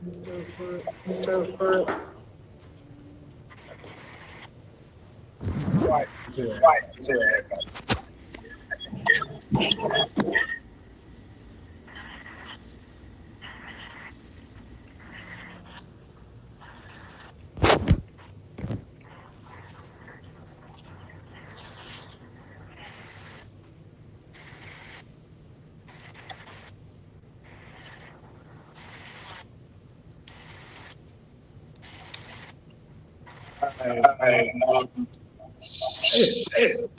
unfiltered. Right to Right that. to that. Hey, shit. Shit.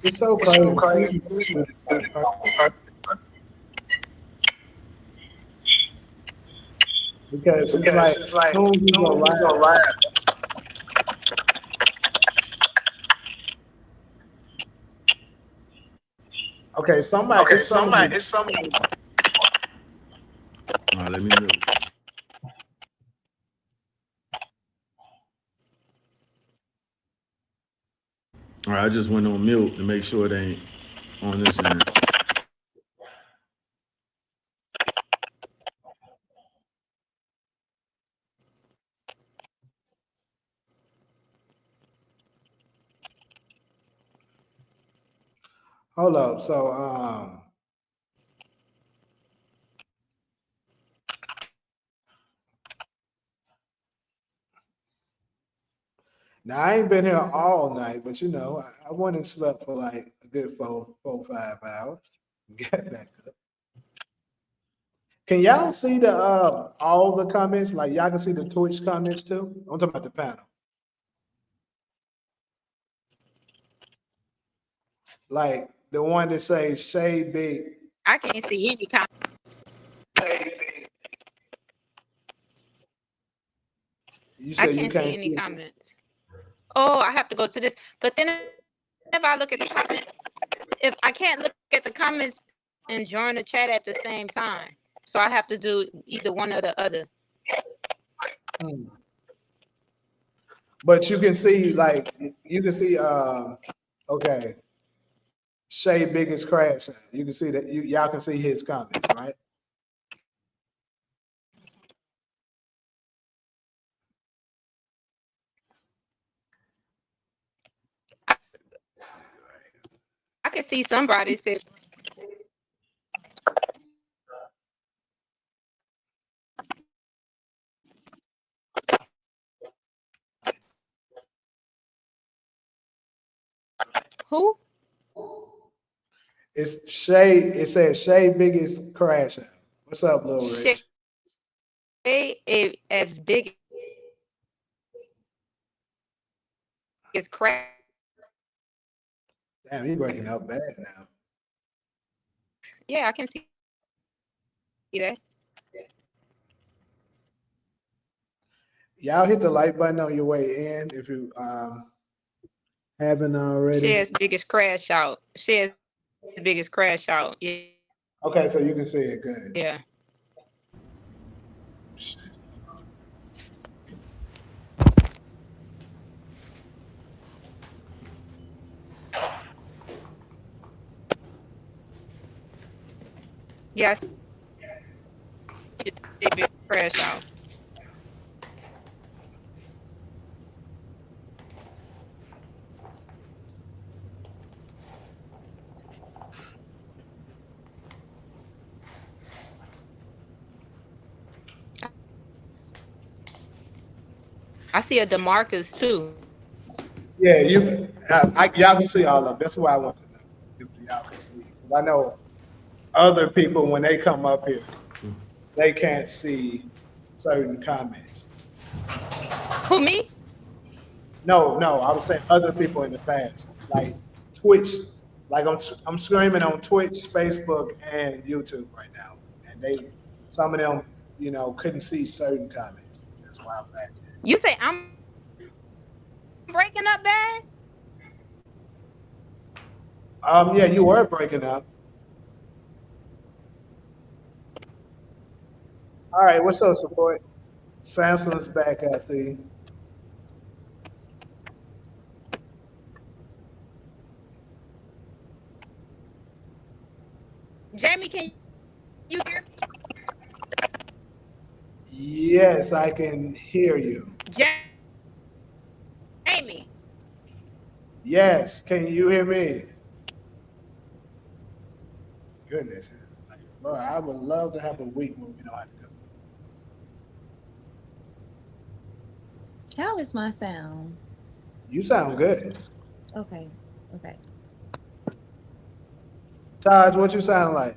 It's so It's so crazy. crazy. People do this on purpose because it's Because like, it's like, soon as you go who's gonna live. laugh? Okay, Okay, it's somebody. somebody. All right, let me mute. All right, I just went on mute to make sure it ain't on this end. Hold up. So, now I ain't been here all night, but I went and slept for like a good 5 hours. Get back up. Can y'all see the all the comments? Like y'all can see the Twitch comments too. I'm talking about the panel. Like the one that says Shay Big. I can't see any comments. You I said you can't see can't any see it. comments. Oh, I have to go to this. But then if I look at the comments, if I can't look at the comments and join the chat at the same time, so I have to do either one or the other. Hmm. But you can see like you can see okay. Shay biggest crash out. You can see that y'all can see his comments, right? I can see somebody said, "Who? It's Shay. It says Shay biggest crash out. What's up, Lil Shay Rich? as big as crack?" Damn, he breaking up bad now. Yeah, I can see that. Y'all hit the like button on your way in if you haven't already. Shay's biggest crash out. Shay's the biggest crash out. Yeah. Okay, so you can see it good. Yeah. Yes. Yeah, big crash out. I see a Demarcus too. Yeah, y'all can see all of them. That's why I want to know if y'all can see. 'Cause I know other people when they come up here, they can't see certain comments. Who, me? No, I was saying other people in the past, like Twitch. Like I'm screaming on Twitch, Facebook, and YouTube right now, and some of them, couldn't see certain comments. That's why I was asking. You say I'm breaking up bad? Yeah, you were breaking up. All right, what's up, support? Samsung's back, I see. Jamie, can you hear me? Yes, I can hear you. Jamie, Yes, can you hear me? Goodness, like, bro, I would love to have a week where we don't have to go. How is my sound? You sound good. Okay, okay. Taj, what you sound like?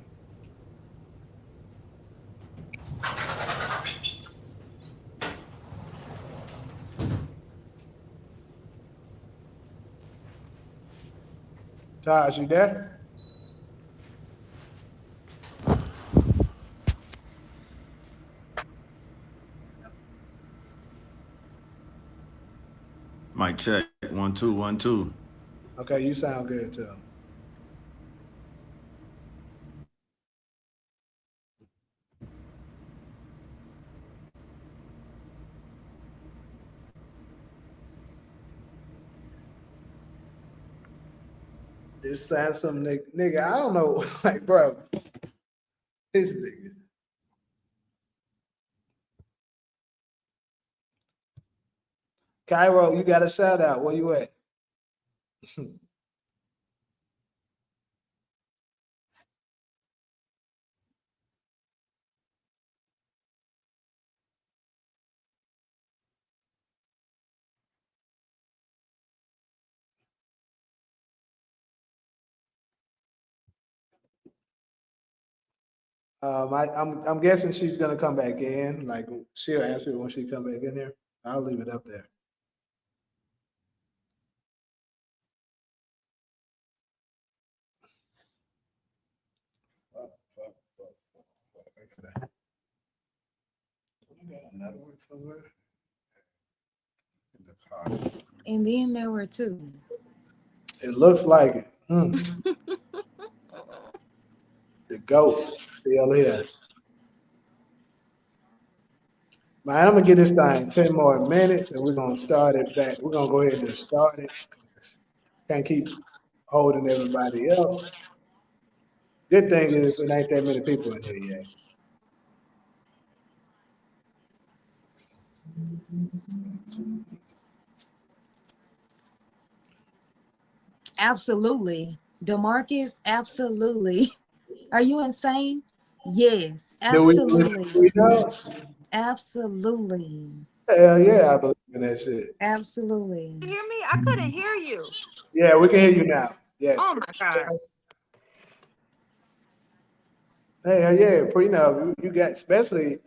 Taj, you there? Mic check. 1 2 1 2. Okay, you sound good too. This Samsung nigga, I don't know, like, bro, this nigga. Cairo, you got a shout out. Where you at? I'm guessing she's gonna come back in. Like she'll answer when she come back in here. I'll leave it up there. Fuck, fuck, fuck, fuck, fuck. I got another one somewhere in the car. And then there were two. It looks like it. The goats still here. Man, I'm gonna get this thing 10 more minutes and we're gonna start it back. We're gonna go ahead and start it. Can't keep holding everybody up. Good thing is it ain't that many people in here yet. Absolutely. DeMarcus, absolutely. Are you insane? Yes, Do we absolutely. know? Absolutely. Hell yeah, I believe in that shit. Absolutely. you hear me? I couldn't hear you. Yeah, we can hear you now. Yes. Oh my God. Hell yeah, prenup. You got, especially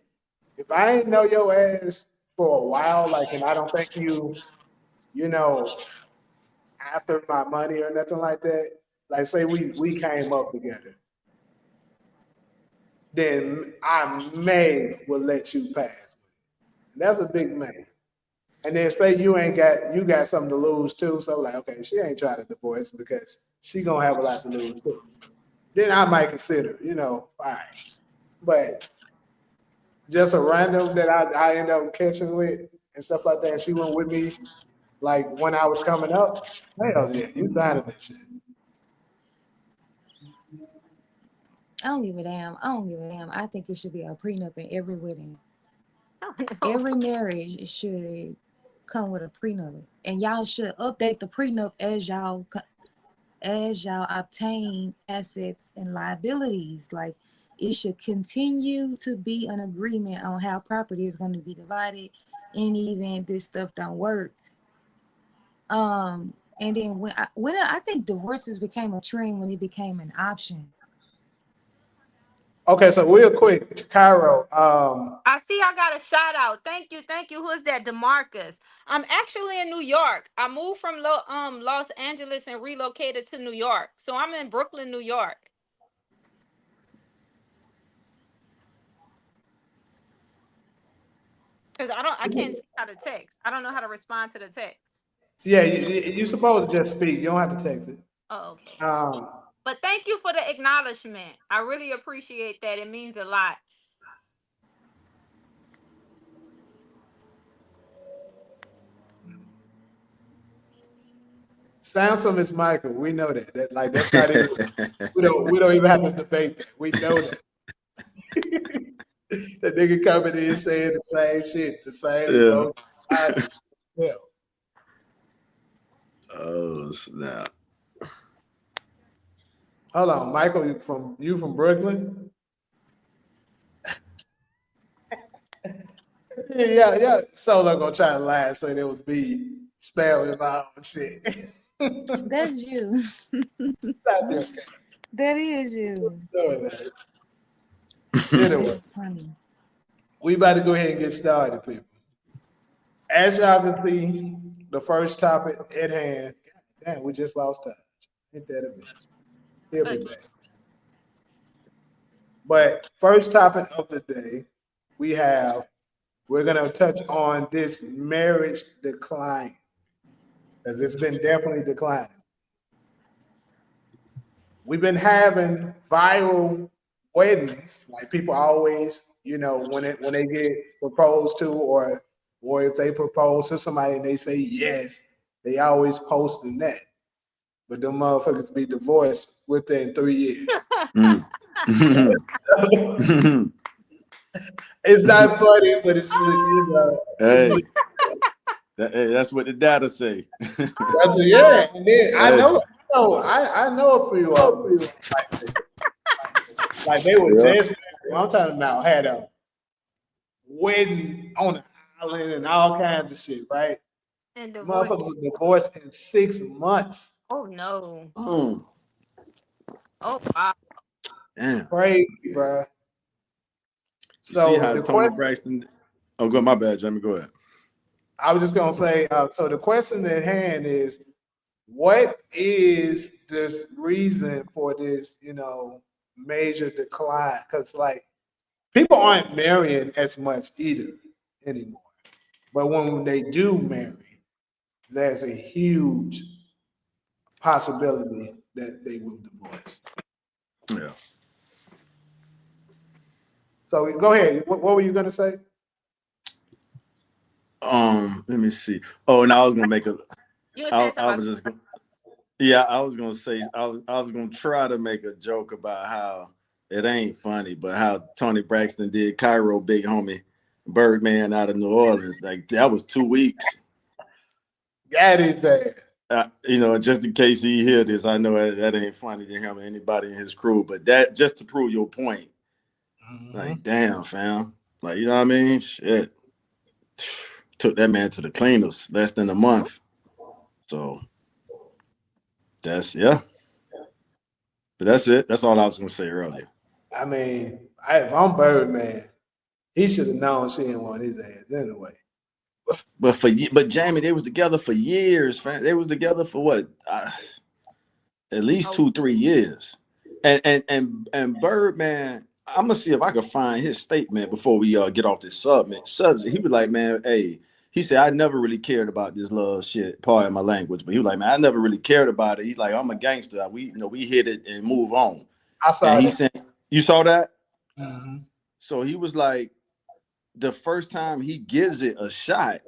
if I ain't know your ass for a while, like, and I don't think you know, after my money or nothing like that. Like, say we came up together, then I may will let you pass. And that's a big may. And then say you got something to lose too. So like, okay, she ain't trying to divorce because she gonna have a lot to lose too. Then I might consider, all right. But just a random that I end up catching with and stuff like that. And she went with me like when I was coming up. Hell yeah, you signing that shit. I don't give a damn. I don't give a damn. I think it should be a prenup in every wedding. Oh, Every no. marriage should come with a prenup. And y'all should update the prenup as y'all obtain assets and liabilities. Like it should continue to be an agreement on how property is going to be divided in the event this stuff don't work. And then when I think divorces became a trend when it became an option. Okay, so real quick, Cairo. I see I got a shout out. Thank you. Thank you. Who is that? DeMarcus. I'm actually in New York. I moved from Los Angeles and relocated to New York. So I'm in Brooklyn, New York. Because I can't see how to text. I don't know how to respond to the text. Yeah, you supposed to just speak. You don't have to text it. Oh, okay. Um, But thank you for the acknowledgement. I really appreciate that. It means a lot. Samson is Michael. We know that. Like that's not even. We don't even have to debate that. We know that. The nigga coming in saying the same shit, the same Yeah. emotion. Yeah. Oh snap. Hold on, Michael. You from Brooklyn? Yeah. Solo gonna try to lie and say there was me spamming my own shit. That's you. Not there. That is you. Doing that. Anyway, Funny. we about to go ahead and get started, people. As y'all can see, the first topic at hand. Damn, we just lost touch. Ain't that a bitch? He'll be back. But first topic of the day, we're gonna touch on this marriage decline because it's been definitely declining. We've been having viral weddings, like people always, when they get proposed to, or if they propose to somebody and they say yes, they always posting that. But them motherfuckers be divorced within 3 years. It's not funny, but it's Hey, that's what the data say. yeah. And then I Hey. I know a few of them. Like they were just. I'm talking about had a wedding on an island and all kinds of shit, right? And divorce. Motherfuckers was divorced in 6 months. Oh no. Oh, Oh wow. damn. Crazy, bro. You see So how the Tony question, Braxton? Oh, go. My bad, Jamie. Go ahead. I was just gonna say, so the question at hand is, what is this reason for this, major decline? Because like people aren't marrying as much either anymore. But when they do marry, there's a huge possibility that they will divorce. Yeah. So go ahead. What were you gonna say? Let me see. Oh, and I was gonna make a. You were saying I something was just gonna. Yeah, I was gonna say. I was gonna try to make a joke about how it ain't funny, but how Tony Braxton did Cairo big homie Birdman out of New Orleans. Like that was 2 weeks. That is bad. Just in case he hear this, I know that ain't funny to him or anybody in his crew. But that just to prove your point. Like, damn, fam. Like, you know what I mean? Shit. Took that man to the cleaners less than a month. So yeah. But that's it. That's all I was gonna say earlier. I mean, if I'm Birdman, he should have known she didn't want his ass anyway. But Jamie, they was together for years, fam. They was together for what? At least 2-3 years. And Birdman, I'm gonna see if I can find his statement before we get off this subject. He was like, man, hey, he said I never really cared about this love shit. Pardon my language, but he was like, man, I never really cared about it. He's like, I'm a gangster. We hit it and move on. I saw And he that. said, you saw that? Mm-hmm. So he was like, the first time he gives it a shot,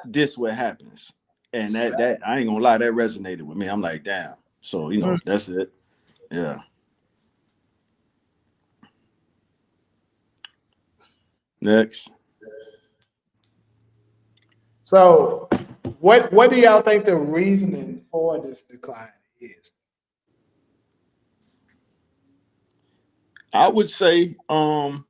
this what happens. And that I ain't gonna lie, that resonated with me. I'm like, damn. So that's it. Yeah. Next. So, what do y'all think the reasoning for this decline is? I would say, I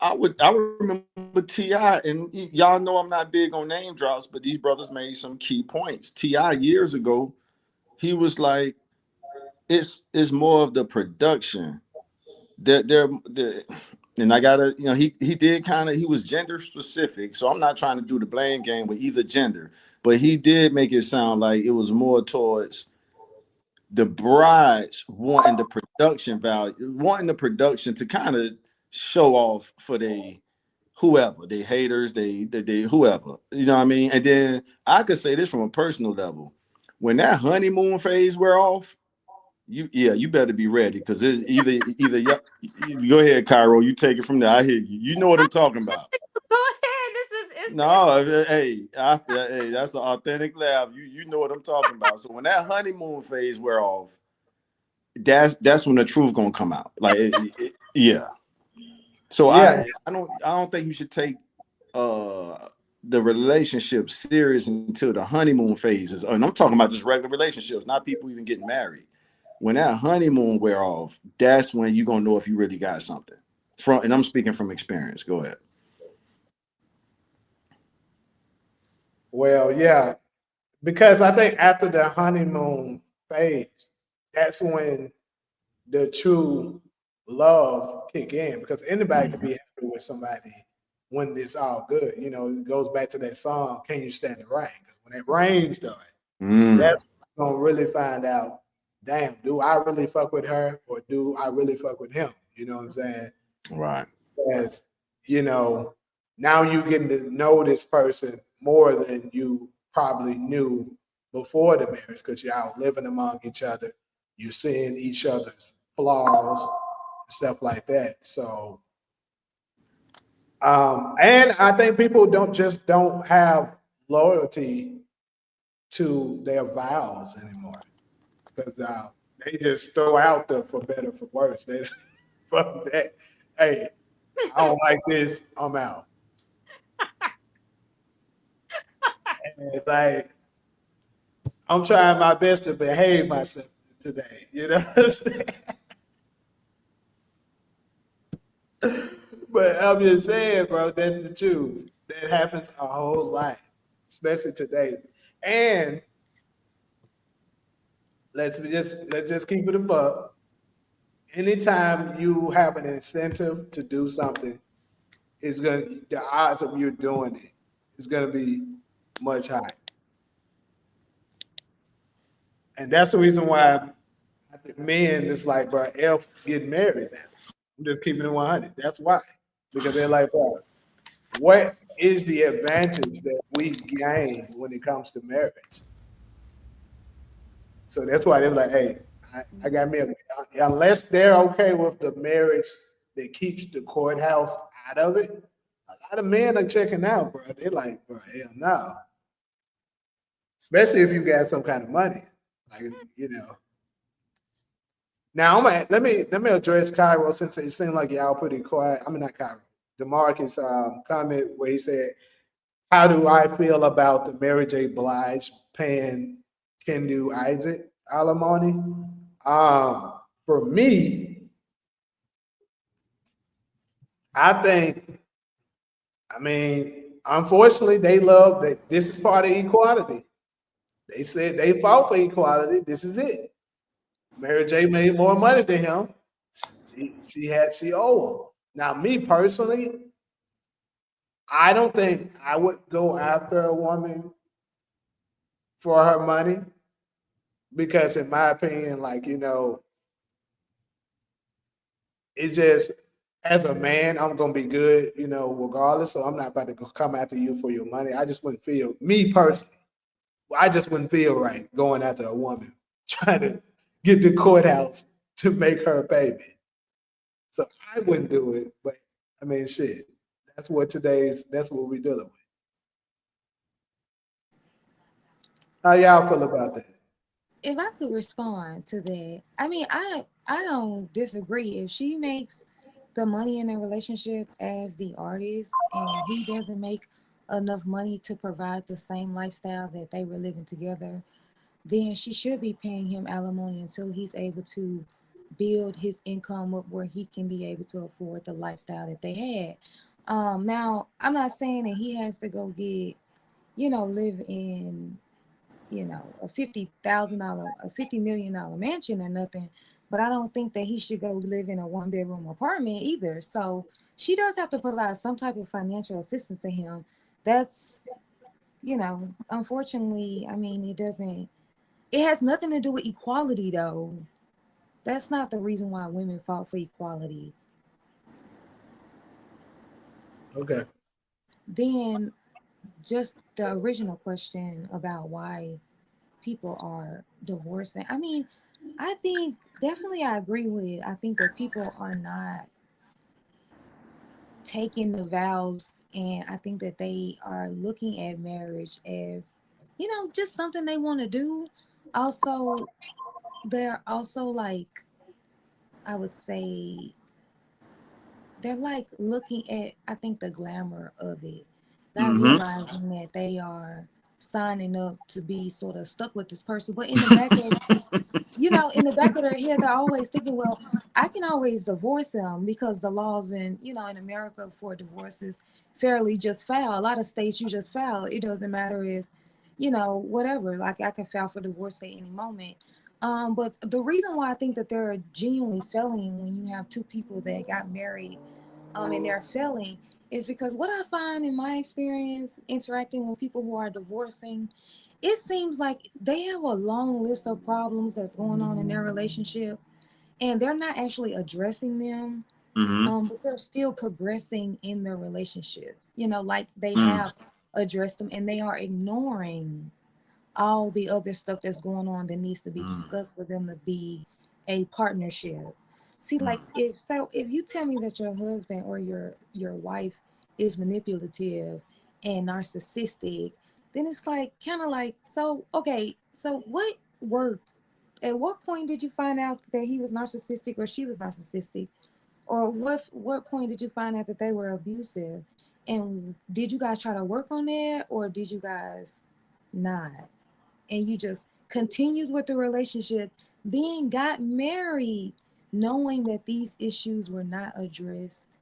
remember T.I., and y'all know I'm not big on name drops, but these brothers made some key points. T.I. years ago, he was like, it's more of the production. And I gotta, he did he was gender specific, so I'm not trying to do the blame game with either gender, but he did make it sound like it was more towards the brides wanting the production value, wanting the production to kind of show off for whoever, they haters, they whoever, you know what I mean? And then I could say this from a personal level. When that honeymoon phase wear off, you better be ready, because it's either go ahead, Cairo, you take it from there. I hear you. You know what I'm talking about. Go ahead. No, hey, that's an authentic laugh. You know what I'm talking about. So when that honeymoon phase wear off, that's when the truth gonna come out. Like, yeah. So Yeah, I don't think you should take uh the relationship serious until the honeymoon phase is. And I'm talking about just regular relationships, not people even getting married. When that honeymoon wear off, that's when you gonna know if you really got something. And I'm speaking from experience. Go ahead. well, yeah, because I think after the honeymoon phase, that's when the true love kick in. Because anybody can be Mhm. happy with somebody when it's all good. You know, it goes back to that song, "Can You Stand the Rain?" Because when it rains, done, Mm. that's when you're gonna really find out. Damn, do I really fuck with her, or do I really fuck with him? You know what I'm saying? Right. As you know, now you getting to know this person more than you probably knew before the marriage because you're out living among each other. You're seeing each other's flaws, stuff like that. So, and I think people don't have loyalty to their vows anymore because they just throw out the for better for worse. They fuck that. Hey, I don't like this. I'm out. And like I'm trying my best to behave myself today. You know what I'm saying? But I'm just saying, bro, that's the truth. That happens a whole lot, especially today. And let's just keep it a buck. Anytime you have an incentive to do something, it's gonna the odds of you doing it is gonna be much higher. And that's the reason why I think men is like, bro, F getting married now. I'm just keeping it 100. That's why. Because they're like, bro, what is the advantage that we gain when it comes to marriage? So that's why they're like, hey, I got me unless they're okay with the marriage that keeps the courthouse out of it. A lot of men are checking out, bro. They're like, bro, hell no. Especially if you got some kind of money, like you know. Now let me address Cairo since it seemed like y'all pretty quiet. I mean not Cairo. DeMarcus comment where he said, "How do I feel about the Mary J. Blige paying Kendu Isaac alimony?" Um, for me, I think, I mean, unfortunately, they love that. This is part of equality. They said they fought for equality. This is it. Mary J. made more money than him. She owe him. Now, me personally, I don't think I would go after a woman for her money because, in my opinion, like it just as a man, I'm gonna be good, regardless. So I'm not about to come after you for your money. I just wouldn't feel me personally. I just wouldn't feel right going after a woman trying to get the courthouse to make her pay me. So I wouldn't do it. But I mean, shit. That's what we're dealing with. How y'all feel about that? If I could respond to that, I mean, I don't disagree. If she makes the money in a relationship as the artist and he doesn't make enough money to provide the same lifestyle that they were living together, then she should be paying him alimony until he's able to build his income up where he can be able to afford the lifestyle that they had. Now, I'm not saying that he has to go get, live in, a $50,000, a $50 million mansion or nothing. But I don't think that he should go live in a one-bedroom apartment either. So she does have to provide some type of financial assistance to him. That's, unfortunately, I mean, it doesn't. It has nothing to do with equality, though. That's not the reason why women fought for equality. Okay. Then, just the original question about why people are divorcing. I mean, I think definitely I agree with it. I think that people are not taking the vows, and I think that they are looking at marriage as, just something they want to do. Also, they're also like, I would say, they're like looking at, I think, the glamour of it, not Mm-hmm. realizing that they are signing up to be sort of stuck with this person. But in the back of their head, they're always thinking, well, I can always divorce him because the laws in America for divorce is fairly just file. A lot of states you just file. It doesn't matter if, whatever. Like I can file for divorce at any moment. But the reason why I think that they're genuinely failing when you have two people that got married, and they're failing, is because what I find in my experience interacting with people who are divorcing, it seems like they have a long list of problems that's going on in their relationship, and they're not actually addressing them, Mm-hmm. but they're still progressing in their relationship. Like they Mm. have addressed them, and they are ignoring all the other stuff that's going on that needs to be Mm. discussed for them to be a partnership. See, Mm. like if you tell me that your husband or your wife is manipulative and narcissistic, then it's like kind of like, so okay, so what worked? At what point did you find out that he was narcissistic or she was narcissistic? Or what point did you find out that they were abusive? And did you guys try to work on that, or did you guys not? And you just continued with the relationship, then got married, knowing that these issues were not addressed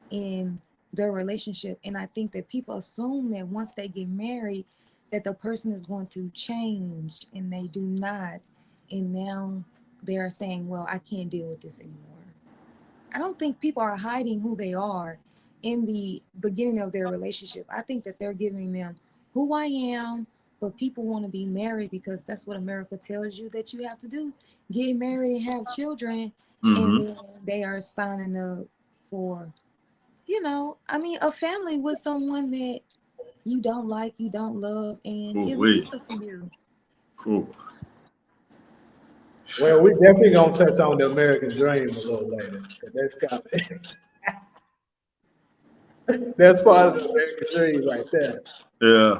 in their relationship. And I think that people assume that once they get married, that the person is going to change, and they do not. And now they're saying, well, I can't deal with this anymore. I don't think people are hiding who they are in the beginning of their relationship. I think that they're giving them who I am, but people want to be married because that's what America tells you that you have to do. Get married and have children, and Mm-hmm. then they are signing up for, a family with someone that you don't like, you don't love, and Oh, is wait. abusive to you. Oh. Well, we definitely gonna touch on the American dream a little later, 'cause that's kind of that's part of the American dream right there. Yeah.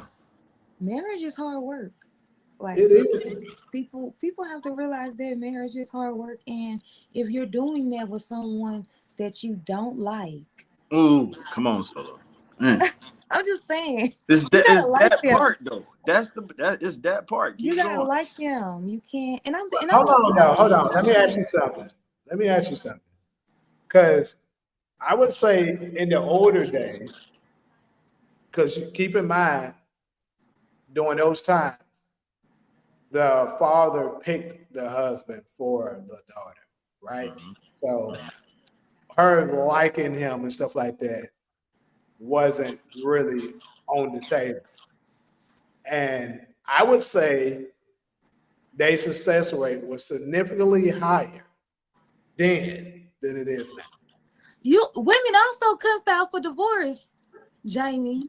Marriage is hard work. Like It is. people have to realize that marriage is hard work, and if you're doing that with someone that you don't like, Ooh, come on, Solo. Man. I'm just saying, It's you that, gotta it's like that them. part though. That is that part. You Keep gotta going. like them. You can't. And I'm Hold gonna on now, hold on. Let me ask you something. Let me ask you something. Because I would say in the older days, because keep in mind, during those times, the father picked the husband for the daughter, right? Mm-hmm. So her liking him and stuff like that wasn't really on the table. And I would say their success rate was significantly higher then than it is now. you women also couldn't file for divorce, Jamie.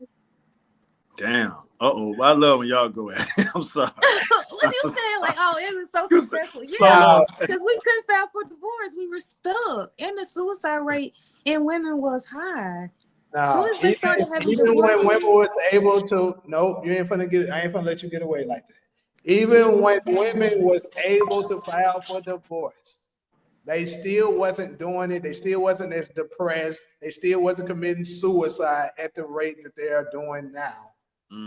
Damn. Uh-oh. I love when y'all go at it. I'm sorry. What I'm you saying? Like, sorry. oh, it was so successful. Yeah, Solo. Now, because we couldn't file for divorce. We were stuck, and the suicide rate in women was high. Soon now, as they started having even when women divorces, was able to, nope, you ain't finna get, I ain't finna let you get away like that. Even when women was able to file for divorce, they still wasn't doing it. They still wasn't as depressed. They still wasn't committing suicide at the rate that they are doing now.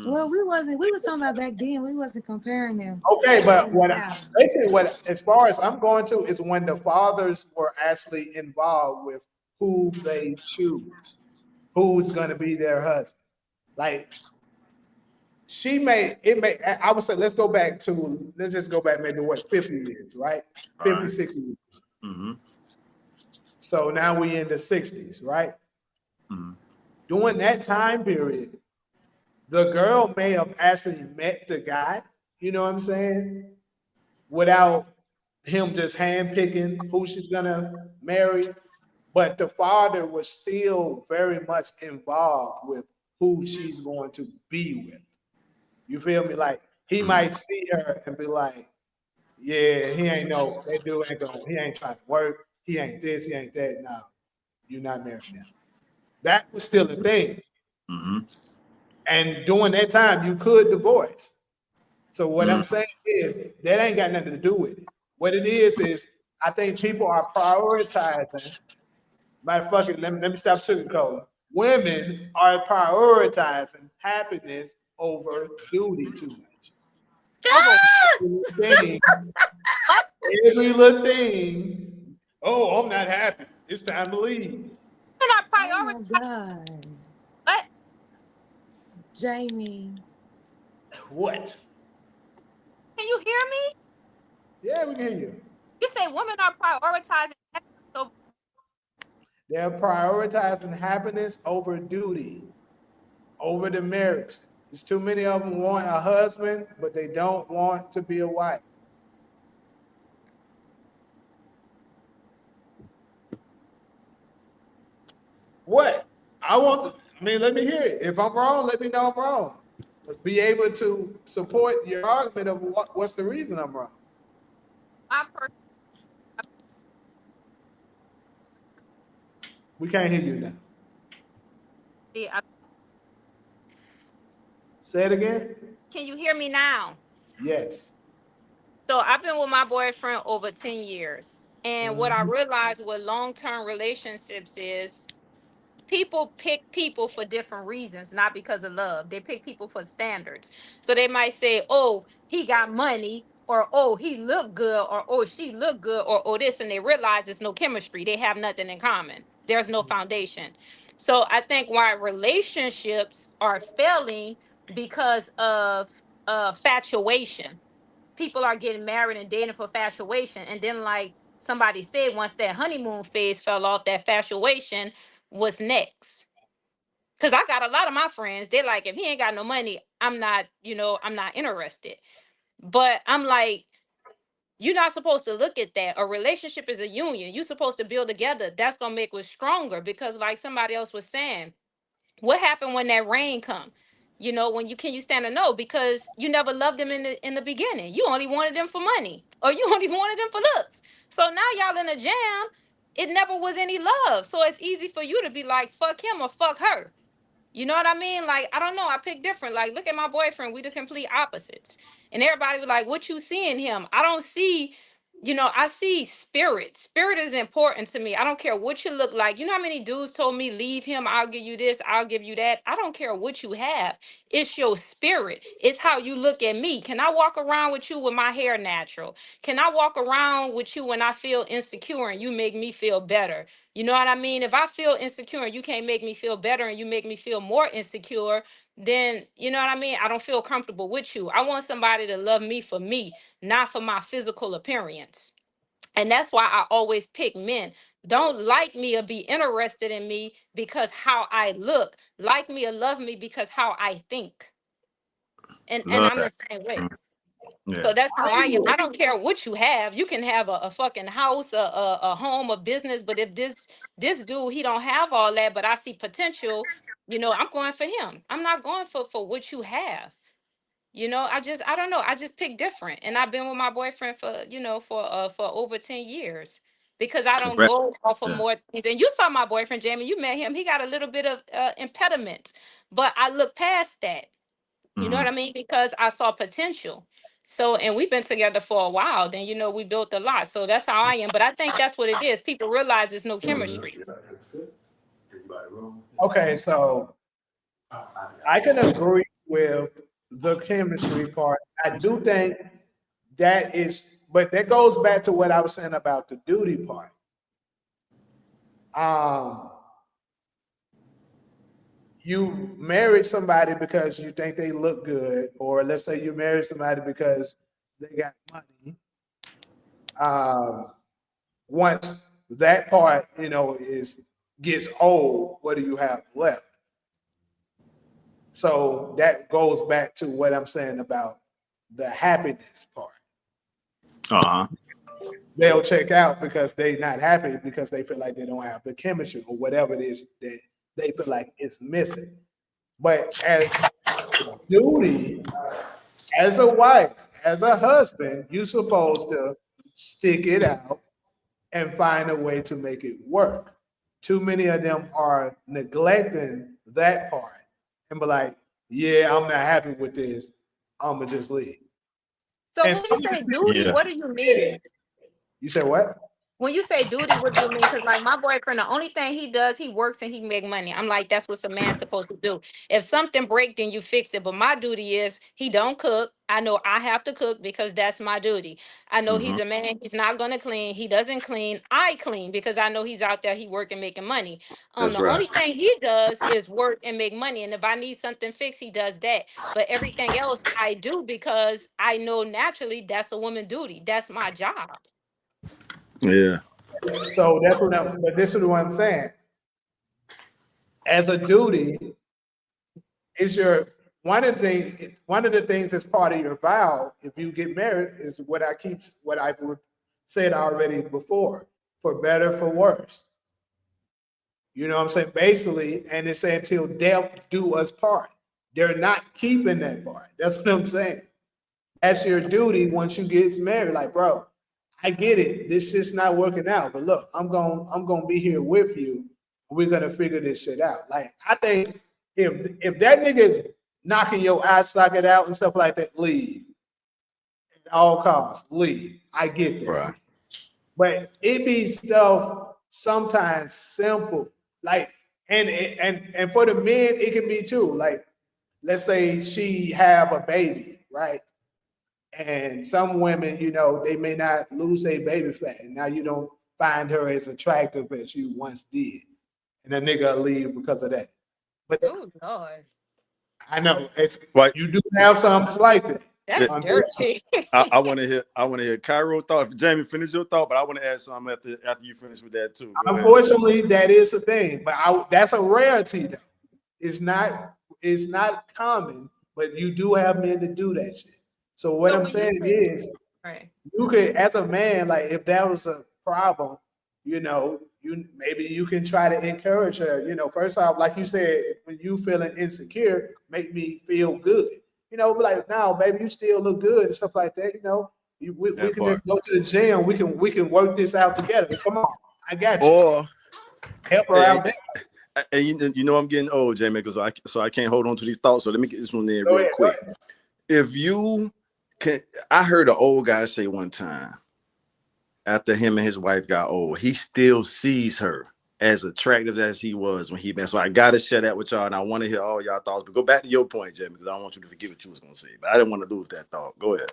well, Mm. we wasn't. We was talking about back then. We wasn't comparing them Okay, but to now. basically what as far as I'm going to is when the fathers were actually involved with who they choose, who's going to be their husband. Like she may it may I would say let's just go back maybe what 50 years, right? All 50, right. 60 years. Mm-hmm. So now we in the 60s, right? Mm-hmm. During that time period, the girl may have actually met the guy, you know what I'm saying? Without him just handpicking who she's gonna marry. But the father was still very much involved with who she's going to be with. You feel me? Like he Mm-hmm. might see her and be like, yeah, that dude ain't going, he ain't trying to work, he ain't this, he ain't that. No, you're not marrying him. That was still a thing. Mm-hmm. And during that time, you could divorce. So what I'm Mm-hmm. saying is that ain't got nothing to do with it. What it is I think people are prioritizing. Matter of fuck it, let me stop sugarcoating. Women are prioritizing happiness over duty too much. Oh, Thing, what? every little thing. Oh, I'm not happy. It's time to leave. Women are Oh my priority. God, What? Jamie. What? Can you hear me? Yeah, we can hear you. You say women are prioritizing happiness over. They're prioritizing happiness over duty, over the marriage. There's too many of them want a husband, but they don't want to be a wife. What? I mean, let me hear it. If I'm wrong, let me know I'm wrong. Be able to support your argument of what's the reason I'm wrong. My person. We can't hear you now. Say it again. Can you hear me now? Yes. So I've been with my boyfriend over 10 years. And what I Mhm. realized with long-term relationships is people pick people for different reasons, not because of love. They pick people for standards. So they might say, oh, he got money, or oh, he looked good, or oh, she looked good, or oh, this, and they realize there's no chemistry. They have nothing in common. There's no foundation. So I think why relationships are failing because of fatuation. People are getting married and dating for fatuation, and then like somebody said, once that honeymoon phase fell off, that fatuation was next. Because I got a lot of my friends, they're like, if he ain't got no money, I'm not, I'm not interested. But I'm like, you're not supposed to look at that. A relationship is a union. You're supposed to build together. That's gonna make us stronger. Because like somebody else was saying, what happened when that rain come? When you stand or no? Because you never loved them in the beginning. You only wanted them for money, or you only wanted them for looks. So now y'all in a jam. It never was any love. So it's easy for you to be like, fuck him or fuck her. You know what I mean? Like, I don't know. I pick different. Like, look at my boyfriend. We the complete opposites. And everybody was like, what you see in him? I don't see, I see spirit. Spirit is important to me. I don't care what you look like. You know how many dudes told me, leave him, I'll give you this, I'll give you that. I don't care what you have. It's your spirit. It's how you look at me. Can I walk around with you with my hair natural? Can I walk around with you when I feel insecure and you make me feel better? You know what I mean? If I feel insecure and you can't make me feel better and you make me feel more insecure, then you know what I mean? I don't feel comfortable with you. I want somebody to love me, not for my physical appearance. And that's why I always pick men. Don't like me or be interested in me because how I look. Like me or love me because how I think. And Love I'm the that. same way. Mm, yeah. So that's how I am. I don't care what you have. You can have a fucking house, a home, a business. But if this dude, he don't have all that, but I see potential, I'm going for him. I'm not going for what you have. I don't know. I just pick different. And I've been with my boyfriend for over 10 years because I don't Congrats. go off of Yeah. more things. And you saw my boyfriend, Jamie. You met him. He got a little bit of impediments, but I look past that. You know Mm-hmm. what I mean? Because I saw potential. So, and we've been together for a while. Then, we built a lot. So that's how I am. But I think that's what it is. People realize there's no chemistry. Okay, so I can agree with the chemistry part. I do think but that goes back to what I was saying about the duty part. Um, you married somebody because you think they look good, or let's say you married somebody because they got money. Um, Once that part, is gets old, what do you have left? So that goes back to what I'm saying about the happiness part. Uh-huh. They'll check out because they're not happy because they feel like they don't have the chemistry or whatever it is that they feel like it's missing. But as duty, as a wife, as a husband, you're supposed to stick it out and find a way to make it work too many of them are neglecting that part and be like, yeah, I'm not happy with this. I'm gonna just leave. So And when you some say niggas, duty, Yeah. what do you mean? you say what? When you say duty, what do you mean? Because like my boyfriend, the only thing he does, he works and he make money. I'm like, that's what a man's supposed to do. If something break, then you fix it. But my duty is he don't cook. I know I have to cook because that's my duty. I know Hmm. he's a man. He's not gonna clean. He doesn't clean. I clean because I know he's out there. He working, making money. That's The right. only thing he does is work and make money. And if I need something fixed, he does that. But everything else I do because I know naturally that's a woman duty. That's my job. Yeah. So that's what I'm. But this is what I'm saying. As a duty, it's your one of the things that's part of your vow if you get married is what I said already before, for better, for worse. You know what I'm saying? Basically, and it said till death do us part. They're not keeping that part. That's what I'm saying. That's your duty once you get married. Like, bro, I get it. This is not working out. But look, I'm gonna be here with you. We're gonna figure this shit out. Like, I think if that nigga is knocking your eye socket out and stuff like that, leave at all costs. Leave. I get that. Right. But it be stuff sometimes simple. Like, and for the men, it can be too. Like, let's say she have a baby, right? And some women, they may not lose their baby fat, and now you don't find her as attractive as you once did, and a nigga will leave because of that. But Oh Lord. I know Right. you do have some like that. That's It, dirty. I want to hear. I want to hear Cairo thought. Jamie, finish your thought, but I want to add something after you finish with that too. Go ahead. Unfortunately, that is a thing, but that's a rarity though. It's not it's not common, but you do have men to do that shit. So what So I'm when you saying say, is, right, you could, as a man, like if that was a problem, you maybe you can try to encourage her. First off, like you said, when you feeling insecure, make me feel good. Be like, no, baby, you still look good and stuff like that. We That can part. just go to the gym. We can work this out together. Come on, I got you. Or Help her and, out there. and I'm getting old, Jamie, so I can't hold on to these thoughts. So let me get this one in Go real ahead. Go quick. ahead. If you can, I heard an old guy say one time after him and his wife got old, he still sees her as attractive as he was when he met. So I gotta share that with y'all, and I want to hear all y'all thoughts. But go back to your point, Jamie, because I don't want you to forget what you was gonna say. But I didn't want to lose that thought. Go ahead.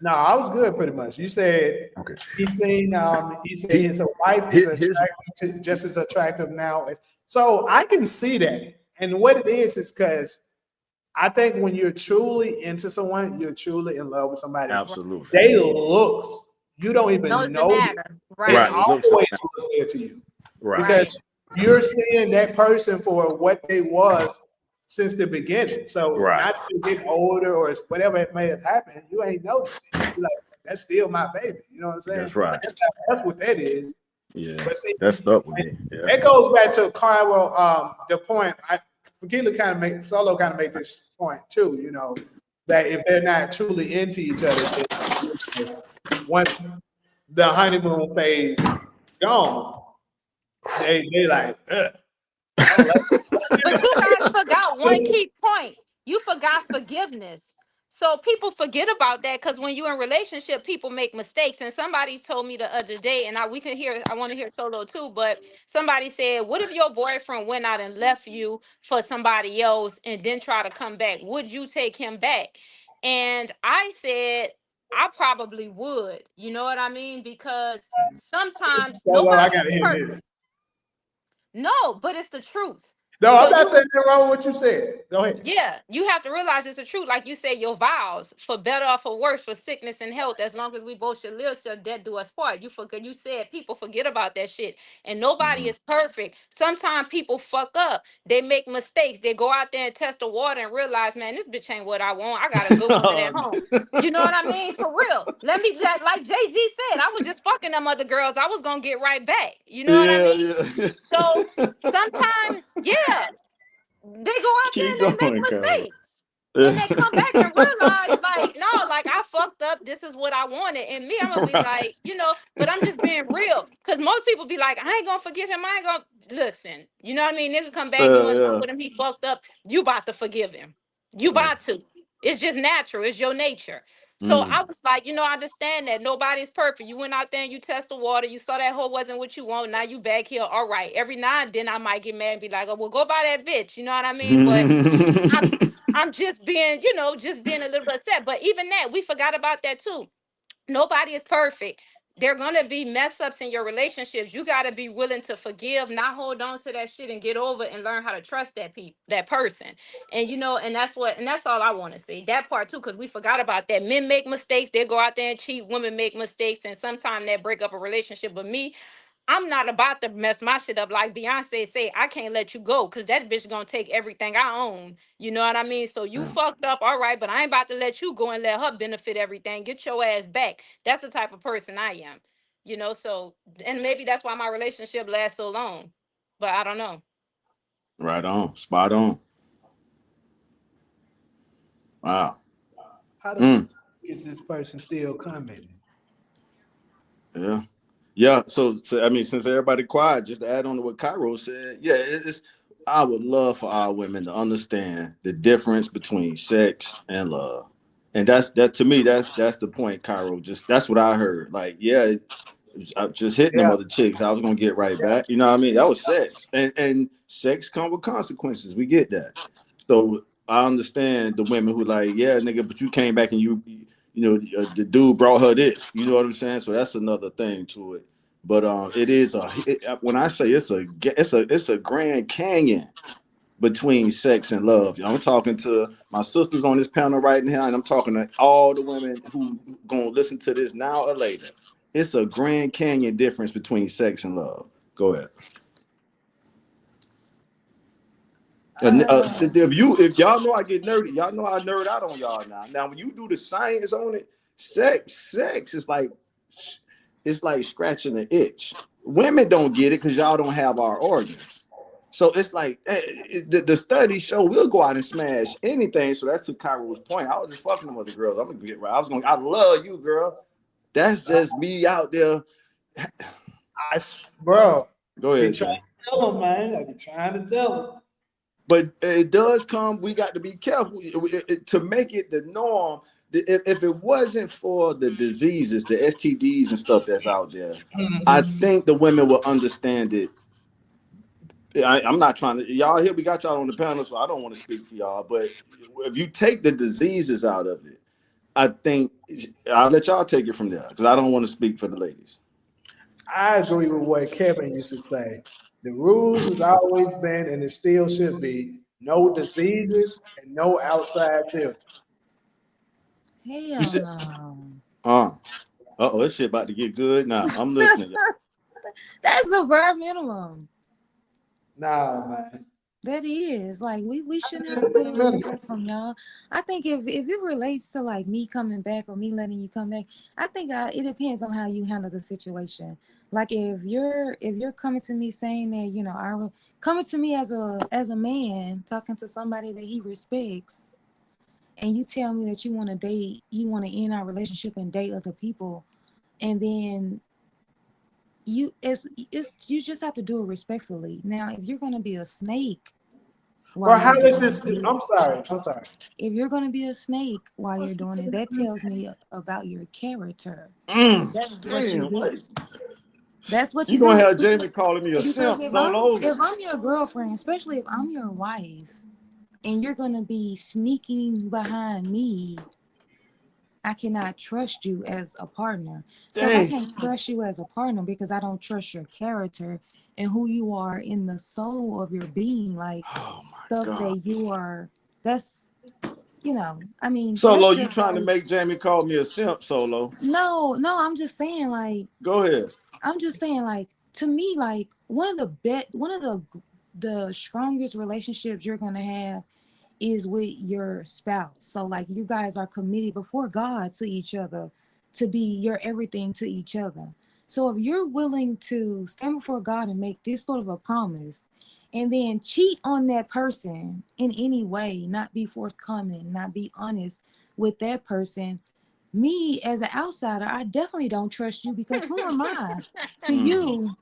No, I was good pretty much. You said Okay. he said He his wife is his attractive, just as attractive now. So I can see that. And what it is because I think when you're truly into someone, you're truly in love with somebody. right. absolutely They looks, you don't No, even it's a know them. matter. They right. Right, It looks always look good to you right. right. because you're seeing that person for what they was since the beginning. So Right. not that you're getting older or whatever it may have happened, you ain't noticed it. You're like, that's still my baby. You know what I'm saying? That's right. That's what that is. Yeah, But see, that's up with me. Yeah. that goes back to Carl, the point. Fakila kind of make Solo kind of make this point too. That if they're not truly into each other, then once the honeymoon phase gone, they like, ugh, I don't like But you guys forgot one key point. You forgot forgiveness. So people forget about that because when you're in relationship, people make mistakes. And somebody told me the other day, and we can hear. I want to hear Solo too. But somebody said, "What if your boyfriend went out and left you for somebody else, and then try to come back? Would you take him back?" And I said, "I probably would." You know what I mean? Because sometimes Solo, I nobody is gotta hear perfect. this. No, but it's the truth. No, So I'm not you saying anything wrong with what you said. Go ahead. yeah, you have to realize it's the truth. Like you say, your vows, for better or for worse, for sickness and health, as long as we both should live, shall death do us part. You forget, you said people forget about that shit. And nobody Mhm. is perfect. Sometimes people fuck up. They make mistakes. They go out there and test the water and realize, man, this bitch ain't what I want. I got a good woman at home. You know what I mean? For real. Let me like Jay-Z said, I was just fucking them other girls. I was gonna get right back. You know what I Yeah, mean? yeah. So sometimes, yeah, they go out there Keep and they make going, Carol. mistakes. And they come back and realize, like, no, like I fucked up. This is what I wanted. And me, I'm gonna be like, but I'm just being real. Cause most people be like, I ain't gonna forgive him. I ain't gonna listen. You know what I mean? Nigga come back, you in love Yeah. with him, he fucked up. You about to forgive him. You Yeah. about to. It's just natural. It's your nature. So I Mm. was like, I understand that nobody's perfect. You went out there and you test the water. You saw that hoe wasn't what you want. Now you back here. All right. Every now and then I might get mad and be like, oh, well, go buy that bitch. You know what I mean? But I'm just being, just being a little bit upset. But even that, we forgot about that too. Nobody is perfect. There are gonna be mess ups in your relationships. You gotta be willing to forgive, not hold on to that shit, and get over and learn how to trust that person. And that's all I want to say. That part too, because we forgot about that. Men make mistakes. They go out there and cheat. Women make mistakes, and sometimes that break up a relationship. But me, I'm not about to mess my shit up like Beyonce say. I can't let you go because that bitch gonna take everything I own. You know what I mean? So you Yeah. fucked up, all right, but I ain't about to let you go and let her benefit everything. Get your ass back. That's the type of person I am. So and maybe that's why my relationship lasts so long. But I don't know. Right on. Spot on. Wow. How the fuck Mm. is this person still commenting? Yeah. Yeah. So I mean, since everybody quiet, just to add on to what Cairo said, yeah, it's I would love for our women to understand the difference between sex and love. And that to me, that's the point, Cairo. Just that's what I heard. Like, yeah, I just hitting them Yeah, other chicks. I was gonna get right back. You know what I mean? That was sex. And sex come with consequences. We get that. So I understand the women who like, yeah, nigga, but you came back and the dude brought her this. You know what I'm saying? So that's another thing to it. But it is when I say it's a Grand Canyon between sex and love. I'm talking to my sisters on this panel right now, and I'm talking to all the women who gonna listen to this now or later. It's a Grand Canyon difference between sex and love. Go ahead. Uh, If y'all know I get nerdy, y'all know I nerd out on y'all now. Now when you do the science on it, sex is like it's like scratching an itch. Women don't get it because y'all don't have our organs. So it's like the studies show we'll go out and smash anything. So that's to Cairo's point. I was just fucking them other girls. I'm gonna get right. I love you, girl. That's just me out there. bro. Go I be ahead, trying Jay. to tell them, man. I be trying to tell them. But it does come. We got to be careful to make it the norm. If it wasn't for the diseases, the STDs and stuff that's out there, I think the women will understand it. I'm not trying to. Y'all here, we got y'all on the panel, so I don't want to speak for y'all. But if you take the diseases out of it, I think I'll let y'all take it from there because I don't want to speak for the ladies. I agree with what Kevin used to say. The rules has always been, and it still should be, no diseases and no outside children. You hell said, no. uh, oh, this shit about to get good. Now I'm listening. That's the bare minimum. Nah, man. That is like we I shouldn't think have to it's put bare rules minimum. from y'all. I think if it relates to like me coming back or me letting you come back, I think it depends on how you handle the situation. Like if you're coming to me saying that coming to me as a man talking to somebody that he respects, and you tell me that you want to end our relationship and date other people, and then it's you just have to do it respectfully. Now, if you're gonna be a snake while Bro, you're how does doing this? it, I'm sorry. I'm sorry. if you're gonna be a snake while you're What's doing it, that tells me about your character. If that's what you Damn, do, like, that's what you you gonna do. have Jamie calling me a Because simp solo? if I'm your girlfriend, especially if I'm your wife, and you're gonna be sneaking behind me, I cannot trust you as a partner. So if I Dang. can't trust you as a partner because I don't trust your character and who you are in the soul of your being, like Oh my stuff god. that that's, I mean, Solo, that's you just trying to like, make Jamie call me a simp, Solo? no, I'm just saying, like, Go ahead. to me, like, one of the strongest relationships you're gonna have is with your spouse. So like you guys are committed before God to each other to be your everything to each other. So if you're willing to stand before God and make this sort of a promise, and then cheat on that person in any way, not be forthcoming, not be honest with that person, me as an outsider, I definitely don't trust you, because who am I to you?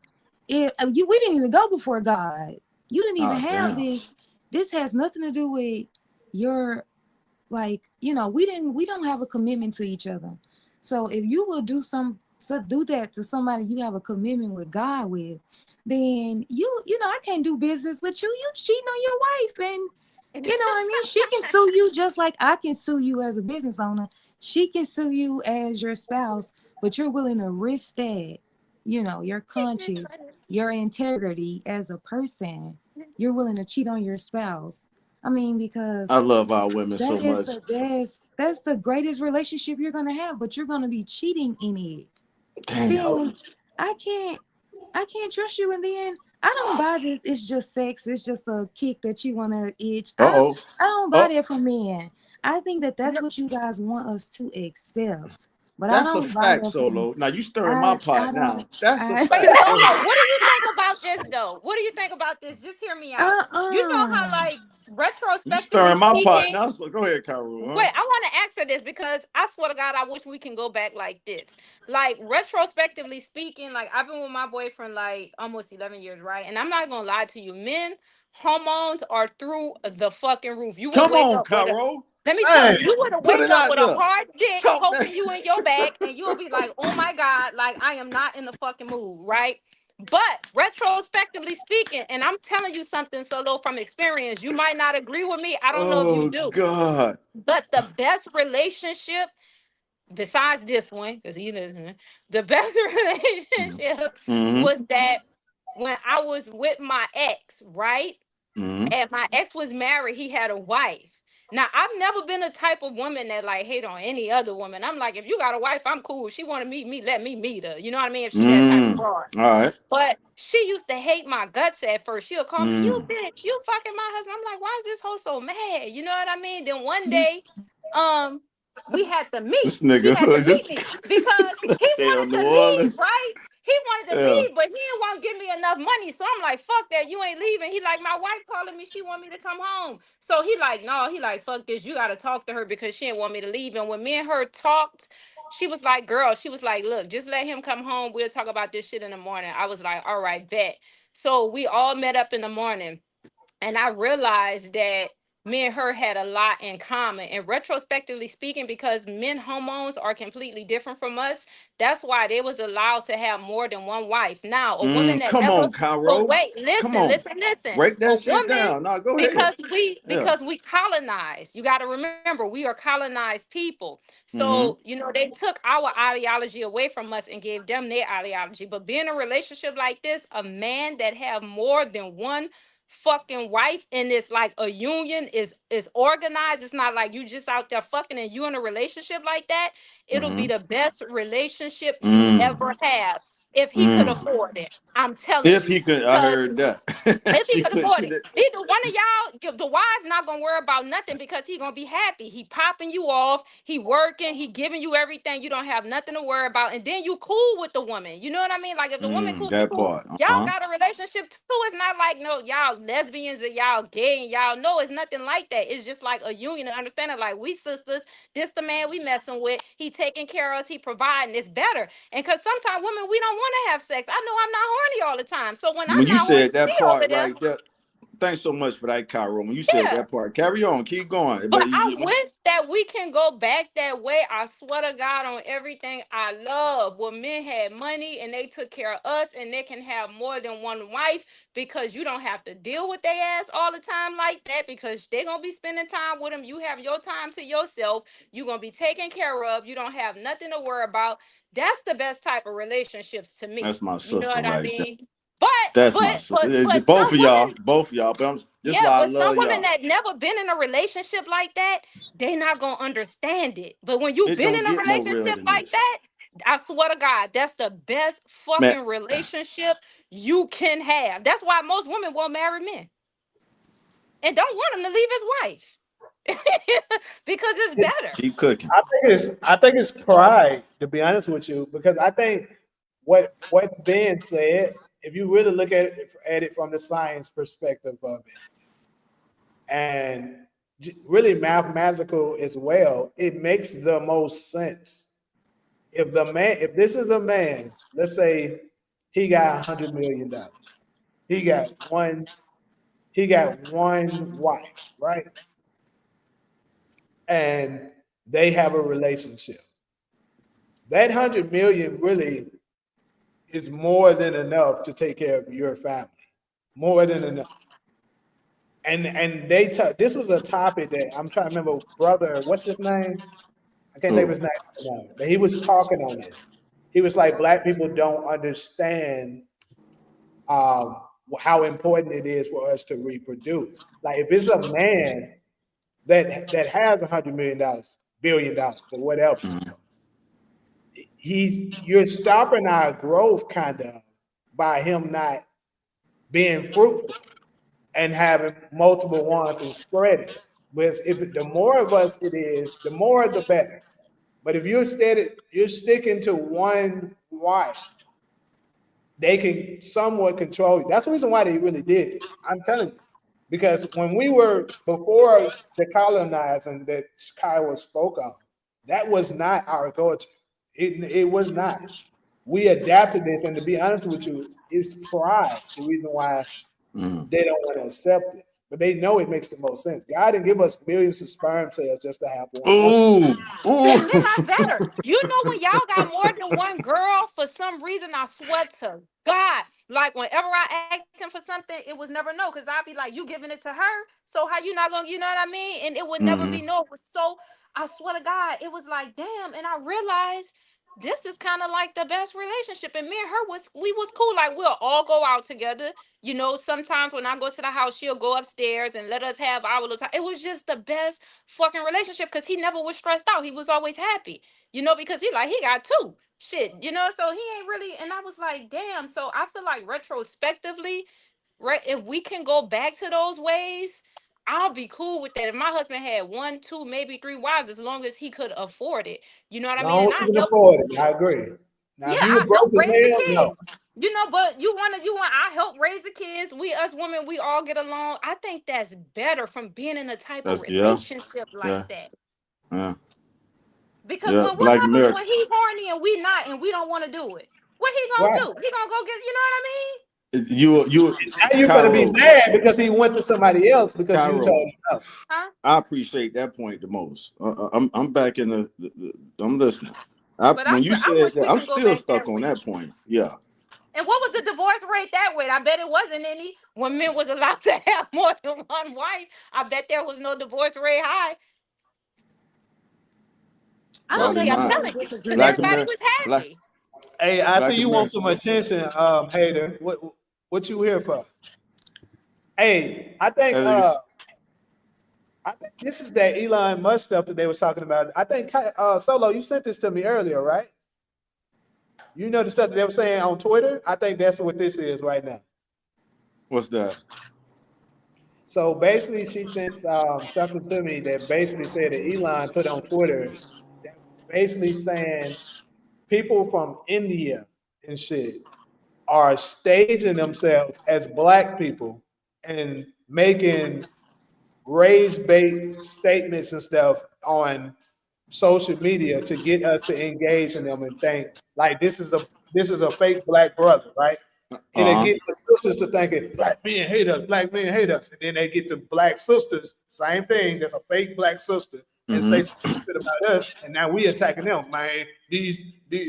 If you, we didn't even go before God. You didn't even have damn. this. This has nothing to do with your, like, we don't have a commitment to each other. So if you will do that to somebody you have a commitment with God with, then I can't do business with you. You cheating on your wife, and you know what I mean? She can sue you just like I can sue you as a business owner. She can sue you as your spouse, but you're willing to risk that, your conscience, your integrity as a person. You're willing to cheat on your spouse. I mean, I because love our women so that is much. the best, that's the greatest relationship you're gonna have, but you're gonna be cheating in it. Damn. Then I can't I can't trust you. And then I don't buy this. It's just sex. It's just a kick that you want to itch. Uh-oh. I don't buy Oh, that from men. I think that that's what you guys want us to accept, but I that's a don't buy fact, that from. Solo. Now you stirring my I pot don't. now. That's a I Wait, fact. Go Solo, ahead. what do you think about this though? What do you think about this? Just hear me out. You know how, uh-uh. like, You retrospectively stirring my pot speaking, now. So go ahead, Cairo, huh? wait, I want to answer this because I swear to God, I wish we can go back like this. Like, retrospectively speaking, like, I've been with my boyfriend like almost 11 years, right? And I'm not gonna lie to you, men, hormones are through the fucking roof. You would Come wake on, up with a, Cairo. let me tell Hey, you, you would Put wake it up out with a there. hard dick Talk that. poking you in your back, and you'll be like, oh my God, like, I am not in the fucking mood, right? But retrospectively speaking, and I'm telling you something, Solo, from experience, you might not agree with me. I don't know if you Oh do. God. But the best relationship, besides this one, because the best relationship Mm-hmm. was that when I was with my ex, right? Mm-hmm. And my ex was married, he had a wife. Now, I've never been a type of woman that like hate on any other woman. I'm like, if you got a wife, I'm cool. If she want to meet me, let me meet her. You know what I mean? If she that type of Mm. broad. All right. But she used to hate my guts at first. She'll call me, you Mm. bitch, you fucking my husband. I'm like, why is this hoe so mad? You know what I mean? Then one day, um, we had to meet. This She nigga had to just meet me because he hell wanted New to leave, Orleans. right? He wanted to Yeah. leave, but he didn't want to give me enough money. So I'm like, fuck that, you ain't leaving. He like, my wife calling me, she want me to come home. So he like, no, he like, fuck this, you gotta talk to her because she didn't want me to leave. And when me and her talked, she was like, girl, she was like, look, just let him come home. We'll talk about this shit in the morning. I was like, all right, bet. So we all met up in the morning, and I realized that me and her had a lot in common. And retrospectively speaking, because men hormones are completely different from us, that's why they was allowed to have more than one wife. Now, a woman that Come never, on, but Cairo. wait, Come listen, on. listen, listen. Break A that shit woman, down. No, go ahead. because we Yeah. because we colonized. You got to remember, we are colonized people. So, Mm-hmm. they took our ideology away from us and gave them their ideology. But being in a relationship like this, a man that have more than one fucking wife, and it's like a union, is organized. It's not like you just out there fucking and you in a relationship like that. It'll be Mm-hmm. the best relationship you Mm. ever have if he could Mm. afford it. I'm telling If you. he could, I Because heard that. if he she could could. afford She it, did. either one of y'all, the wife's not gonna worry about nothing because he gonna be happy. He popping you off, he working, he giving you everything. You don't have nothing to worry about, and then you cool with the woman. You know what I mean? Like, if the woman cool, you That cool. part. Y'all Uh-huh. got a relationship too. It's not like, no, y'all lesbians or y'all gay and y'all know it's nothing like that. It's just like a union and understanding. Like, we sisters, this the man we messing with. He taking care of us. He providing. It's better. And because sometimes women, we don't want to have sex. I know I'm not horny all the time. So when When I'm you not horny, said she that over part there. right there, thanks so much for that, Cairo. When you said Yeah. that part, carry on, keep going. But But I wish that we can go back that way. I swear to God, on everything I love, where men had money and they took care of us, and they can have more than one wife, because you don't have to deal with their ass all the time like that, because they're going to be spending time with them. You have your time to yourself. You're going to be taken care of. You don't have nothing to worry about. That's the best type of relationships to me. that's my You know sister what I right there. mean? But That's my but sister. but It's but both some of y'all, women, both of y'all. But this is yeah, why I but some love women y'all. that never been in a relationship like that, they not gonna understand it. But when you've It been don't in a get more real relationship than like this, that, I swear to God, that's the best man. fucking relationship you can have. That's why most women won't marry men and don't want him to leave his wife because it's it's, better. Keep cooking. I think it's pride, to be honest with you, because I think what's being said, if you really look at it from the science perspective of it, and really mathematical as well, it makes the most sense. If this is a man, let's say he got $100 million, he got one, he got one wife, right? And they have a relationship. That 100 million really is more than enough to take care of your family. More than enough. And this was a topic that I'm trying to remember. Brother, what's his name? I can't think of Oh, his name right now, but he was talking on this. He was like, black people don't understand um, how important it is for us to reproduce. Like if it's a man that has $100 million, $1 billion, or whatever, you're stopping our growth kind of by him not being fruitful and having multiple ones and spreading. But if the more of us it is, the more the better. But if you're sticking to one wife, they can somewhat control you. That's the reason why they really did this. I'm telling you. Because when we were before the colonizing that Kyle spoke of, that was not our culture. It was not. We adapted this, and to be honest with you, it's pride the reason why they don't want to accept it. But they know it makes the most sense. God didn't give us millions of sperm cells just to have one woman. ooh, And then ooh. I better. You know when y'all got more than one girl, for some reason, I swear to God, like whenever I asked him for something, it was never no. Cause I'd be like, you giving it to her? So how you not gonna, you know what I mean? And it would never be no. It was so, I swear to God, it was like, damn. And I realized this is kind of like the best relationship. And me and her we was cool. Like we'll all go out together. You know, sometimes when I go to the house, she'll go upstairs and let us have our little time. It was just the best fucking relationship because he never was stressed out. He was always happy, you know, because he got two. Shit, you know, so he ain't really. And I was like, damn. So I feel like retrospectively, right, if we can go back to those ways, I'll be cool with that. If my husband had one, two, maybe three wives, as long as he could afford it, you know what I mean? Long And as I you can help. afford it, I agree. Now, Yeah, if you I help broke as raise the hell, no. kids. You know, but I help raise the kids. We us women, we all get along. I think that's better from being in a type of That's yeah, relationship like yeah, that. yeah, Because yeah. what Black happens America. when he horny and we not and we don't want to do it? What he Right. gonna do? He gonna go get, you know what I mean? You, Now you're gonna be Cairo, mad because he went to somebody else because you told Cairo. him no. Huh? I appreciate that point the most. I'm back in I'm listening. But When you I said wish that, we I'm can go still back stuck that on way. that point. Yeah, And what was the divorce rate that way? I bet it wasn't any when men was allowed to have more than one wife. I bet there was no divorce rate high. I No, don't probably see, I'm not. necessarily telling you, because disagree with Black that. everybody America, was black happy. Hey, I see Black you want America. some attention, hater. What you here for? Hey, As I think this is that Elon Musk stuff that they was talking about. I think Solo, you sent this to me earlier, right? You know the stuff that they were saying on Twitter? I think that's what this is right now. what's that? So basically, she sent something to me that basically said that Elon put on Twitter, that basically saying people from India and shit are staging themselves as black people and making race bait statements and stuff on social media to get us to engage in them and think like this is a fake black brother, right? And they Uh get the sisters to thinking black men hate us, black men hate us, and then they get the black sisters, same thing. That's a fake black sister, and say huh. some shit about us, and now we attacking them. Man, these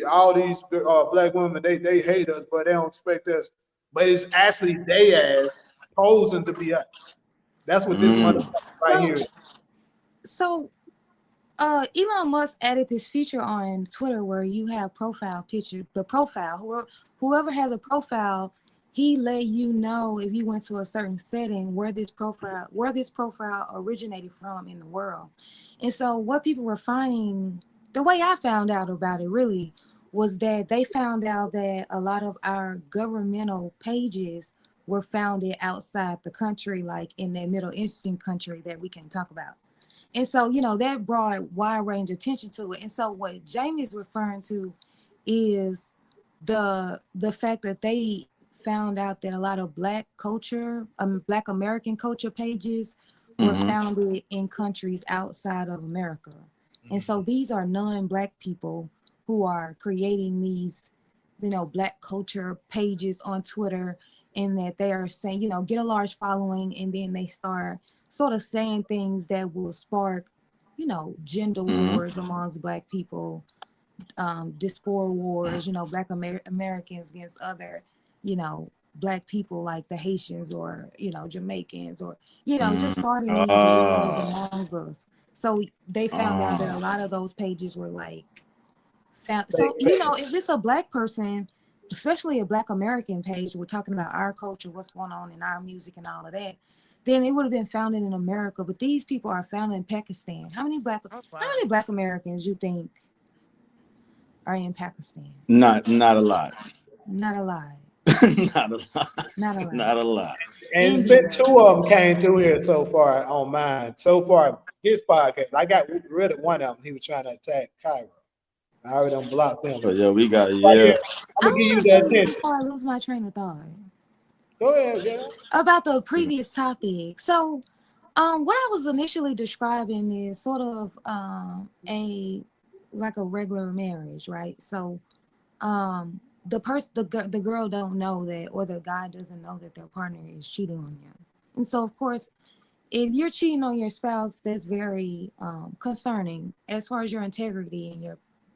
all these black women, they hate us, but they don't expect us. But it's actually they as posing to be us. That's what this motherfucker right here So, is. so Elon Musk added this feature on Twitter where you have profile picture, the profile. Whoever has a profile, he let you know if you went to a certain setting where this profile originated from in the world. And so what people were finding, the way I found out about it really was that they found out that a lot of our governmental pages were founded outside the country, like in that Middle Eastern country that we can talk about. And so, that brought wide range attention to it. And so what Jamie's referring to is the fact that they found out that a lot of Black culture, Black American culture pages were Mm-hmm. founded in countries outside of America. And so these are non-Black people who are creating these, Black culture pages on Twitter, and that they are saying, get a large following, and then they start sort of saying things that will spark, gender Mm-hmm. wars amongst Black people, diaspora wars, Black Americans against other, Black people like the Haitians or, Jamaicans, or, just Mm-hmm. starting these wars Oh. amongst us. So they found out that a Oh. lot of those pages were like found. Fake So, page. if it's a Black person, especially a Black American page, we're talking about our culture, what's going on in our music and all of that, then it would have been founded in America. But these people are founded in Pakistan. Oh How wow. many Black Americans you think are in Pakistan? Not a lot. Not a lot. Not a lot. Not a Not lot. a lot. And it's been India. two of them came through here so far on mine. So far, his podcast, I got rid of one of them. He was trying to attack Cairo. I already done blocked him. So yeah, we got Right yeah. here, I'm I gonna give you want to the say this attention. before I lose my train of thought Go ahead, girl. about the previous topic. So, what I was initially describing is sort of a like a regular marriage, right? So, the girl don't know that, or the guy doesn't know that their partner is cheating on them, and so of course, if you're cheating on your spouse, that's very concerning as far as your integrity and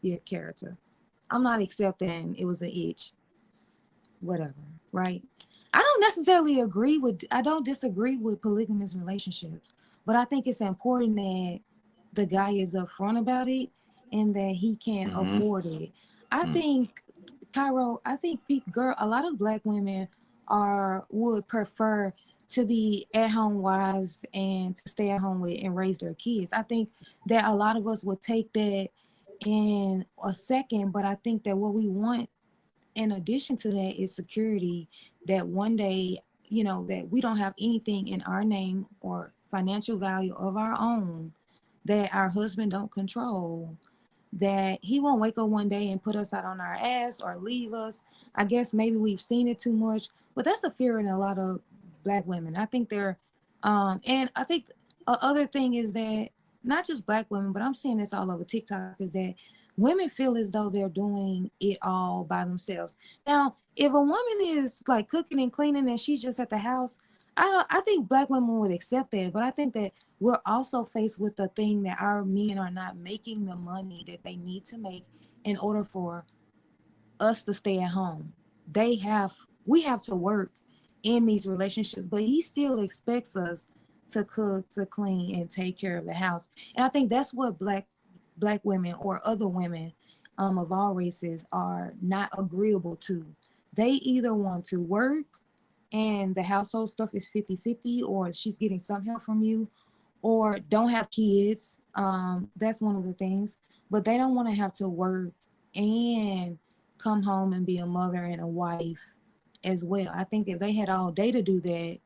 your character. I'm not accepting it was an itch, whatever, right? I don't disagree with polygamous relationships, but I think it's important that the guy is upfront about it and that he can Mm-hmm. afford it. I think, Cairo, I think girl, a lot of Black women would prefer to be at home wives and to stay at home with and raise their kids. I think that a lot of us would take that in a second, but I think that what we want in addition to that is security, that one day, that we don't have anything in our name or financial value of our own that our husband don't control, that he won't wake up one day and put us out on our ass or leave us. I guess maybe we've seen it too much, but that's a fear in a lot of Black women. I think and I think other thing is that not just Black women, but I'm seeing this all over TikTok, is that women feel as though they're doing it all by themselves. Now, if a woman is like cooking and cleaning and she's just at the house, I think Black women would accept that, but I think that we're also faced with the thing that our men are not making the money that they need to make in order for us to stay at home. We have to work in these relationships, but he still expects us to cook, to clean, and take care of the house. And I think that's what black women or other women of all races are not agreeable to. They either want to work and the household stuff is 50-50, or she's getting some help from you, or don't have kids. That's one of the things. But they don't want to have to work and come home and be a mother and a wife as well. I think if they had all day to do that,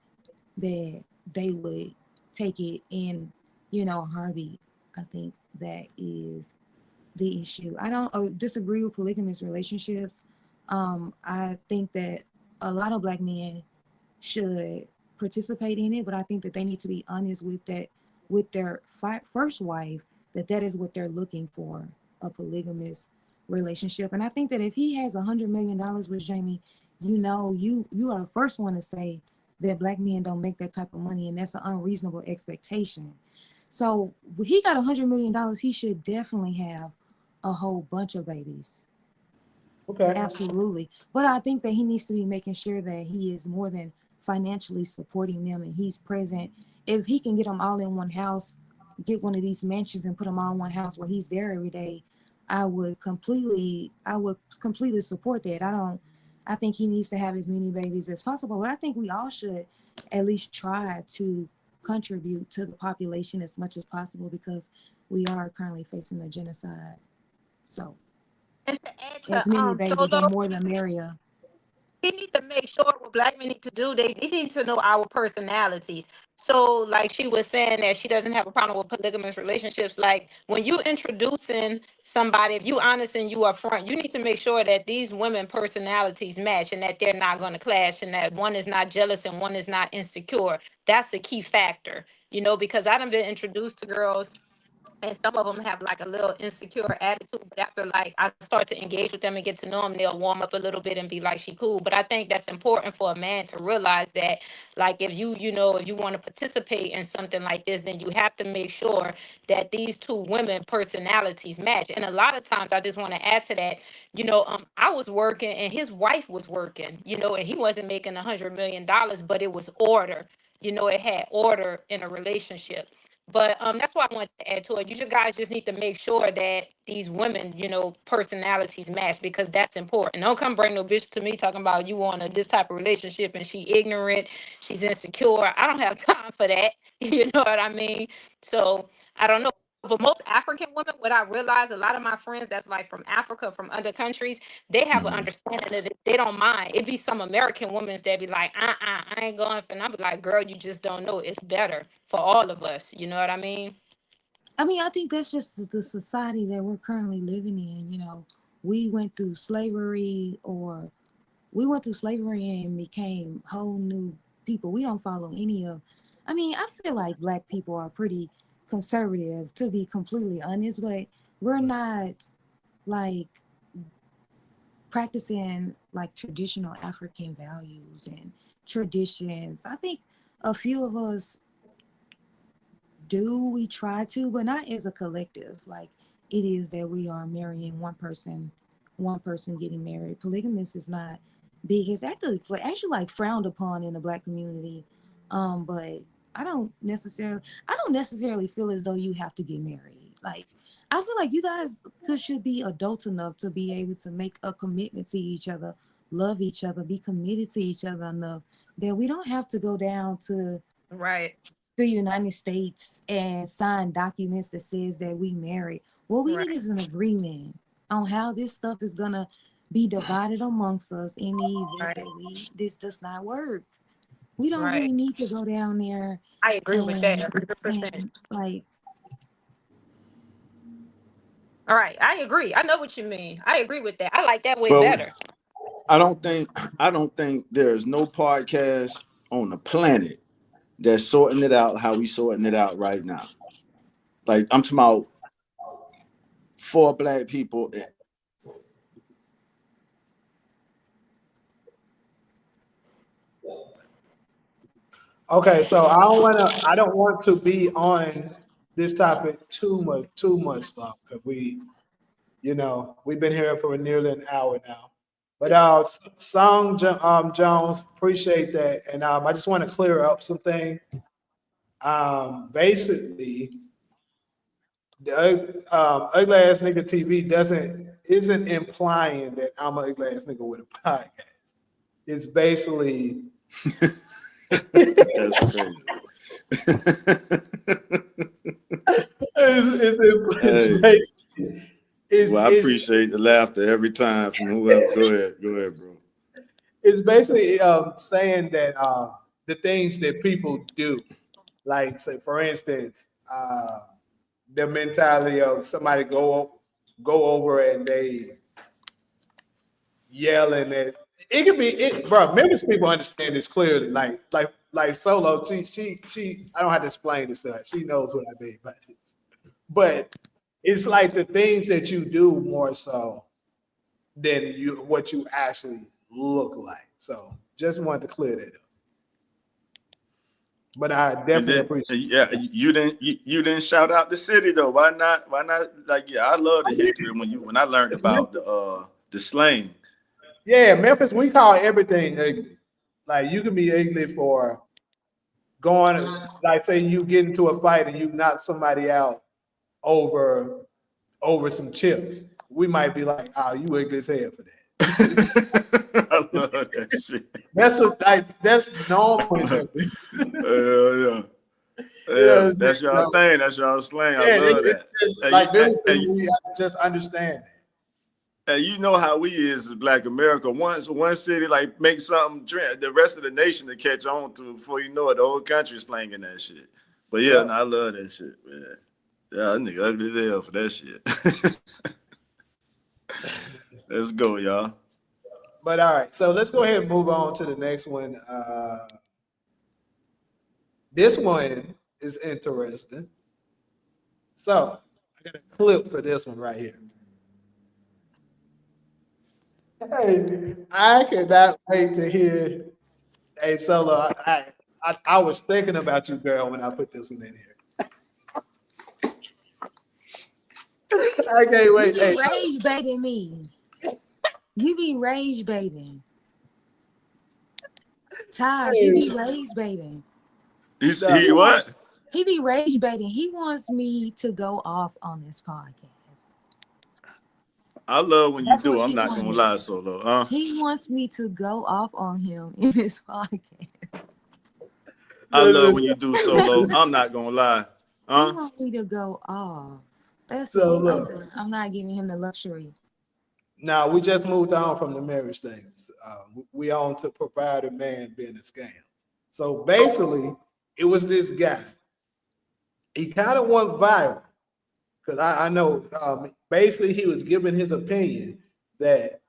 that they would take it in, a heartbeat. I think that is the issue. I don't disagree with polygamous relationships. I think that a lot of Black men should participate in it, but I think that they need to be honest with that, with their first wife, that is what they're looking for, a polygamous relationship. And I think that if he has $100 million with Jamie, you are the first one to say that Black men don't make that type of money, and that's an unreasonable expectation. So when he got $100 million, he should definitely have a whole bunch of babies. Okay. Absolutely. But I think that he needs to be making sure that he is more than financially supporting them and he's present. If he can get them all in one house, get one of these mansions and put them all in one house where he's there every day, I would completely support that. I think he needs to have as many babies as possible, but I think we all should at least try to contribute to the population as much as possible, because we are currently facing a genocide. So And to add as to many babies, the Solo, more the merrier. he need to make sure what black men need to do. They need to know our personalities. So, like she was saying that she doesn't have a problem with polygamous relationships. Like when you introducing somebody, if you honest and you upfront, you need to make sure that these women personalities match and that they're not going to clash and that one is not jealous and one is not insecure. That's a key factor, because I done been introduced to girls and some of them have like a little insecure attitude, but after like I start to engage with them and get to know them, they'll warm up a little bit and be like, she cool. But I think that's important for a man to realize that, like, if if you want to participate in something like this, then you have to make sure that these two women personalities match. And a lot of times I just want to add to that, I was working and his wife was working, and he wasn't making $100 million, but it was order. It had order in a relationship. But that's why I wanted to add to it. You guys just need to make sure that these women, personalities match, because that's important. Don't come bring no bitch to me talking about you want this type of relationship and she ignorant, she's insecure. I don't have time for that. You know what I mean? So I don't know. But most African women, what I realize, a lot of my friends that's like from Africa, from other countries, they have an understanding that they don't mind. It be some American women that be like, I ain't going for. And I be like, girl, you just don't know. It's better for all of us. You know what I mean? I mean, I think that's just the society that we're currently living in. We went through slavery, or we went through slavery and became whole new people. We don't follow any of. I mean, I feel like black people are pretty conservative, to be completely honest, but we're not like practicing like traditional African values and traditions. I think a few of us do, we try to, but not as a collective. Like it is that we are marrying one person getting married. Polygamous is not big. It's actually like frowned upon in the black community. But I don't necessarily feel as though you have to get married. Like I feel like you guys should be adults enough to be able to make a commitment to each other, love each other, be committed to each other enough that we don't have to go down to Right. the United States and sign documents that says that we married. What we need Right. is an agreement on how this stuff is gonna be divided amongst us in the event Right. that this does not work. We don't Right. really need to go down there I agree with that. and 100%. like All right. I agree. I know what you mean. I agree with that. I like that way Well, better. I don't think there's no podcast on the planet that's sorting it out how we sorting it out right now. Like I'm talking about 4 black people. Okay, so I don't want to be on this topic too much long, because we've been here for nearly an hour now. But Jones, appreciate that, and I just want to clear up something. Basically, the ugly ass nigga TV isn't implying that I'm an ugly ass nigga with a podcast. It's basically That's crazy. it's Hey, basically well, I appreciate the laughter every time from whoever. Go ahead, bro. it's basically saying that the things that people do, like say for instance, the mentality of somebody go over and they yelling at it could be it, bro. Memphis people understand this clearly. Like Solo, she. I don't have to explain this to her. She knows what I mean, but it's like the things that you do more so than what you actually look like. So just wanted to clear that up. But I And definitely then, appreciate yeah, you didn't shout out the city though. Why not? Why not? Like, yeah, I love the history when I learned it's about Memphis. the slang. Yeah, Memphis, we call everything ugly. Like you can be ugly for going, like say you get into a fight and you knock somebody out over some chips. We might be like, oh, you ugly as hell for that. I love that shit. That's normal in Memphis. Yeah. You know what Yeah, I'm saying? that's y'all So, thing. That's y'all slang. I yeah, love that. it's Hey, like hey, Memphis, hey, we have to just understand that. And you know how we is as Black America. Once one city like make something trend, the rest of the nation to catch on to it. Before you know it, the whole country slanging that shit. But yeah, Yeah. no, I love that shit, man. Yeah, that nigga ugly as hell for that shit. Let's go, y'all. But all right, so let's go ahead and move on to the next one. This one is interesting. So I got a clip for this one right here. Hey, I cannot wait to hear. Hey, Solo, I was thinking about you, girl, when I put this one in here. I can't wait. You Hey, be rage baiting me. You be rage baiting. Taj, he be rage baiting. no, He what? He be rage baiting. He wants me to go off on this podcast. I love when you That's do. what I'm he not gonna wants. lie, Solo. He wants me to go off on him in this podcast. I love when listen, you do, Solo. I'm not gonna lie. He wants me to go off. That's so it. look. I'm not giving him the luxury. Now we just moved on from the marriage things. We on to provider man being a scam. So basically, it was this guy. He kind of went viral because I know basically he was giving his opinion that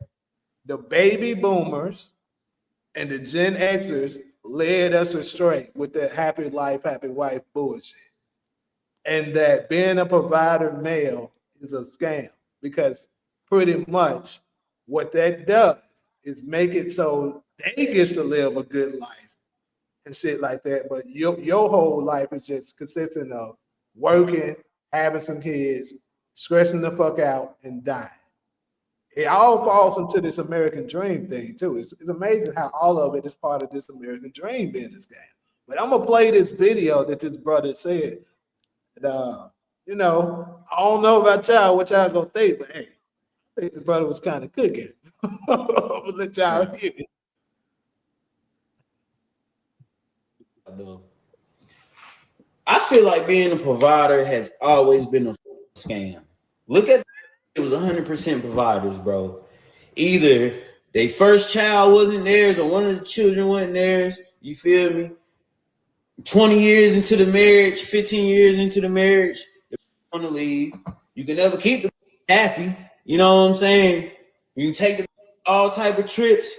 the baby boomers and the Gen Xers led us astray with the happy life, happy wife bullshit, and that being a provider male is a scam because pretty much what that does is make it so they get to live a good life and shit like that. But your whole life is just consisting of working, having some kids, stressing the fuck out, and dying. It all falls into this American dream thing too. It's amazing how all of it is part of this American dream being this game. But I'm gonna play this video that this brother said. And, I don't know about y'all, what y'all gonna think, but hey, I think the brother was kind of cooking. I'm gonna let y'all hear it. I feel like being a provider has always been a scam. Look at it was 100% providers, bro. Either their first child wasn't theirs or one of the children wasn't theirs. You feel me? 20 years into the marriage, 15 years into the marriage, they want to leave. You can never keep them happy. You know what I'm saying? You can take them all type of trips.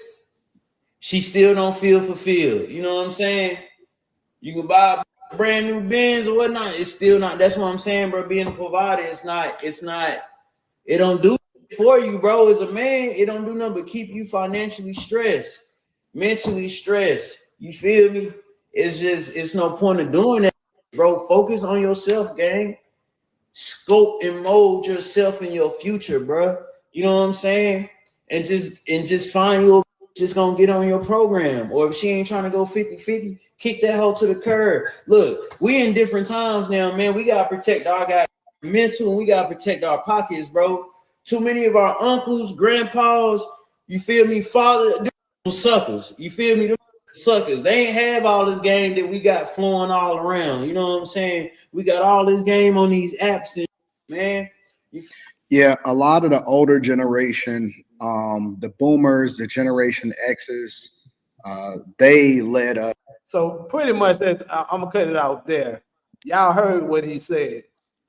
She still don't feel fulfilled. You know what I'm saying? You can buy a brand new Benz or whatnot. It's still not. That's what I'm saying, bro. Being a provider, it's not. It don't do for you, bro. As a man, it don't do nothing but keep you financially stressed, mentally stressed. You feel me? It's no point of doing that, bro. Focus on yourself, gang. Scope and mold yourself in your future, bro. You know what I'm saying? And just find your just gonna get on your program. Or if she ain't trying to go 50-50, kick that hoe to the curb. Look, we in different times now, man. We gotta protect our guy mental and we gotta protect our pockets, bro. Too many of our uncles, grandpas, you feel me, father, suckers. You feel me? Them suckers. They ain't have all this game that we got flowing all around. You know what I'm saying? We got all this game on these apps, and man. Yeah, a lot of the older generation, the boomers, the Generation X's, they led us. So pretty much that's I'm gonna cut it out there. Y'all heard what he said.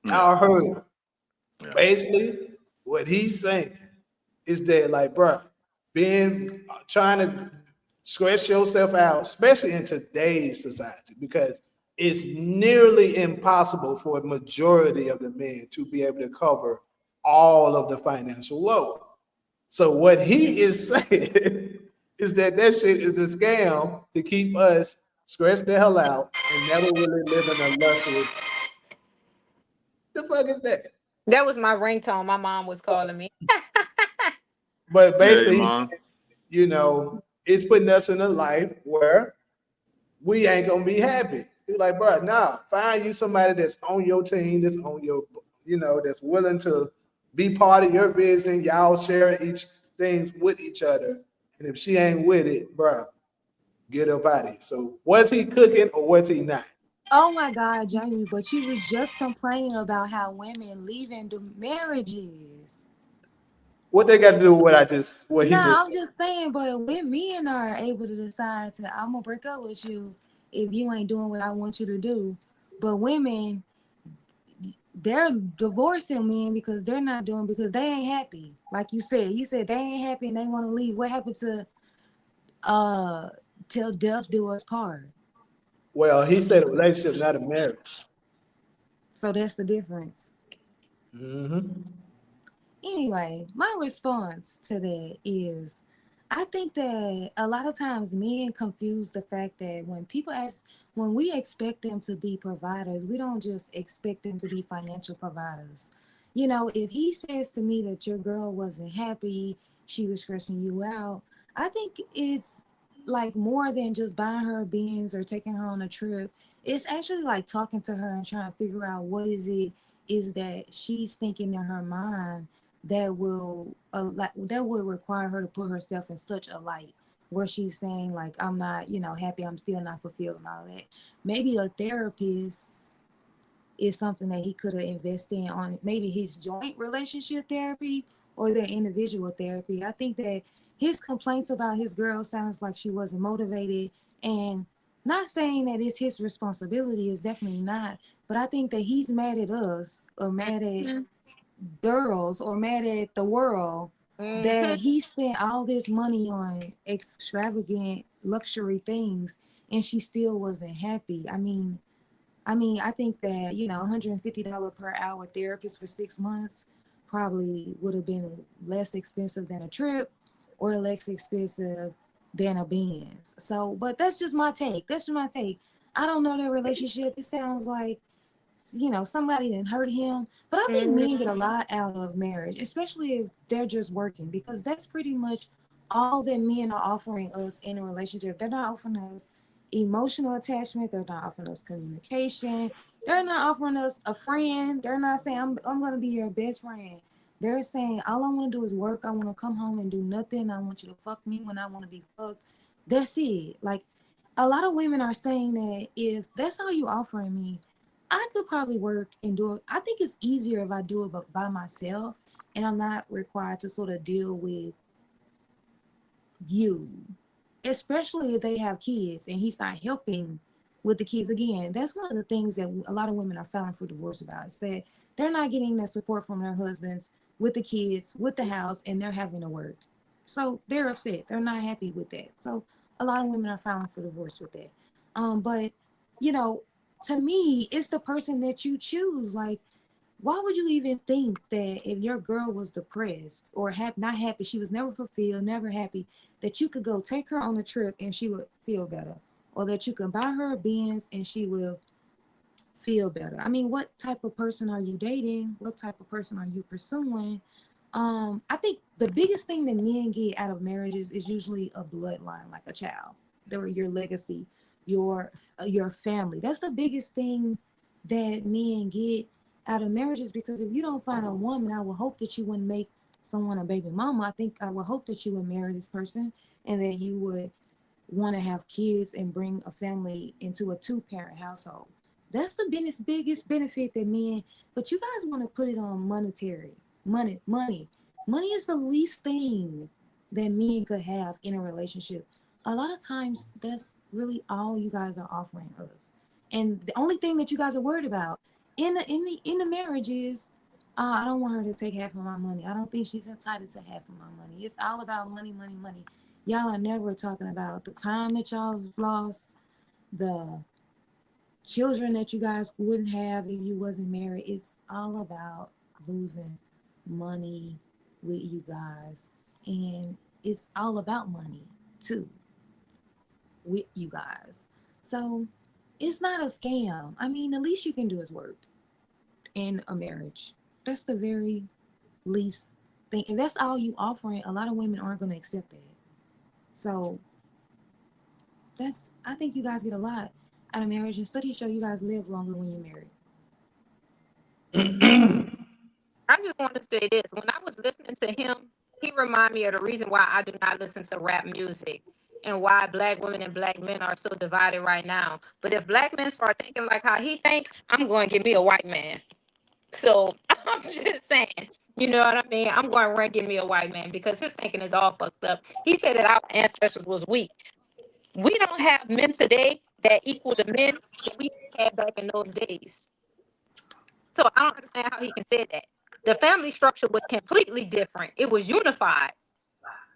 Yeah. Y'all heard Yeah. basically what he's saying is that like, bro, being trying to stress yourself out, especially in today's society, because it's nearly impossible for a majority of the men to be able to cover all of the financial load. So what he is saying is that shit is a scam to keep us stressed the hell out and never really living a luxury. The fuck is that? That was my ringtone. My mom was calling me. But Hey, basically, mom. it's putting us in a life where we ain't gonna be happy. You're like, bro, nah, find you somebody that's on your team, that's on your, that's willing to be part of your vision. Y'all share each things with each other. And if she ain't with it, bro, get up out of here. So was he cooking or was he not? Oh my God, Jamie, but you was just complaining about how women leaving the marriages. What they got to do with what he No, just I'm said? just saying, but when men are able to decide to, I'm gonna break up with you if you ain't doing what I want you to do. But women, they're divorcing men because they're not doing because they ain't happy. Like you said they ain't happy and they want to leave. What happened to uh till death do us part? Well, he said a relationship, not a marriage. So that's the difference. Hmm. Anyway, my response to that is I think that a lot of times men confuse the fact that when we expect them to be providers, we don't just expect them to be financial providers. You know, if he says to me that your girl wasn't happy, she was stressing you out, I think it's like more than just buying her beans or taking her on a trip. It's actually like talking to her and trying to figure out what is that she's thinking in her mind that will require her to put herself in such a light where she's saying like I'm not happy, I'm still not fulfilled and all that. Maybe a therapist is something that he could have invested in on maybe his joint relationship therapy or their individual therapy. I think that his complaints about his girl sounds like she wasn't motivated, and not saying that it's his responsibility, is definitely not, but I think that he's mad at us or mad at Mhm. girls or mad at the world that Mhm. he spent all this money on extravagant luxury things and she still wasn't happy. I think that, $150 per hour therapist for 6 months probably would have been less expensive than a trip or less expensive than a Benz. So, but that's just my take. That's just my take. I don't know their relationship. It sounds like somebody didn't hurt him. But I think men get a lot out of marriage, especially if they're just working, because that's pretty much all that men are offering us in a relationship. They're not offering us emotional attachment. They're not offering us communication. They're not offering us a friend. They're not saying, I'm going to be your best friend. They're saying, all I want to do is work. I want to come home and do nothing. I want you to fuck me when I want to be fucked. That's it. Like, a lot of women are saying that if that's all you offering me, I could probably work and do it. I think it's easier if I do it by myself and I'm not required to sort of deal with you, especially if they have kids and he's not helping with the kids. Again, that's one of the things that a lot of women are filing for divorce about, is that they're not getting that support from their husbands with the kids, with the house, and they're having to work. So they're upset. They're not happy with that. So a lot of women are filing for divorce with that. But you know, to me, it's the person that you choose. Like, why would you even think that if your girl was depressed or not happy, she was never fulfilled, never happy, that you could go take her on a trip and she would feel better, or that you can buy her a Benz and she will feel better? I mean, what type of person are you dating? What type of person are you pursuing? I think the biggest thing that men get out of marriages is usually a bloodline, like a child, your legacy, your family. That's the biggest thing that men get out of marriages. Because if you don't find a woman, I would hope that you wouldn't make someone a baby mama. I think I would hope that you would marry this person and that you would want to have kids and bring a family into a two-parent household. That's the biggest benefit that men, but you guys want to put it on monetary. Money is the least thing that men could have in a relationship. A lot of times that's really all you guys are offering us. And the only thing that you guys are worried about in the marriage is, I don't want her to take half of my money. I don't think she's entitled to half of my money. It's all about money, money, money. Y'all are never talking about the time that y'all lost, the children that you guys wouldn't have if you wasn't married. It's all about losing money with you guys. And it's all about money too with you guys. So it's not a scam. I mean, the least you can do is work in a marriage. That's the very least thing. If that's all you offering, a lot of women aren't going to accept that. So I think you guys get a lot out of marriage, and studies show you guys live longer when you're married. I just want to say this. When I was listening to him, he reminded me of the reason why I do not listen to rap music and why black women and black men are so divided right now. But if black men start thinking like how he think, I'm going to give me a white man. So I'm just saying. You know what I mean? I'm going to run give me a white man because his thinking is all fucked up. He said that our ancestors was weak. We don't have men today that equal the men that we had back in those days. So I don't understand how he can say that. The family structure was completely different. It was unified.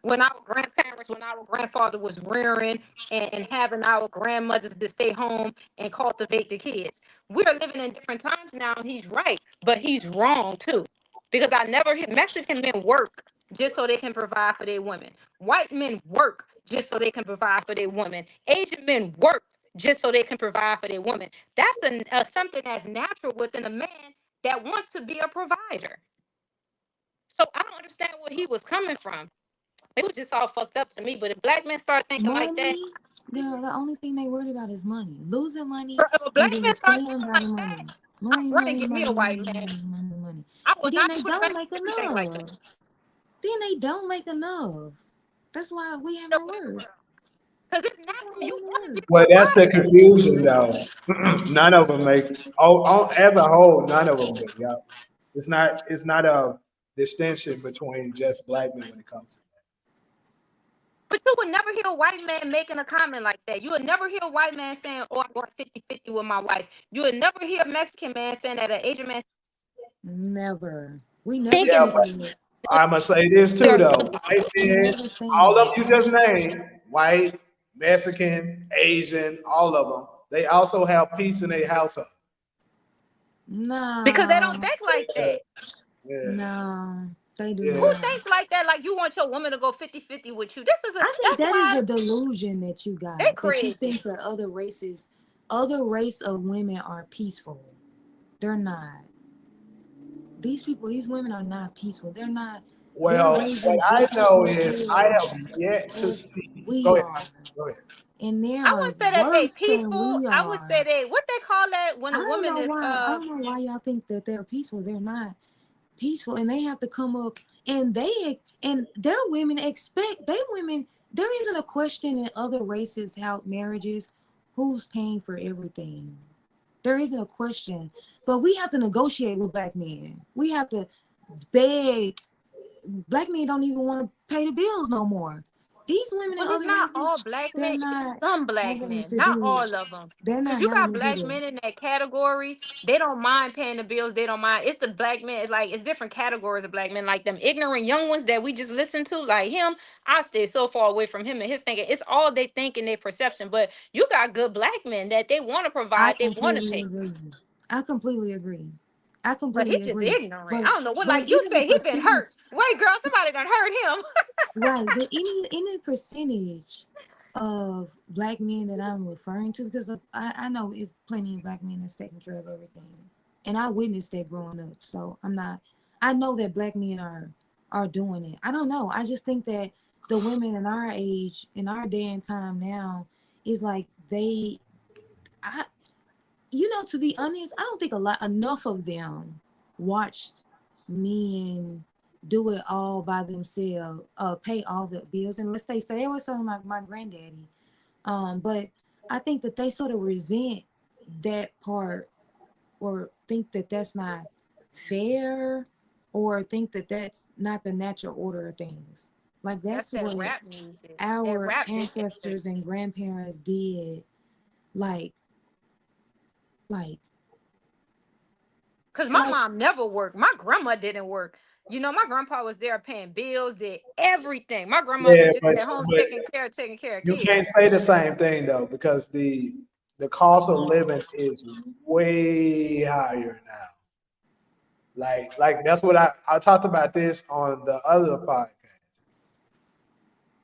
When our grandparents, when our grandfather was rearing and having our grandmothers to stay home and cultivate the kids. We are living in different times now, and he's right, but he's wrong too. Because I never hear Mexican men work just so they can provide for their women. White men work just so they can provide for their women. Asian men work just so they can provide for their women. That's something that's natural within a man that wants to be a provider. So I don't understand where he was coming from. It was just all fucked up to me. But if black men start thinking like that, Money, the only thing they worried about is money. Losing money if and black then men start staying thinking by like the that, money. I'm Money, running. money, Give me a money, white money, man. money, money, money. I And will then not they put don't back make anything like that. enough. Then they don't make enough. That's why we No, having to work. because it's That's why natural. we You having to want to be work. Well, a that's the provider. confusion, though. None of them make. Oh, as a whole, none of them do. Yeah, it's not. It's not a distinction between just black men when it comes to But you would never hear a white man making a comment like that. You would never hear a white man saying, oh, I'm going 50-50 with my wife. You would never hear a Mexican man saying that, an Asian man Never. We never that. Yeah, thinking say but that. I must say this too, there's though. White We men, never say all of that. you just named, white, Mexican, Asian, all of them, they also have peace in their household. because they No, don't think like Yeah, that. yeah, no, they do yeah. Who not. thinks like that? Like you want your woman to go 50-50 with you. I think That's that is why a delusion that you they got, that you crazy. think that other race of women are peaceful. They're not. These people, these women are not peaceful. They're not. They're Well, what raising I just as know much is I have hell yet to as see. we Go ahead. are, Go ahead. and they I are wouldn't say that they worse than peaceful. we I would are. say they what they call that when I a don't woman know is why. I don't know why y'all think that they're peaceful. They're not peaceful, and they have to come up, and their women expect they women. There isn't a question in other races how marriages, who's paying for everything. There isn't a question, but we have to negotiate with black men. We have to beg. Black men don't even want to pay the bills no more. These women in well, it's other not all races, black they're men. It's not some black having men, to not do. all of them. They're Because not you having got to do black men this. in that category. They don't mind paying the bills. They don't mind. It's the black men. It's like it's different categories of black men. Like them ignorant young ones that we just listen to, like him. I stay so far away from him and his thinking. It's all they think in their perception. But you got good black men that they want to I provide. They want to completely pay. agree. I completely agree. I But he completely just agree. ignorant. I But don't know what. but Like you even the say, he been percentage, hurt. Wait, girl, somebody done hurt him. right? But any percentage of black men that I'm referring to, because I know it's plenty of black men that's taking care of everything, and I witnessed that growing up. So I'm not. I know that black men are doing it. I don't know. I just think that the women in our age, in our day and time now, is like I to be honest, I don't think enough of them watched men do it all by themselves, pay all the bills. And let's say they always talking about my granddaddy. But I think that they sort of resent that part, or think that that's not fair, or think that that's not the natural order of things. Like That's that's that what rap music. That our rap dictator. ancestors and grandparents did. Like, like, Cause my like mom never worked. My grandma didn't work. You know, my grandpa was there paying bills, did everything. My grandma Yeah, was just at home but taking care of you kids. can't say the same thing though because the cost of living is way higher now. Like that's what I talked about this on the other podcast.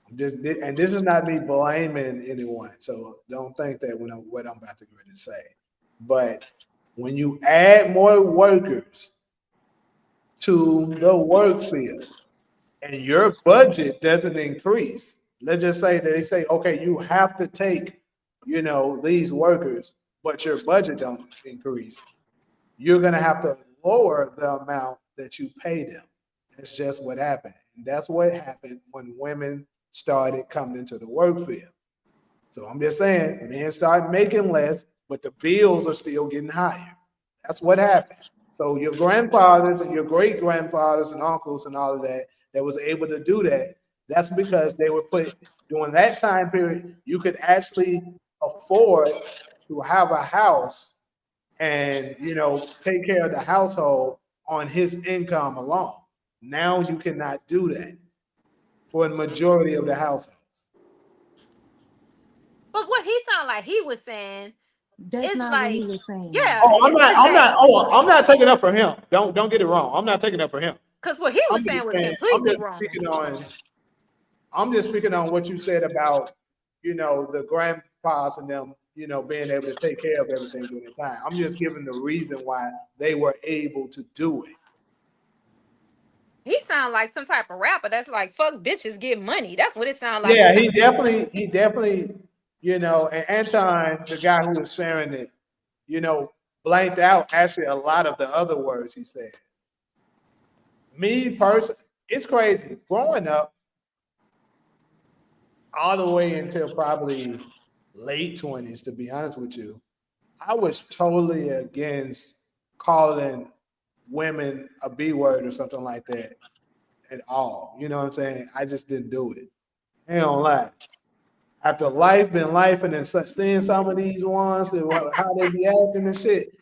And this is not me blaming anyone, so don't think that when what I'm about to go ahead and say. But when you add more workers to the work field and your budget doesn't increase, let's just say that they say, okay, you have to take, these workers, but your budget don't increase. You're gonna have to lower the amount that you pay them. That's just what happened. And that's what happened when women started coming into the work field. So I'm just saying, men start making less, but the bills are still getting higher. That's what happened. So your grandfathers and your great grandfathers and uncles and all of that was able to do that. That's because they were put during that time period. You could actually afford to have a house and take care of the household on his income alone. Now you cannot do that for the majority of the households. But what he sounded like he was saying That's is not what he like, was saying. yeah, Oh, exactly. I'm not taking up for him. Don't get it wrong. I'm not taking up for him. Because what he I'm was just saying was saying, completely wrong. I'm just speaking on what you said about, the grandpas and them, being able to take care of everything during the time. I'm just giving the reason why they were able to do it. He sound like some type of rapper that's like, fuck bitches, get money. That's what it sound like. Yeah, he definitely, and Anton, the guy who was sharing it, you know, blanked out actually a lot of the other words he said. Me personally, it's crazy. Growing up, all the way until probably late 20s, to be honest with you, I was totally against calling women a B word or something like that at all. You know what I'm saying? I just didn't do it. I ain't gonna lie. After life been life and then seeing some of these ones that how they be acting and shit,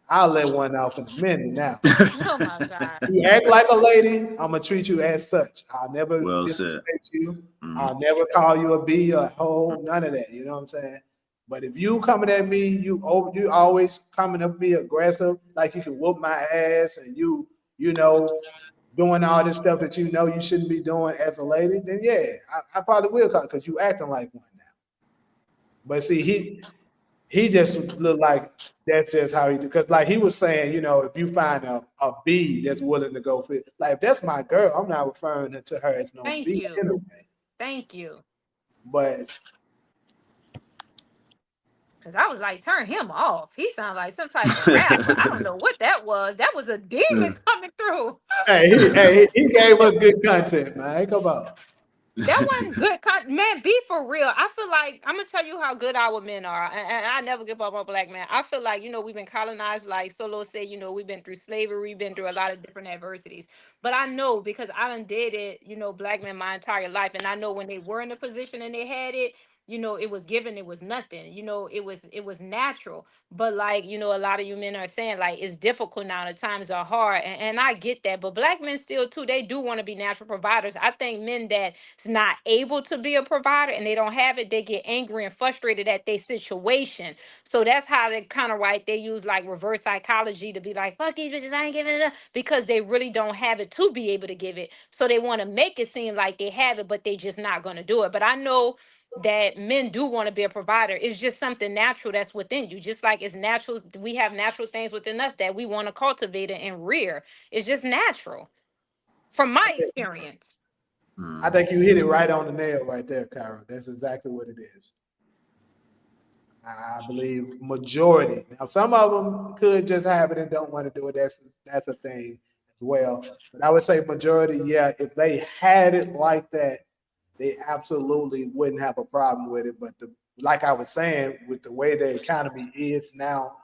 I'll let one off in a minute now. Oh my God. You act like a lady, I'm gonna treat you as such. I'll never Well said. disrespect you. Mm. I'll never call you a B or a hoe, none of that. You know what I'm saying? But if you coming at me, you always coming at me aggressive, like you can whoop my ass, and you know doing all this stuff that you shouldn't be doing as a lady, then yeah, I probably will call because you acting like one now. But see, he just looked like that's just how he do. Because like he was saying, if you find a B that's willing to go fit, like if that's my girl, I'm not referring to her as no Thank B you. anyway. Thank you. But Because I was like, turn him off. He sounded like some type of rapper. I don't know what that was. That was a demon coming through. hey, he gave us good content, man. Come on. That wasn't good man, be for real. I feel like I'm gonna tell you how good our men are, and I never give up on black men. I feel like we've been colonized, like Solo said. We've been through slavery, been through a lot of different adversities. But I know because I done did it. Black men my entire life, and I know when they were in a position and they had it. It was given. It was nothing. It was natural. But like a lot of you men are saying like it's difficult now. The times are hard, and I get that. But black men still too. They do want to be natural providers. I think men that not able to be a provider and they don't have it, they get angry and frustrated at their situation. So that's how they kind of they use like reverse psychology to be like, fuck these bitches, I ain't giving it up because they really don't have it to be able to give it. So they want to make it seem like they have it, but they just not going to do it. But I know that men do want to be a provider. It's just something natural that's within you. Just like it's natural, we have natural things within us that we want to cultivate and rear. It's just natural from I my think, experience. I think you hit it right on the nail right there, Kyra. That's exactly what it is. I believe majority. Now, some of them could just have it and don't want to do it. That's a thing as well. But I would say majority, yeah. If they had it like that, they absolutely wouldn't have a problem with it. But like I was saying, with the way the economy is now,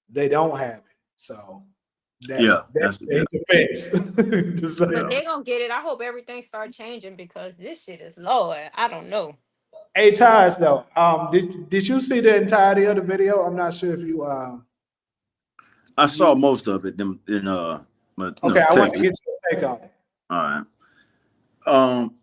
they don't have it. So that's Yeah, that's that's their defense. To say But yeah. they this. gonna get it. I hope everything start changing because this shit is Lord. I don't know. Hey Taj, though, did you see the entirety of the video? I'm not sure if you I saw you most of it. Them in but okay. I want to technically, get your take on it. all right. Um,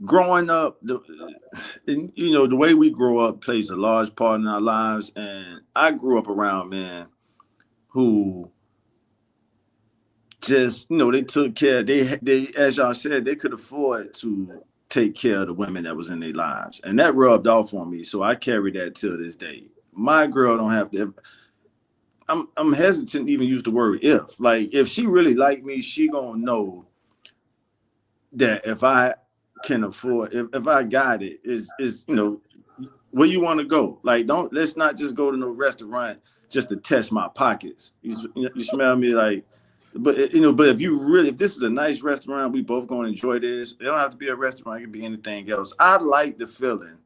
growing up, the way we grow up plays a large part in our lives, and I grew up around men who just they took care. They as y'all said, they could afford to take care of the women that was in their lives, and that rubbed off on me. So I carry that till this day. My girl don't have to. I'm hesitant to even use the word if. Like if she really like me, she gonna know that if I can afford, if I got it, is where you want to go. Like let's not just go to no restaurant just to test my pockets. You smell me like. But but if this is a nice restaurant, we both gonna enjoy this. It don't have to be a restaurant; it can be anything else. I like the feeling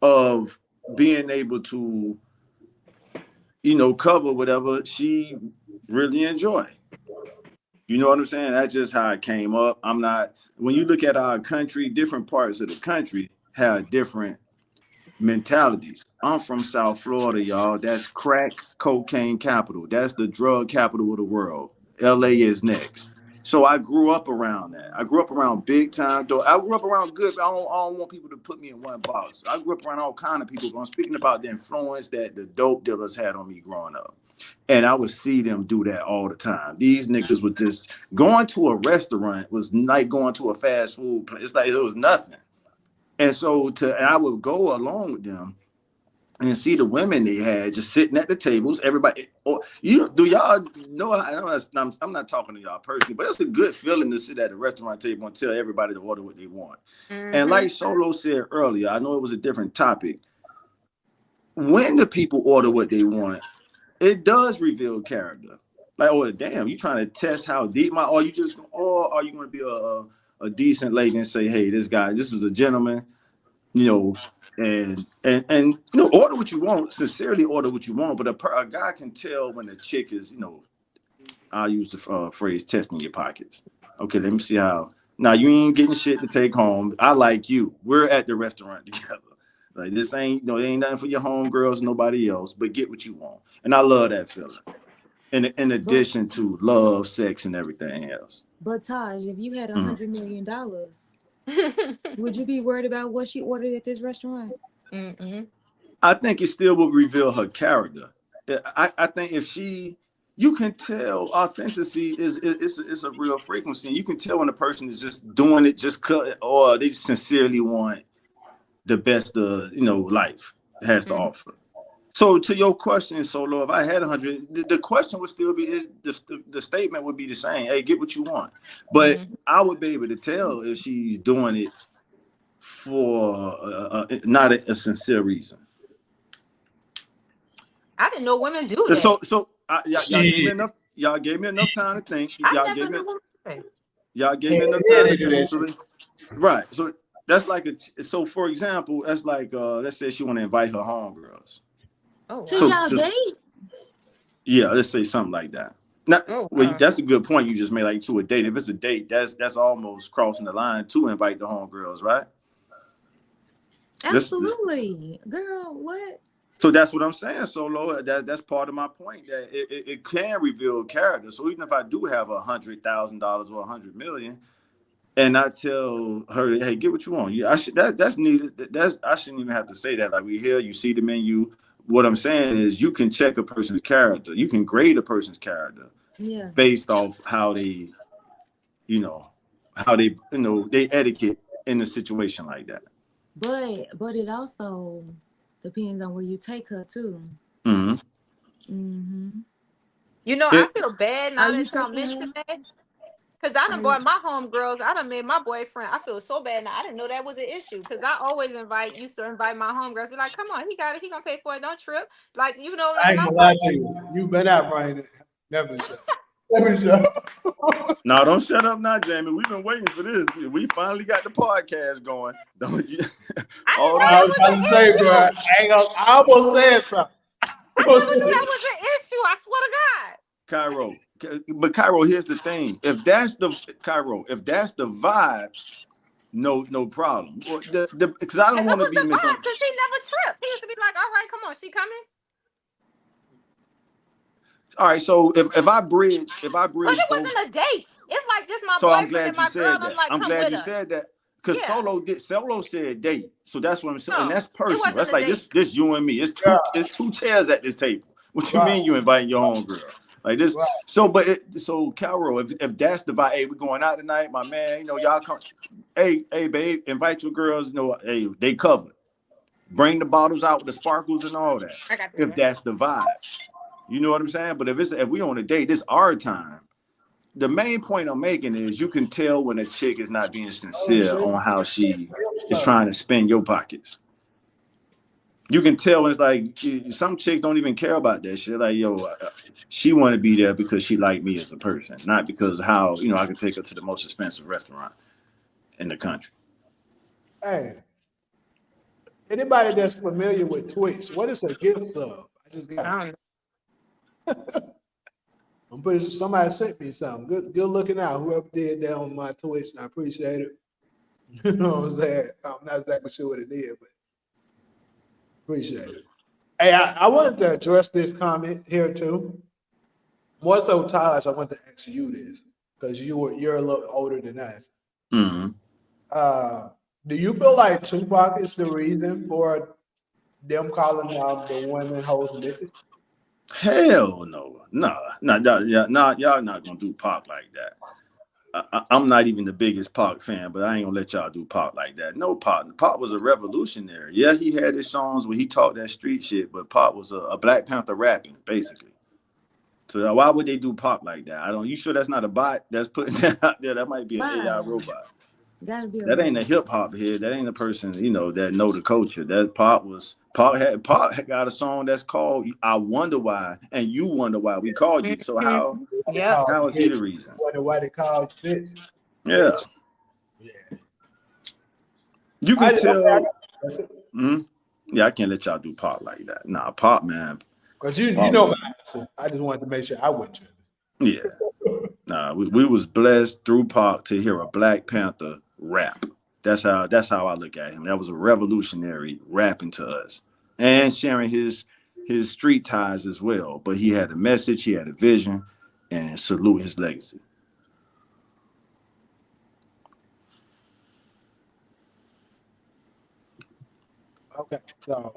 of being able to cover whatever she really enjoy. You know what I'm saying? That's just how it came up. I'm not, when you look at our country, different parts of the country have different mentalities. I'm from South Florida, y'all. That's crack cocaine capital. That's the drug capital of the world. LA is next. So I grew up around that. I grew up around big time. Though I grew up around good. I don't want people to put me in one box. I grew up around all kind of people. But I'm speaking about the influence that the dope dealers had on me growing up. And I would see them do that all the time. These niggas would just going to a restaurant was like going to a fast food place. It's like it was nothing. And so I would go along with them and see the women they had just sitting at the tables. Everybody, do y'all know? I'm not talking to y'all personally, but it's a good feeling to sit at a restaurant table and tell everybody to order what they want. And like Solo said earlier, I know it was a different topic. When the people order what they want, it does reveal character. Like, oh damn, you trying to test how deep or are you going to be a decent lady and say, hey, this is a gentleman, and order what you want, sincerely order what you want. But a guy can tell when the chick is, I'll use the phrase testing your pockets. Okay, let me see how. Now you ain't getting shit to take home. I like you. We're at the restaurant together. Like this ain't, it ain't nothing for your homegirls, nobody else, but get what you want. And I love that feeling. In addition to love, sex, and everything else. But Taj, if you had $100 million, would you be worried about what she ordered at this restaurant? I think it still will reveal her character. I think if you can tell authenticity is a real frequency. You can tell when a person is just doing it just or they sincerely want the best life has to offer. So to your question, Solo, if I had 100, the question would still be the statement would be the same. Hey, get what you want. But I would be able to tell if she's doing it for not a sincere reason. I didn't know women do that. So y'all gave me enough. Y'all gave me enough time to think. Y'all gave me enough time to think. Right. So that's like so for example, that's like let's say she want to invite her homegirls. To y'all date? Yeah, let's say something like that. That's a good point you just made. Like to a date, if it's a date, that's almost crossing the line to invite the homegirls, right? Absolutely, girl. What? So that's what I'm saying, Solo. That's part of my point. That it can reveal character. So even if I do have $100,000 or $100 million, and I tell her, hey, get what you want. Yeah, that's needed. I shouldn't even have to say that. Like we here, you see the menu. What I'm saying is you can check a person's character. You can grade a person's character based off how they, they etiquette in a situation like that. But it also depends on where you take her to. I feel bad now that y'all mention that. Because I done bought my homegirls. I done made my boyfriend. I feel so bad now. I didn't know that was an issue. Because I always used to invite my homegirls. Be like, come on, he got it. He going to pay for it. Don't trip. Like, I ain't gonna lie to you. You been out, Brian. Never shut. Never shut. No, don't shut up now, Jamie. We've been waiting for this. We finally got the podcast going. Don't you? I was about to say, bro. I almost said something. I never knew that was an issue. I swear to God. Cairo, here's the thing. If that's the vibe, no problem. Because I don't want to be misunderstood. Because he never tripped. He used to be like, all right, come on, she coming. All right, so if I bridge, but it wasn't a date. It's like this my boyfriend and my girl. I'm glad you said that. Because Solo said date. So that's what I'm saying. And that's personal. That's like this you and me. It's two chairs at this table. What you mean you inviting your homegirl? Like this. Right. So Cairo, if that's the vibe, hey, we going out tonight, my man, y'all come. Hey, babe, invite your girls, hey, they covered. Bring the bottles out with the sparkles and all that. If that's the vibe. You know what I'm saying? But if we on a date, this our time. The main point I'm making is you can tell when a chick is not being sincere on how she is trying to spend your pockets. You can tell it's like some chicks don't even care about that shit. Like, she want to be there because she like me as a person, not because how, I can take her to the most expensive restaurant in the country. Hey, anybody that's familiar with Twitch, what is a gift sub? I just got it. I'm pretty sure somebody sent me something. Good looking out. Whoever did that on my Twitch, I appreciate it. You know what I'm saying? I'm not exactly sure what it did, but appreciate it. Hey, I wanted to address this comment here too. More so, Taj, I want to ask you this because you're a little older than us. Hmm. Uh, do you feel like Tupac is the reason for them calling the women hoes and bitches? Hell no, y'all not gonna do Pac like that. I'm not even the biggest Pac fan, but I ain't gonna let y'all do Pac like that. No, Pac was a revolutionary. Yeah, he had his songs where he talked that street shit, but Pac was a Black Panther rapping, basically. So why would they do Pac like that? I don't. You sure that's not a bot that's putting that out there? That might be an AI Wow. robot. Gotta be a That ain't a robot. hip hop head. That ain't a person, that know the culture. That Pop had got a song that's called "I Wonder Why" and "You Wonder Why We Call You." So Mhm. Why they Yep. call how is you he the bitch? reason? Wonder why they call you bitch? Yeah, Bitch. Yeah. you I can okay. I tell. got that's it. Mhm. Yeah, I can't let y'all do Pop like that. Nah, Pop man, Because you Pop know was my answer. I just wanted to make sure I went to yeah. Nah, we was blessed through Pop to hear a Black Panther rap. That's how I look at him. That was a revolutionary rapping to us and sharing his street ties as well. But he had a message, he had a vision, and salute his legacy. Okay. So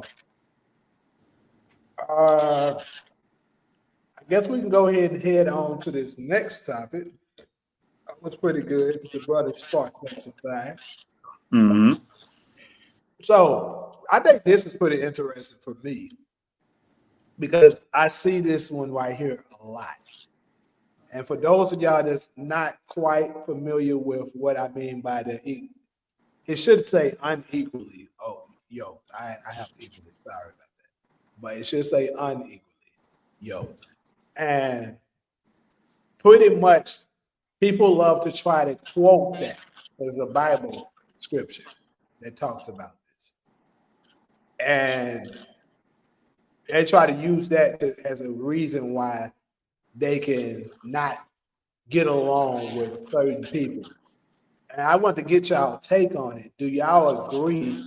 uh I guess we can go ahead and head on to this next topic. That was pretty good. The brother sparked up some things. Hmm. So I think this is pretty interesting for me because I see this one right here a lot. And for those of y'all that's not quite familiar with what I mean by it should say unequally. Oh, yo, I have equally. Sorry about that. But it should say unequally yoked. And pretty much people love to try to quote that as a Bible scripture that talks about this. And they try to use that as a reason why they can not get along with certain people. And I want to get y'all take on it. Do y'all agree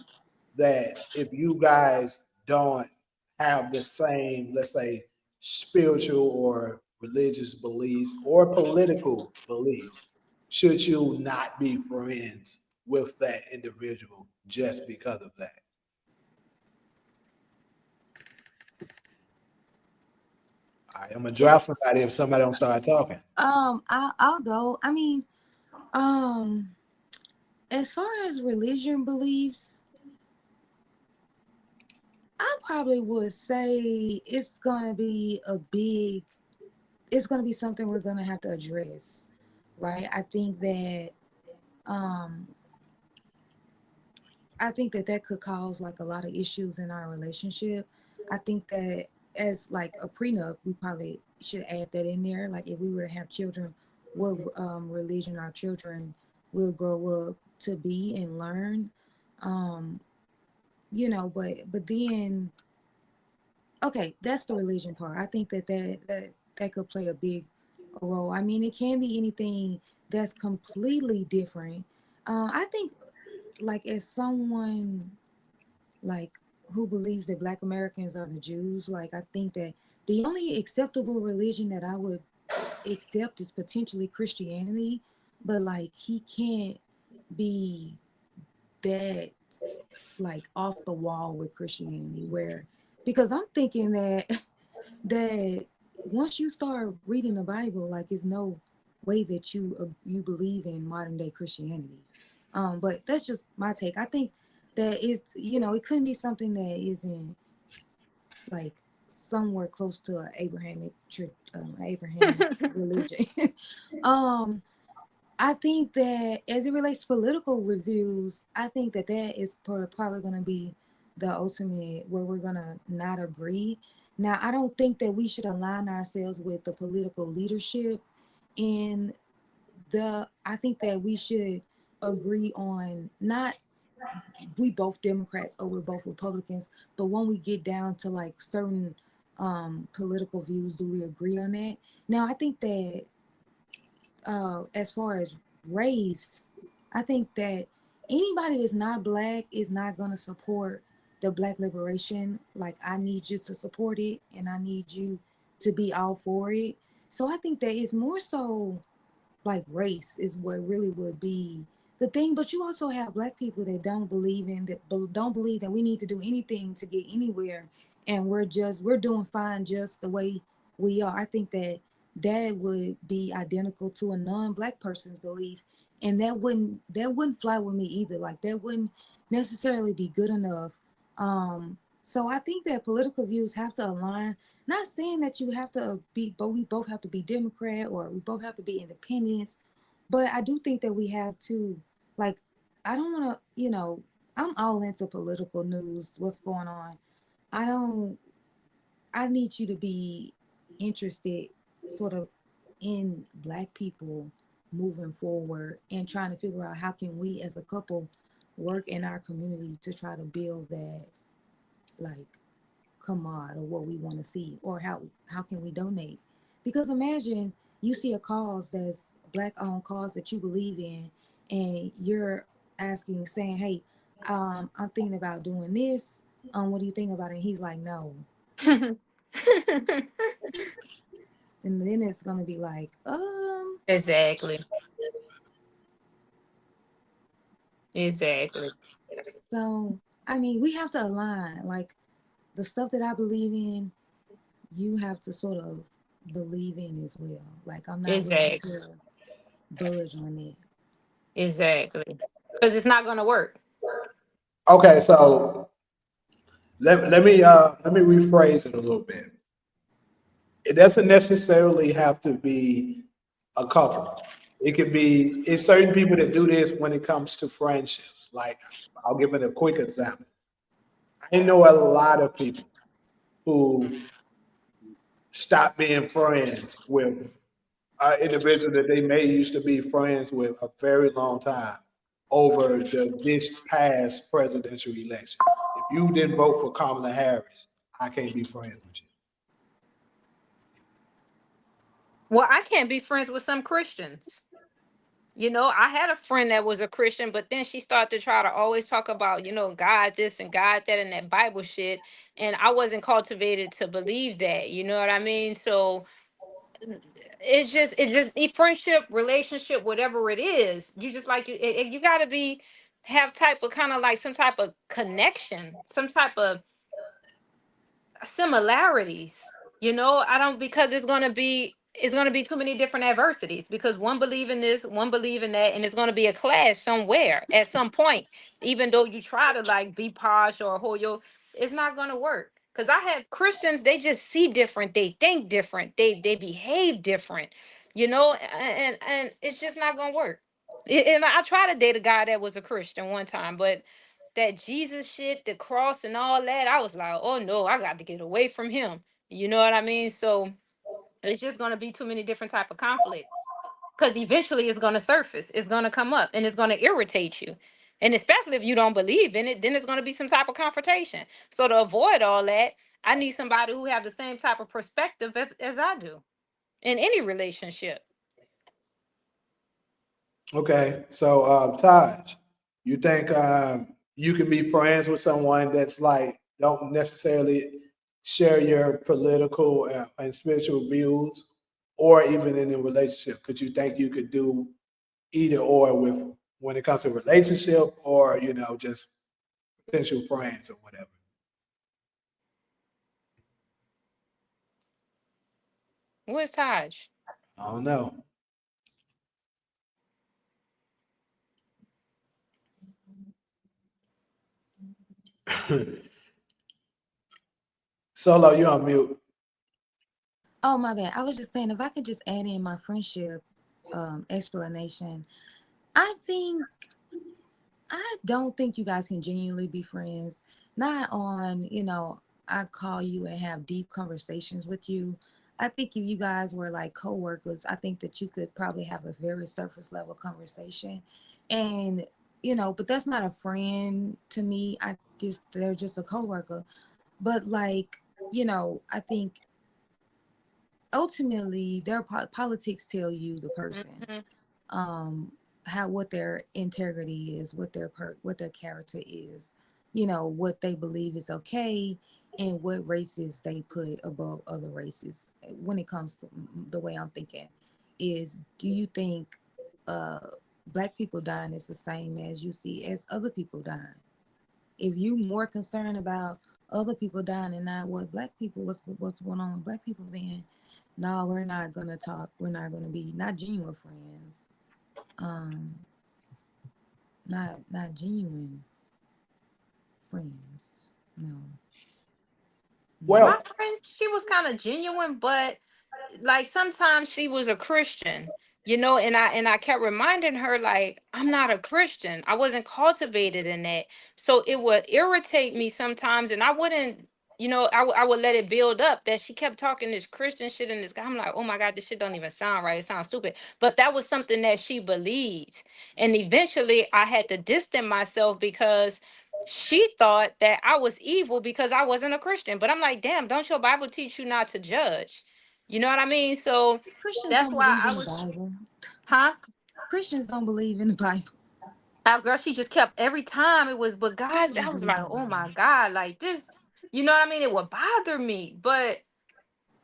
that if you guys don't have the same, let's say, spiritual or religious beliefs or political beliefs, should you not be friends with that individual just because of that? I'm gonna drop somebody if somebody don't start talking. I'll go. I mean, um, as far as religion beliefs, I probably would say it's gonna be something we're gonna have to address, right? Um, I think that that could cause like a lot of issues in our relationship. I think that as like a prenup, we probably should add that in there. Like if we were to have children, what religion our children will grow up to be and learn. Um, but then okay, that's the religion part. I think that could play a big role. I mean, it can be anything that's completely different. I think like as someone like who believes that Black Americans are the Jews, like I think that the only acceptable religion that I would accept is potentially Christianity, but like he can't be that like off the wall with Christianity where because I'm thinking that that once you start reading the Bible, like it's no way that you believe in modern day Christianity. But that's just my take. I think that it's it couldn't be something that isn't like somewhere close to an Abrahamic religion. um, I think that as it relates to political reviews, I think that that is probably going to be the ultimate where we're going to not agree. Now, I don't think that we should align ourselves with the political leadership in I think that we should agree on not we both Democrats or we're both Republicans, but when we get down to like certain political views. Do we agree on that? Now, I think that as far as race, I think that anybody that's not black is not going to support the black liberation. Like, I need you to support it and I need you to be all for it. So I think that it's more so like race is what really would be the thing. But you also have black people that don't believe in that, don't believe that we need to do anything to get anywhere, and we're doing fine just the way we are. I think that that would be identical to a non-black person's belief, and that wouldn't fly with me either. Like, that wouldn't necessarily be good enough. So I think that political views have to align. Not saying that you have to be, but we both have to be Democrat or we both have to be independents. But I do think that we have to, like, I don't want to, I'm all into political news, what's going on. I don't, I need you to be interested sort of in black people moving forward and trying to figure out how can we as a couple work in our community to try to build that, like, come on, or what we want to see, or how can we donate. Because imagine you see a cause that's black owned cause that you believe in, and you're asking, saying, hey, I'm thinking about doing this, what do you think about it? And he's like, no. And then it's gonna be like, Exactly. Exactly. so I mean, we have to align. Like, the stuff that I believe in, you have to sort of believe in as well. Like, I'm not willing Exactly. to budge on it. Exactly. Because it's not gonna work. Okay, so let me rephrase it a little bit. It doesn't necessarily have to be a couple. It could be, it's certain people that do this when it comes to friendships. Like, I'll give it a quick example. I know a lot of people who stop being friends with an individual that they may used to be friends with a very long time over this past presidential election. If you didn't vote for Kamala Harris, I can't be friends with you. Well, I can't be friends with some Christians. I had a friend that was a Christian, but then she started to try to always talk about, God this and God that and that Bible shit. And I wasn't cultivated to believe that. You know what I mean? So it's just a friendship, relationship, whatever it is. You just like you got to be have type of kind of like some type of connection, some type of similarities. I don't, because it's going to be too many different adversities, because one believe in this, one believe in that, and it's going to be a clash somewhere at some point. Even though you try to like be posh or hold your, it's not going to work. Because I have Christians, they just see different, they think different, they behave different, and it's just not going to work. And I tried to date a guy that was a Christian one time, but that Jesus shit, the cross and all that, I was like, oh no, I got to get away from him. You know what I mean? So it's just going to be too many different type of conflicts, because eventually it's going to surface, it's going to come up, and it's going to irritate you. And especially if you don't believe in it, then it's going to be some type of confrontation. So to avoid all that, I need somebody who have the same type of perspective as I do in any relationship. Okay, so Taj, you think you can be friends with someone that's like don't necessarily share your political and spiritual views, or even in a relationship? Could you think you could do either or with when it comes to relationship, or just potential friends or whatever? Where's Taj? I don't know. Solo, you on mute. Oh, my bad. I was just saying, if I could just add in my friendship explanation, I think I don't think you guys can genuinely be friends. Not on, I call you and have deep conversations with you. I think if you guys were like coworkers, I think that you could probably have a very surface level conversation. And, but that's not a friend to me. They're just a coworker. But like, I think ultimately their politics tell you the person, Mhm. how what their integrity is, what their character is, what they believe is okay, and what races they put above other races. When it comes to the way I'm thinking, is do you think uh black people dying is the same as you see as other people dying? If you more concerned about other people dying and not what black people, what's going on with black people, then no, we're not gonna talk. We're not gonna be not genuine friends. Um, not genuine friends. No, no. My Well, friend, she was kind of genuine, but like sometimes she was a Christian, and I kept reminding her like I'm not a Christian. I wasn't cultivated in that. So it would irritate me sometimes and I wouldn't, I would let it build up that she kept talking this Christian shit in this guy. I'm like, oh my God, this shit don't even sound right. It sounds stupid. But that was something that she believed. And eventually I had to distance myself because she thought that I was evil because I wasn't a Christian. But I'm like, damn, don't your Bible teach you not to judge? You know what I mean? So Christians that's don't why believe I in the was, Bible. huh? Christians don't believe in the Bible. That girl, she just kept every time it was, but People guys, I don't was believe like, in the oh Bible. my God, like this, you know what I mean? It would bother me. But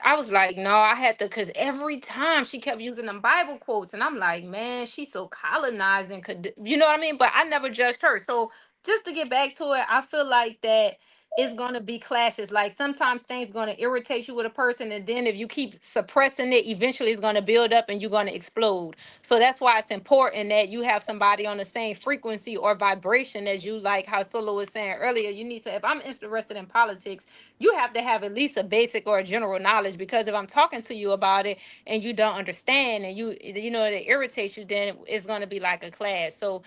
I was like, no, I had to, because every time she kept using them Bible quotes, and I'm like, man, she's so colonized and could, you know what I mean? But I never judged her. So just to get back to it, I feel like that it's gonna be clashes. Like sometimes things gonna irritate you with a person, and then if you keep suppressing it, eventually it's gonna build up and you're gonna explode. So that's why it's important that you have somebody on the same frequency or vibration as you, like how Solo was saying earlier. You need to, if I'm interested in politics, you have to have at least a basic or a general knowledge, because if I'm talking to you about it and you don't understand and it irritates you, then it's going to be like a clash. So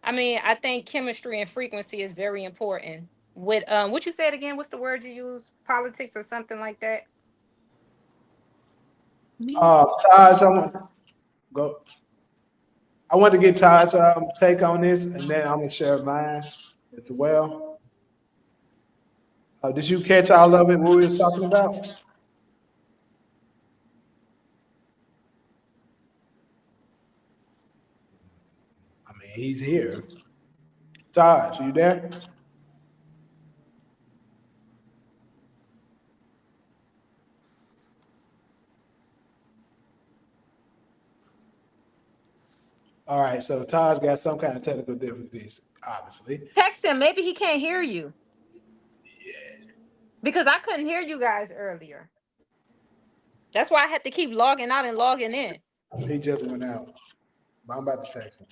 I mean, I think chemistry and frequency is very important. With what you said again, what's the word you use? Politics or something like that? Me, Taj, go. I want to get Taj's take on this, and then I'm gonna share mine as well. Did you catch all of it? What we was talking about? I mean, he's here. Taj, you there? All right. So Taj got some kind of technical difficulties, obviously. Text him. Maybe he can't hear you because I couldn't hear you guys earlier. That's why I had to keep logging out and logging in. He just went out. But I'm about to text him.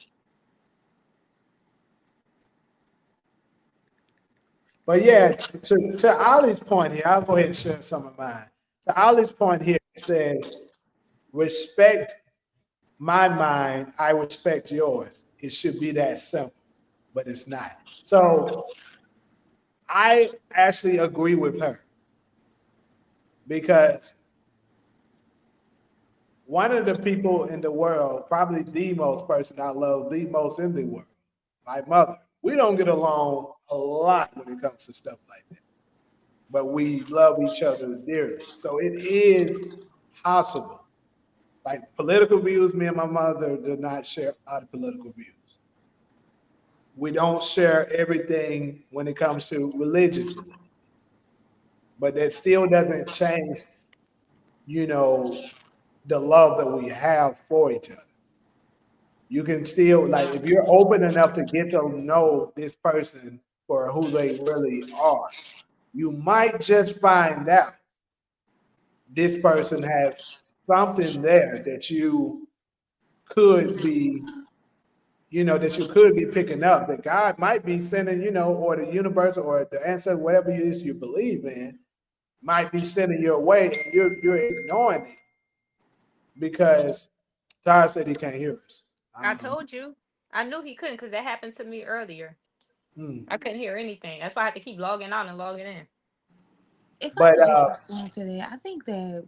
But yeah, to Ollie's point here, I'll go ahead and share some of mine. To Ollie's point here, it says, respect my mind, I respect yours. It should be that simple, but it's not. So I actually agree with her because one of the people in the world, probably the most person I love the most in the world, my mother. We don't get along a lot when it comes to stuff like that, but we love each other dearly. So it is possible. Like political views, me and my mother do not share a lot of political views. We don't share everything when it comes to religious beliefs, but that still doesn't change, you know, the love that we have for each other. You can still, like, if you're open enough to get to know this person for who they really are, you might just find out this person has something there that you could be, that you could be picking up, that God might be sending, or the universe or the answer, whatever it is you believe in, might be sending your way, and you're ignoring it because Todd said he can't hear us. I I don't know. told you. I knew he couldn't because that happened to me earlier. Hmm. I couldn't hear anything. That's why I had to keep logging out and logging in. if I But could just respond to that, I think that,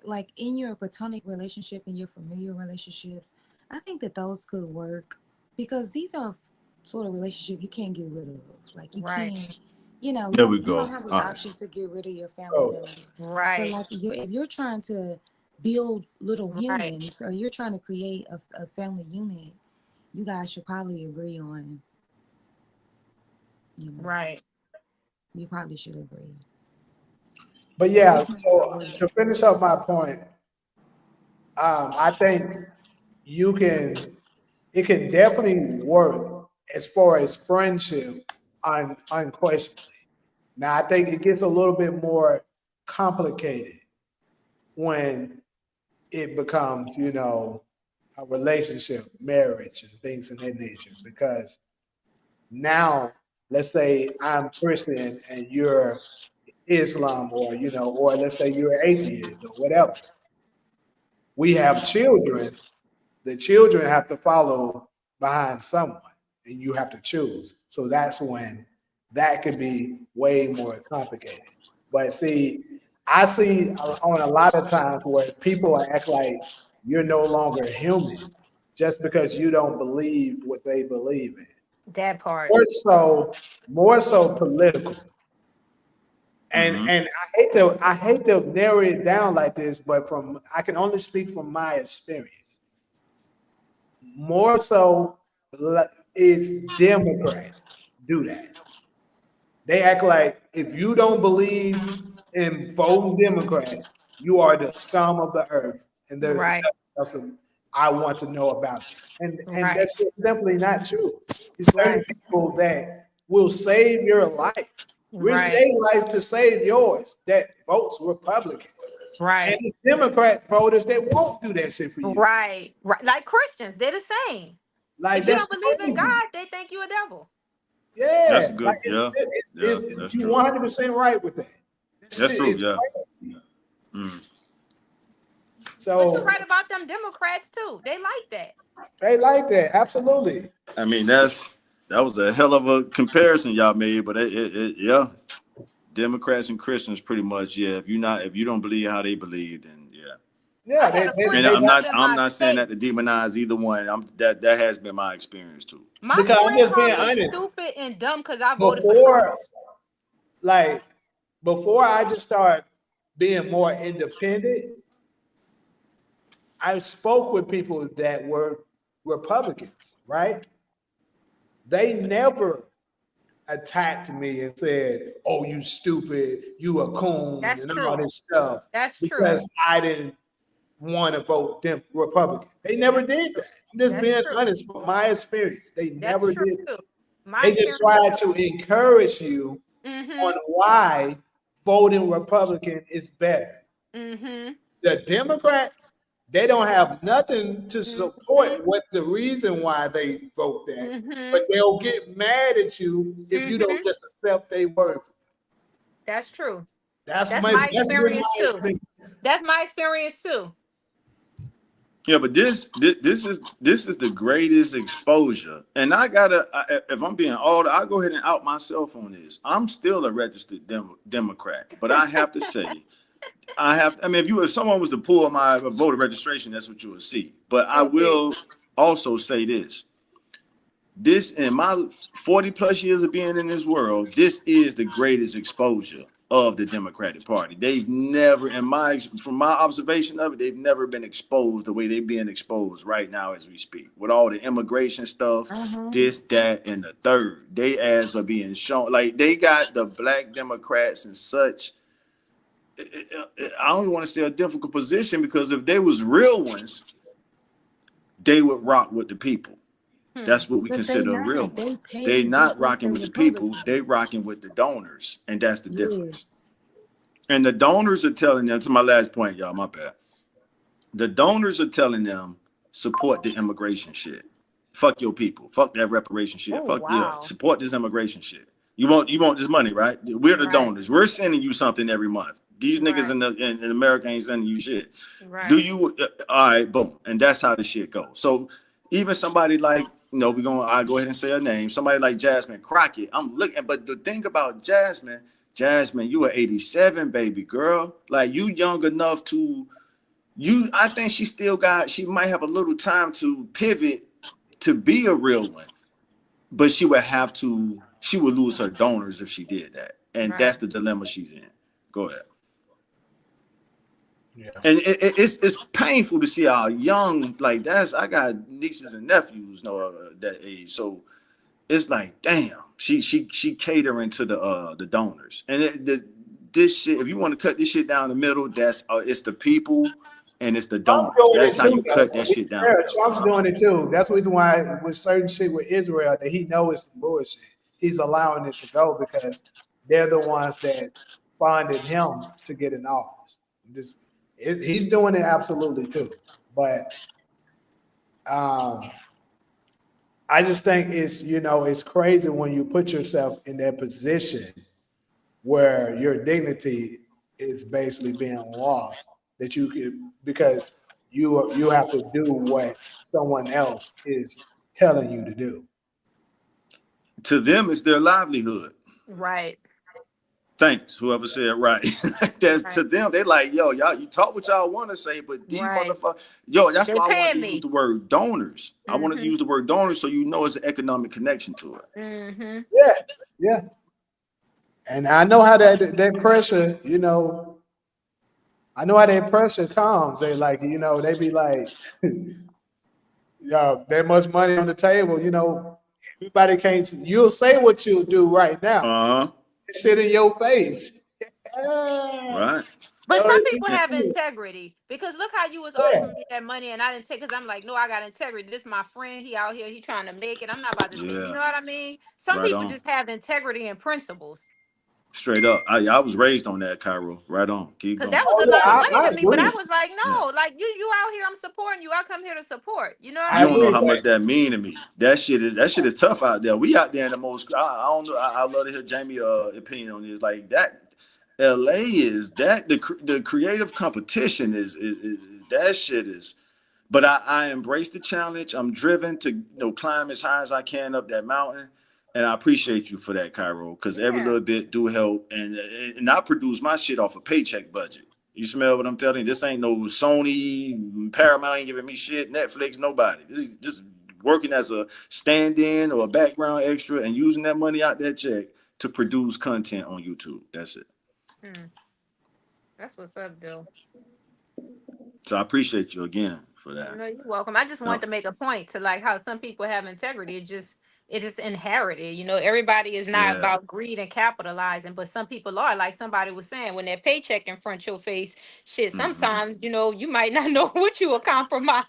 like in your platonic relationship and your familiar relationships, I think that those could work because these are sort of relationships you can't get rid of. Like Right. There we you don't go. have the All right. option to get rid of your family Oh, members. But Right. like if you're trying to build little Right. humans, or you're trying to create a family unit, you guys should probably agree on, Right. you probably should agree. but But yeah. this may not So work. to finish up my point, I think you can. It can definitely work as far as friendship, unquestionably. Now, I think it gets a little bit more complicated when it becomes, a relationship, marriage, and things of that nature. Because now, let's say I'm Christian and you're Islam, or let's say you're atheist or whatever. We have children. The children have to follow behind someone, and you have to choose. So that's when that could be way more complicated. But see, I see on a lot of times where people act like you're no longer human just because you don't believe what they believe in. That part. More so political. And Mm-hmm. and I hate to narrow it down like this, but I can only speak from my experience. More so is Democrats do that. They act like if you don't believe in voting Democrat, you are the scum of the earth, and there's Right. nothing else I want to know about you. And Right. that's just simply not true. There's certain Right. people that will save your life, risk Right. their life to save yours, that votes Republican. And Right. it's Democrat voters that won't do that shit for you. Right. Right. Like Christians, they're the same. Like If you that's don't believe in crazy. God, they think you're a devil. That's Yeah, a like good. Yeah. Yeah. That's you true. 100% right with that. That That's shit true. is Yeah. crazy. Mm. But you're So right about them Democrats too. They like that. they like that, absolutely. I mean, that was a hell of a comparison y'all made, but yeah, Democrats and Christians pretty much. Yeah, if you don't believe how they believe, then yeah. Yeah, I they had a they, And friend they who I'm got lived not in I'm my not saying that state. to demonize either one. That has been my experience too. My because I'm friend just being called me honest. stupid and dumb because I voted for Trump. Before like before I just started being more independent, I spoke with people that were Republicans, right? They never attacked me and said, "Oh, you stupid, you a coon," That's and all true. this stuff That's true. because I didn't want to vote Republican. They never did that. I'm just That's being true. honest from my experience. They That's never true did too. that. My They just experience tried too. to encourage you on Mm-hmm. why voting Republican is better. Mm-hmm. The Democrats, they don't have nothing to Mm-hmm. support what the reason why they vote that, but Mm-hmm. they'll get mad at you if you don't Mm-hmm. just accept their word. That's true. That's That's my my that's been experience my too. experience. That's my experience too. Yeah, but this is the greatest exposure, and if I'm being old, I'll go ahead and out myself on this. I'm still a registered Democrat, but I have to say, I mean, if someone was to pull my voter registration, that's what you would see. But I Okay. will also say this: this in my 40 plus years of being in this world, this is the greatest exposure of the Democratic Party. They've never, from my observation of it, they've never been exposed the way they're being exposed right now as we speak. With all the immigration stuff, this, that, and the third. They ads are being shown. Like they got the black Democrats in such, I don't even want to say a difficult position, because if they was real ones, they would rock with the people. Hmm. That's what we But they consider a real not. one. They They paid to not vote for rocking with the people. Republicans. They rocking with the donors, and that's the difference. Yes. And the donors are telling them, to my last point, y'all, my bad. The donors are telling them, support the immigration shit. Fuck your people. Fuck that reparation shit. Oh Fuck yeah. wow. Support this immigration shit. You want this money, right? We're the Right. donors. We're sending you something every month. These niggas Right. in America ain't sending you shit. Do Right. you? All right, boom, and that's how the shit goes. So even somebody like, I go ahead and say her name. Somebody like Jasmine Crockett. I'm looking, but the thing about Jasmine, you are 87, baby girl. Like you young enough to I think she might have a little time to pivot to be a real one, but she would have to she would lose her donors if she did that, and Right. that's the dilemma she's in. Go ahead. Yeah. And it's painful to see how young, like that's, I got nieces and nephews that age, so it's like, damn, she catering to the donors, and this shit. If you want to cut this shit down the middle, that's it's the people and it's the Trump's donors. doing That's it how too, you though. cut that To be shit down fair, the middle. Trump's doing it too. That's the reason why with certain shit with Israel that he knows is some bullshit. He's allowing it to go because they're the ones that funded him to get in office. He's doing it absolutely too. But um, I just think it's crazy when you put yourself in that position where your dignity is basically being lost that you could because you have to do what someone else is telling you to do. To them, it's their livelihood. Right. Thanks, whoever said right. That's to Right. them. They like, yo, y'all, you talk what y'all want to say, but these Right. motherfuckers, yo, that's They why I wanted paying to use me. the word donors. I wanted to Mm-hmm. use the word donors so you know it's an economic connection to it. Mm-hmm. Yeah, yeah. And I know how that pressure, I know how that pressure comes. They like, they be like, yeah, that much money on the table, everybody can't. You'll say what you'll do right now. Uh huh. Shit in your face. Ah, Right. But some people And, have integrity because look how you was yeah, offering me that money and I didn't take because I'm like, no, I got integrity. This is my friend. He out here. He trying to make it. I'm not about to take. You yeah. know what I mean? Some Right people on. just have integrity and principles. Straight up. I was raised on that, Cairo. Right on. Keep Cause that going. was oh a yeah, lot of money I to me, but I agree. was like, Yeah. no, like you out here, I'm supporting you. I come here to support. You know what I You I don't know agree. mean? how But much that mean to me. That shit is tough out there. We out there in the most. I don't know. I love to hear Jamie opinion on this. Like that, LA is that the creative competition is that shit is. But I embrace the challenge. I'm driven to climb as high as I can up that mountain, and I appreciate you for that, Cairo, because every Yeah. little bit do help. And I produce my shit off a paycheck budget. You smell what I'm telling you? This ain't no Sony, Paramount ain't giving me shit, Netflix, nobody. This is just working as a stand-in or a background extra and using that money out that check to produce content on YouTube. That's it. Hmm. That's what's up, Bill. So I appreciate you again for that. No, you're welcome. I just wanted No, to make a point to like how some people have integrity. It just inherited. Everybody is not yeah. about greed and capitalizing, but some people are. Like somebody was saying, when that paycheck in front of your face, shit. Mm-hmm. Sometimes you might not know what you will compromise.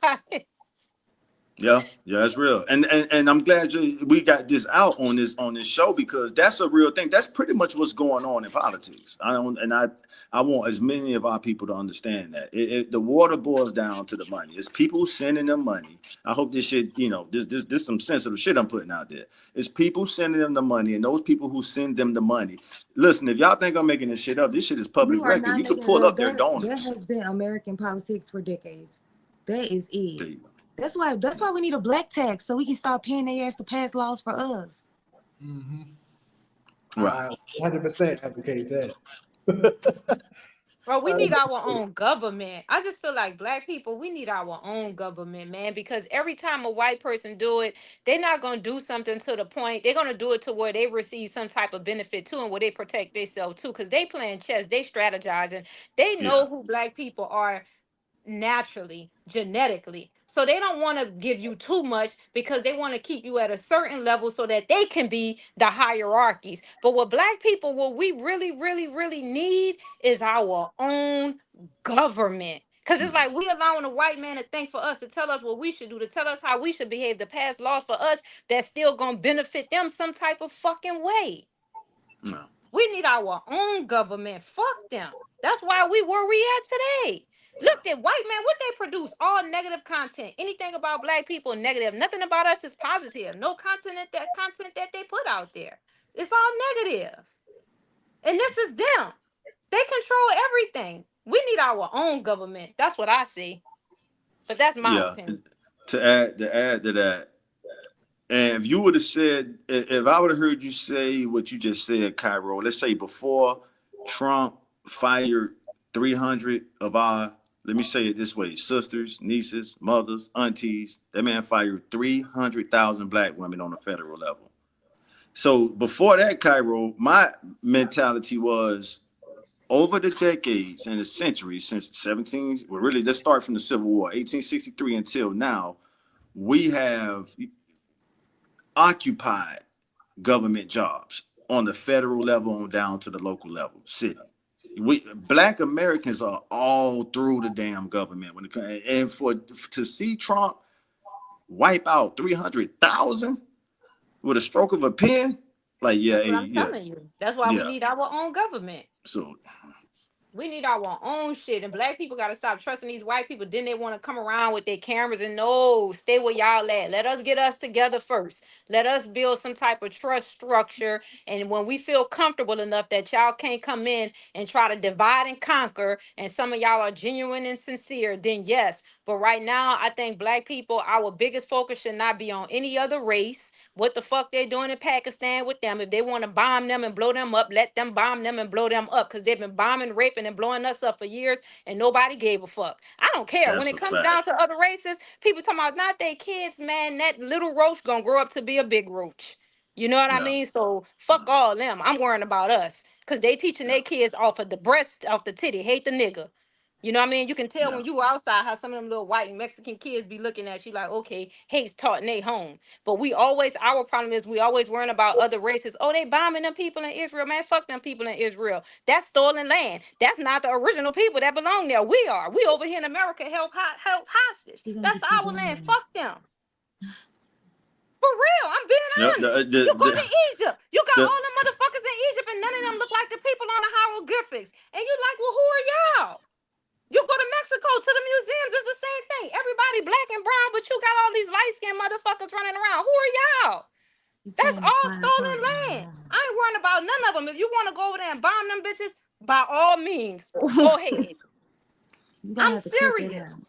Yeah, that's real, and I'm glad we got this out on this show because that's a real thing. That's pretty much what's going on in politics. I want as many of our people to understand that the water boils down to the money. It's people sending them money. I hope this shit, this some sensitive shit I'm putting out there. It's people sending them the money, and those people who send them the money. Listen, if y'all think I'm making this shit up, this shit is public You are record. not You could making it pull up. up their That donors. has been American politics for decades. That is it. There you go. That's why we need a black tax so we can start paying their ass to pass laws for us. hmm Right. I 100% advocate that. Bro, we need our own government. I just feel like black people, we need our own government, man, because every time a white person do it, they're not going to do something to the point. They're going to do it to where they receive some type of benefit too and where they protect themselves too because they playing chess, they strategizing. They Yeah. know who black people are naturally, genetically. So they don't want to give you too much because they want to keep you at a certain level so that they can be the hierarchies. But what black people, what we really, really, really need is our own government. Because it's Mm. like we allowing a white man to think for us, to tell us what we should do, to tell us how we should behave, to pass laws for us that's still going to benefit them some type of fucking way. No. We need our own government. Fuck them. That's why we where we at today. Look at white man, what they produce, all negative content. Anything about black people, negative. Nothing about us is positive. No content that they put out there. It's all negative. And this is them. They control everything. We need our own government. That's what I see. But that's my Yeah. opinion. To add to that, and if you would have said, if I would have heard you say what you just said, Cairo, let's say before Trump fired 300 of our, let me say it this way, sisters, nieces, mothers, aunties, that man fired 300,000 black women on a federal level. So before that, Cairo, my mentality was over the decades and the centuries since the 17, well, really, let's start from the Civil War, 1863 until now, we have occupied government jobs on the federal level on down to the local level, city. We Black Americans are all through the damn government when it comes, and for to see Trump wipe out 300,000 with a stroke of a pen, like yeah, That's what I'm yeah, telling you. That's why we yeah. need our own government. So We need our own shit. And black people got to stop trusting these white people. Then they want to come around with their cameras and no, stay where y'all at. Let us get us together first. Let us build some type of trust structure. And when we feel comfortable enough that y'all can't come in and try to divide and conquer, and some of y'all are genuine and sincere, then yes. But right now, I think black people, our biggest focus should not be on any other race. What the fuck they doing in Pakistan with them? If they want to bomb them and blow them up, let them bomb them and blow them up. Because they've been bombing, raping, and blowing us up for years, and nobody gave a fuck. I don't care. When that's it a comes down fact. to other races, people talking about not their kids, man. That little roach gonna grow up to be a big roach. You know what I Yeah, mean? So fuck all them. I'm worrying about us. Cause they teaching yeah, their kids off of the breast, off the titty, hate the nigga. You know what I mean? You can tell yeah. when you were outside how some of them little white and Mexican kids be looking at you like, okay, hate's taught in they home. But we always, our problem is we always worrying about other races. Oh, they bombing them people in Israel, man. Fuck them people in Israel. That's stolen land. That's not the original people that belong there. We are. We over here in America held hostage. She gonna That's get you our land. going. Fuck them. For real, I'm being Yeah, honest. You go to Egypt, you got the all them motherfuckers in Egypt, and none of them look like the people on the hieroglyphics. And you like, well, who are y'all? You go to Mexico to the museums, it's the same thing. Everybody black and brown, but you got all these light skinned motherfuckers running around. Who are y'all? You That's saying the all fine stolen part land. I ain't worrying about none of them. If you want to go over there and bomb them bitches, by all means, go ahead. You gonna I'm have to cut that out. serious.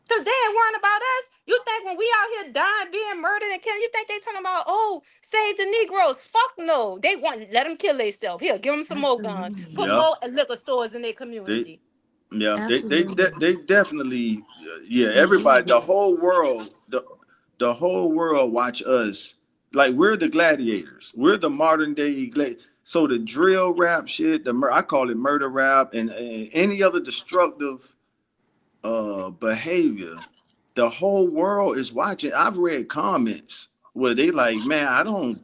Because they ain't worrying about us. You think when we out here dying, being murdered and killing, you think they talking about, oh, save the Negroes? Fuck no. They want, let them kill themselves. Here, give them some more guns. Put Absolutely. yeah, more liquor stores in their they community. yeah, Absolutely. they definitely yeah, And everybody, end the it. whole world, the whole world watch us like we're the gladiators. We're the modern day so the drill rap shit, I call it murder rap and any other destructive behavior, the whole world is watching. I've read comments where they like, man,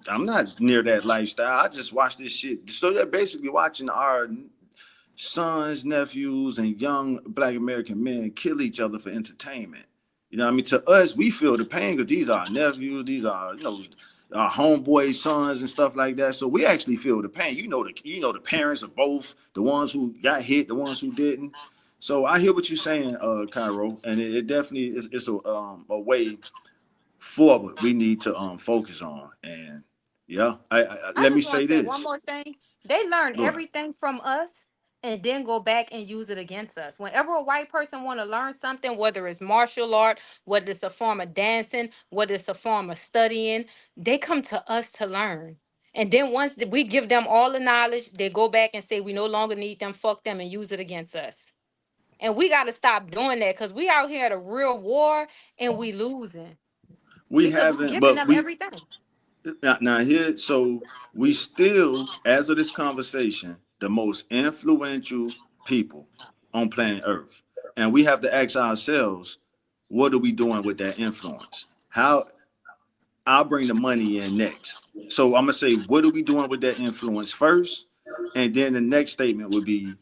I'm not near that lifestyle. I just watch this shit. So they're basically watching our sons, nephews, and young Black American men kill each other for entertainment. You know what I mean? To us, we feel the pain because these are our nephews, these are, our homeboys' sons and stuff like that. So we actually feel the pain. The parents of both, the ones who got hit, the ones who didn't. So I hear what you're saying, Cairo, and it definitely is it's a way forward we need to focus on. And yeah, I let me just want say to say one this. more thing. They learn Go ahead. everything from us and then go back and use it against us. Whenever a white person want to learn something, whether it's martial art, whether it's a form of dancing, whether it's a form of studying, they come to us to learn. And then once we give them all the knowledge, they go back and say we no longer need them, fuck them, and use it against us. And we got to stop doing that because we out here at a real war and we losing We because we haven't, giving but them we everything. now here. So we still, as of this conversation, the most influential people on planet Earth, and we have to ask ourselves, what are we doing with that influence? How I'll bring the money in next. So I'm gonna say, what are we doing with that influence first, and then the next statement would be,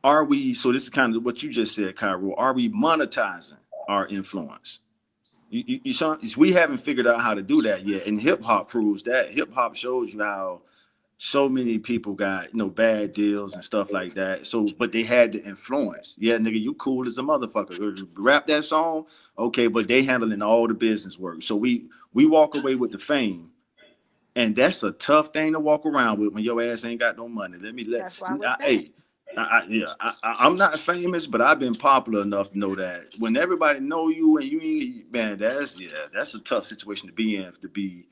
are we? So this is kind of what you just said, Cairo. Are we monetizing our influence? We haven't figured out how to do that yet, and hip hop proves that. Hip hop shows you how so many people got bad deals and stuff like that. So, but they had the influence. Yeah, nigga, you cool as a motherfucker. Rap that song, okay, but they handling all the business work. So we walk away with the fame, and that's a tough thing to walk around with when your ass ain't got no money. That's why we're saying. Hey, I'm not famous, but I've been popular enough to know that when everybody know you and you ain't, man, that's a tough situation to be in, to be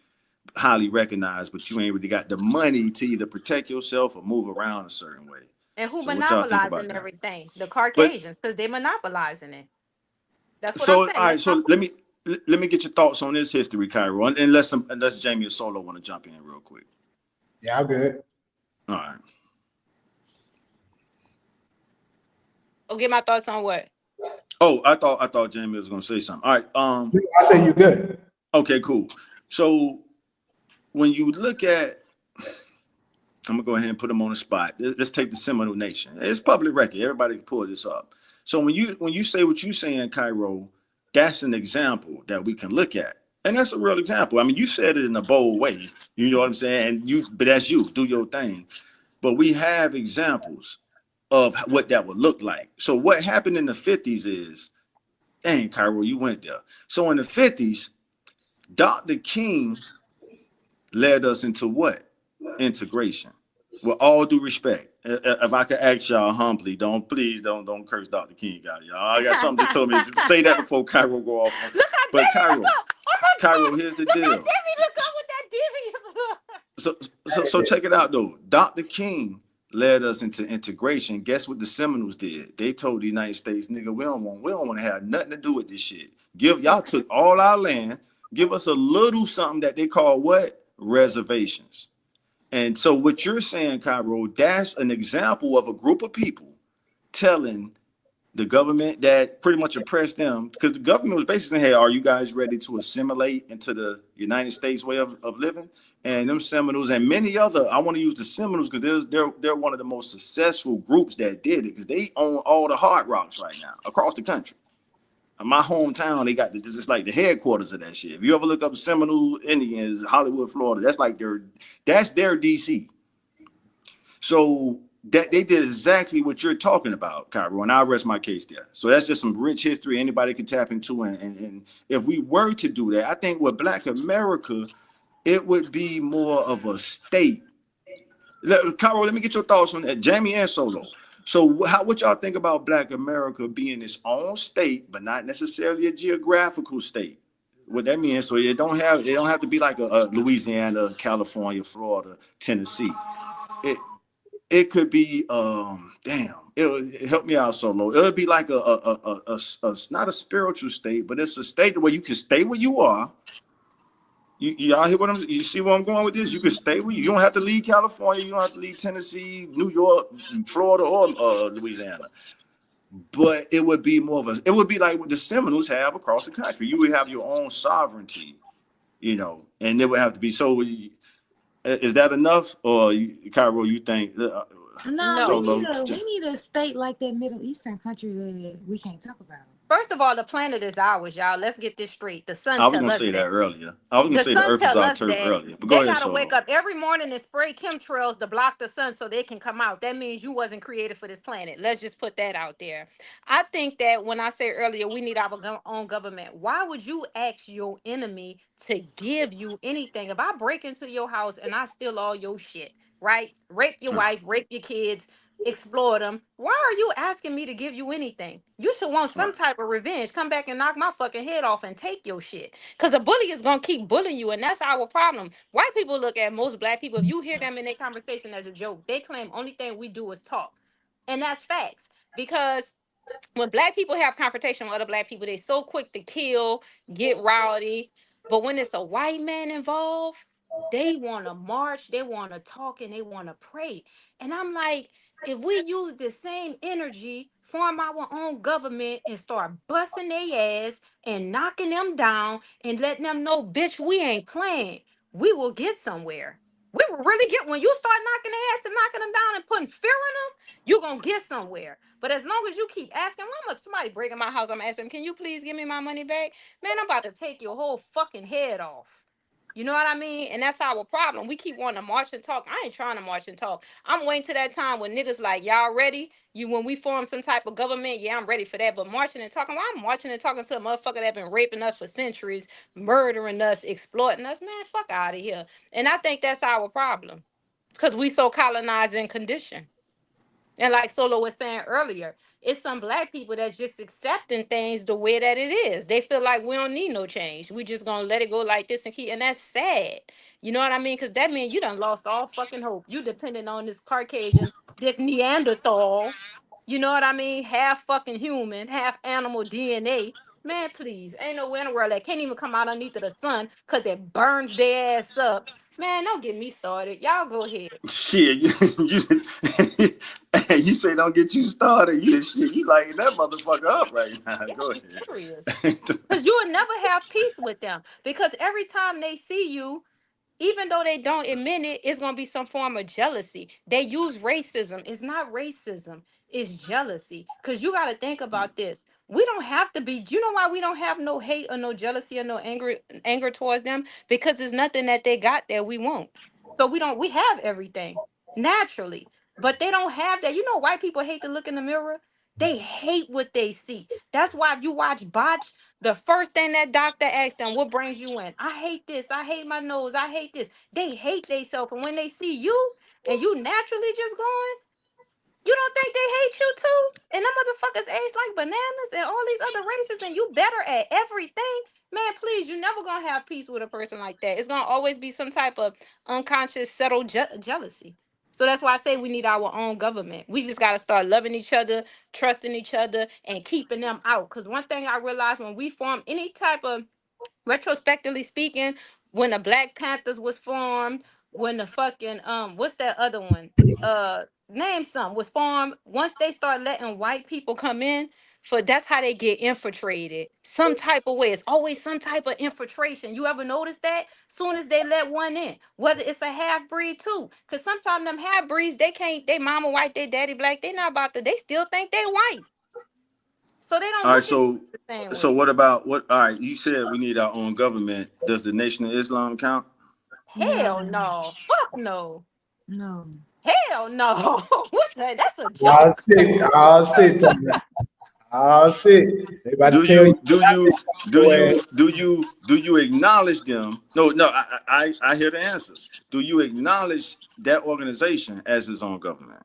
highly recognized, but you ain't really got the money to either protect yourself or move around a certain way. And who So what y'all think about monopolizing that? everything? The But Caucasians, because they monopolizing it. That's what I'm so all saying. right, Let's talk so about it. let me get your thoughts on this history, Cairo, unless Jamie or Solo want to jump in real quick. Yeah, I'm good. All right. Oh, get my thoughts on what? Oh, I thought Jamie was gonna say something. All right. I say you good. Okay, cool. So when you look at, I'm gonna go ahead and put them on the spot. Let's take the Seminole Nation. It's public record. Everybody can pull this up. So when you say what you say in Cairo, that's an example that we can look at, and that's a real example. I mean, you said it in a bold way. You know what I'm saying? But that's you. Do your thing. But we have examples of what that would look like. So what happened in the 50s is, dang, Cairo, you went there. So in the 50s, Dr. King led us into what? Integration. With all due respect, if I could ask y'all humbly, don't curse Dr. King, y'all. I got something that told me to say that before Cairo go off. Look how But Jamie look up. Oh my Cairo, God. here's the Look how deal. Jamie look up with that devious look. So check it out though. Dr. King led us into integration. Guess what the Seminoles did? They told the United States, nigga, we don't want to have nothing to do with this shit. Y'all took all our land, give us a little something that they call what? Reservations. And so what you're saying, Cairo, that's an example of a group of people telling the government that pretty much oppressed them, because the government was basically saying, hey, are you guys ready to assimilate into the United States way of living? And them Seminoles and many other, I want to use the Seminoles because they're one of the most successful groups that did it, because they own all the hard rocks right now across the country. In my hometown, they got this is like the headquarters of that shit. If you ever look up Seminole Indians, Hollywood, Florida, that's their DC. So that they did exactly what you're talking about, Cairo, and I'll rest my case there. So that's just some rich history anybody could tap into. And if we were to do that, I think with Black America, it would be more of a state. Cairo, let me get your thoughts on that, Jamie and Solo. So what y'all think about Black America being its own state, but not necessarily a geographical state? What that means, so it don't have to be like a Louisiana, California, Florida, Tennessee. It could be damn, it help me out, Solo. It would be like a not a spiritual state, but it's a state where you can stay where you are. Y'all hear you see where I'm going with this? You can stay where you don't have to leave California, you don't have to leave Tennessee, New York, Florida, or Louisiana. But it would be it would be like what the Seminoles have across the country. You would have your own sovereignty, and it would have to be so. Is that enough, or Cairo? You think? No, No. we need a state like that Middle Eastern country that we can't talk about. First of all, the planet is ours, y'all. Let's get this straight. The sun I was tell gonna us say that that. earlier. I was gonna The say the sun Earth is tell our us turf that earlier. But go they ahead, gotta wake Solo. up every morning and spray chemtrails to block the sun so they can come out. That means you wasn't created for this planet. Let's just put that out there. I think that when I said earlier we need our own government, why would you ask your enemy to give you anything? If I break into your house and I steal all your shit, right? Rape your Right, wife, rape your kids, explore them. Why are you asking me to give you anything? You should want some right. type of revenge. Come back and knock my fucking head off and take your shit. Because a bully is going to keep bullying you, and that's our problem. White people look at most black people, if you hear them in their conversation as a joke, they claim only thing we do is talk. And that's facts. Because when black people have confrontation with other black people, they so quick to kill, get rowdy. But when it's a white man involved, they want to march, they want to talk, and they want to pray. And I'm like, if we use the same energy, form our own government, and start busting their ass and knocking them down and letting them know, bitch, we ain't playing, we will get somewhere. We will really get, when you start knocking their ass and knocking them down and putting fear in them, you're gonna get somewhere. But as long as you keep asking, well, I'm somebody breaking my house, I'm asking, can you please give me my money back? Man, I'm about to take your whole fucking head off. You know what I mean? And that's our problem. We keep wanting to march and talk. I ain't trying to march and talk. I'm waiting to that time when niggas like, y'all ready? When we form some type of government, yeah, I'm ready for that. But marching and talking, well, I'm marching and talking to a motherfucker that been raping us for centuries, murdering us, exploiting us. Man, fuck out of here. And I think that's our problem. Because we so colonized and conditioned. And like Solo was saying earlier, it's some black people that's just accepting things the way that it is. They feel like we don't need no change. We just gonna let it go like this and keep, and that's sad. You know what I mean? Because that means you done lost all fucking hope. You depending on this Caucasian, this Neanderthal. You know what I mean? Half fucking human, half animal DNA. Man, please. Ain't nowhere in the world that can't even come out underneath of the sun because it burns their ass up. Man, don't get me started. Y'all go ahead. Shit, you say don't get you started. You lighting that motherfucker up right now. Yeah, Go I'm serious. ahead. Because you will never have peace with them. Because every time they see you, even though they don't admit it, it's going to be some form of jealousy. They use racism. It's not racism, it's jealousy. Because you got to think about this. We don't have to be, do you know why we don't have no hate or no jealousy or no anger towards them? Because there's nothing that they got that we won't. So we have everything naturally. But they don't have that. You know, white people hate to look in the mirror. They hate what they see. That's why if you watch Botch, the first thing that doctor asked them, what brings you in? I hate this. I hate my nose. I hate this. They hate themselves. And when they see you and you naturally just going, you don't think they hate you too? And them motherfuckers age like bananas and all these other races, and you better at everything. Man, please, you never gonna have peace with a person like that. It's gonna always be some type of unconscious, settled jealousy. So that's why I say we need our own government. We just gotta start loving each other, trusting each other, and keeping them out. Because one thing I realized when we form any type of, retrospectively speaking, when the Black Panthers was formed, when the fucking what's that other one? Name some was formed. Once they start letting white people come in, for that's how they get infiltrated. Some type of way. It's always some type of infiltration. You ever notice that? Soon as they let one in, whether it's a half breed too. Cause sometimes them half breeds, they can't, they mama white, they daddy black, they not about to, they still think they white. So they don't All right, look at so you the same so way. what about what? All right, you said we need our own government. Does the Nation of Islam count? No, Hell no. Fuck no. no. Hell no. What the? That's a Y'all joke. sick. Y'all sick. Y'all sick. They about Do to tell you you do you do go ahead. you do you do you acknowledge them? No, no. I hear the answers. Do you acknowledge that organization as its own government?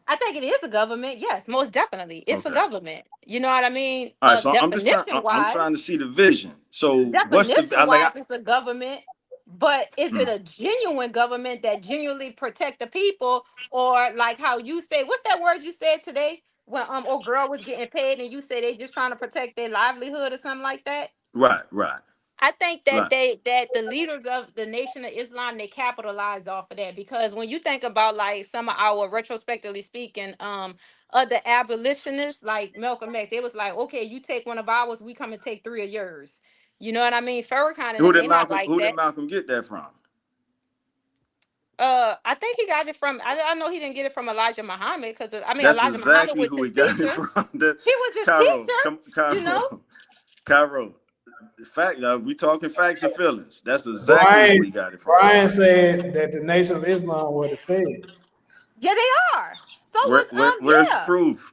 I think it is a government. Yes, most definitely. It's a Okay. government. You know what I mean? All right. So I'm just trying. Definition I'm trying to wise, see the vision. So what's the? definition Like. wise, it's a government. But is Hmm. it a genuine government that genuinely protect the people? Or like how you say, what's that word you said today? When old girl was getting paid and you say they just trying to protect their livelihood or something like that? Right. Right. I think that Right. the leaders of the Nation of Islam, they capitalize off of that, because when you think about like some of our, retrospectively speaking, other abolitionists like Malcolm X, it was like, okay, you take one of ours, we come and take three of yours. You know what I mean? Farrakhan and Who them, did they not Malcolm? like Who did that. Malcolm get that from? I think he got it from, I know he didn't get it from Elijah Muhammad, because I mean That's Elijah Muhammad exactly was who his he got it teacher. from. The He was his Cairo, teacher, come, you know. Cairo. Fact. We talking facts or feelings. That's exactly who Brian he got it from. Brian said that the Nation of Islam were the feds. Yeah, they are. So was Where's the yeah. proof?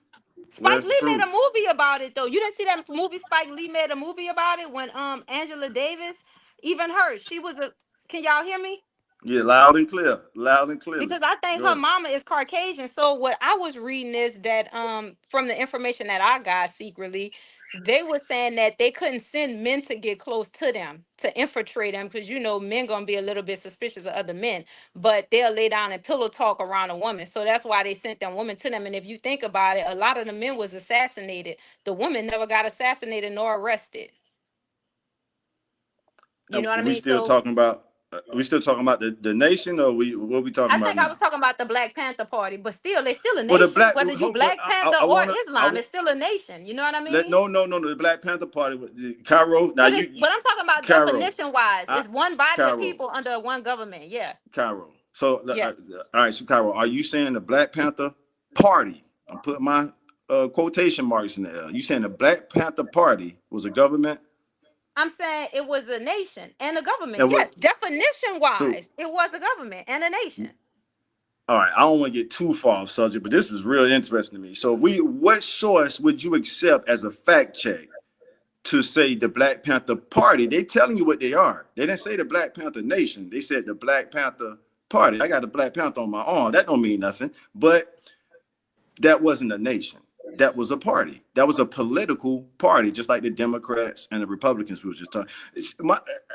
Spike Where's the Lee made a proof? movie about it though. You didn't see that movie? Spike Lee made a movie about it when Angela Davis, even her, she was a. Can y'all hear me? Yeah, loud and clear. Loud and clearly. Because I think Go her ahead. mama is Caucasian. So what I was reading is that from the information that I got secretly, they were saying that they couldn't send men to get close to them to infiltrate them, because you know men gonna be a little bit suspicious of other men, but they'll lay down and pillow talk around a woman. So that's why they sent them women to them. And if you think about it, a lot of the men was assassinated. The woman never got assassinated nor arrested. You know what I We mean? still So talking about. We still talking about the nation, or what we talking I about think I was now? talking about the Black Panther Party, but still, they still a Well, the nation. black. Whether you But Black Panther I or want to. Islam, it's still a nation. You know what I mean? No. The Black Panther Party, Cairo. Now But it's but I'm talking about Cairo, definition wise. I, It's one body of Cairo, people under one government. Yeah. Cairo. So, Yes. all right. So, Cairo, are you saying the Black Panther Party? I'm putting my quotation marks in the L. You saying the Black Panther Party was a government? I'm saying it was a nation and a government. And what? Yes. Definition So, wise, it was a government and a nation. all right. I don't want to get too far off subject, but this is real interesting to me. So, what source would you accept as a fact check to say the Black Panther Party? They telling you what they are. They didn't say the Black Panther Nation. They said the Black Panther Party. I got the Black Panther on my arm. That don't mean nothing. But that wasn't a nation. That was a party. That was a political party, just like the Democrats and the Republicans we were just talking.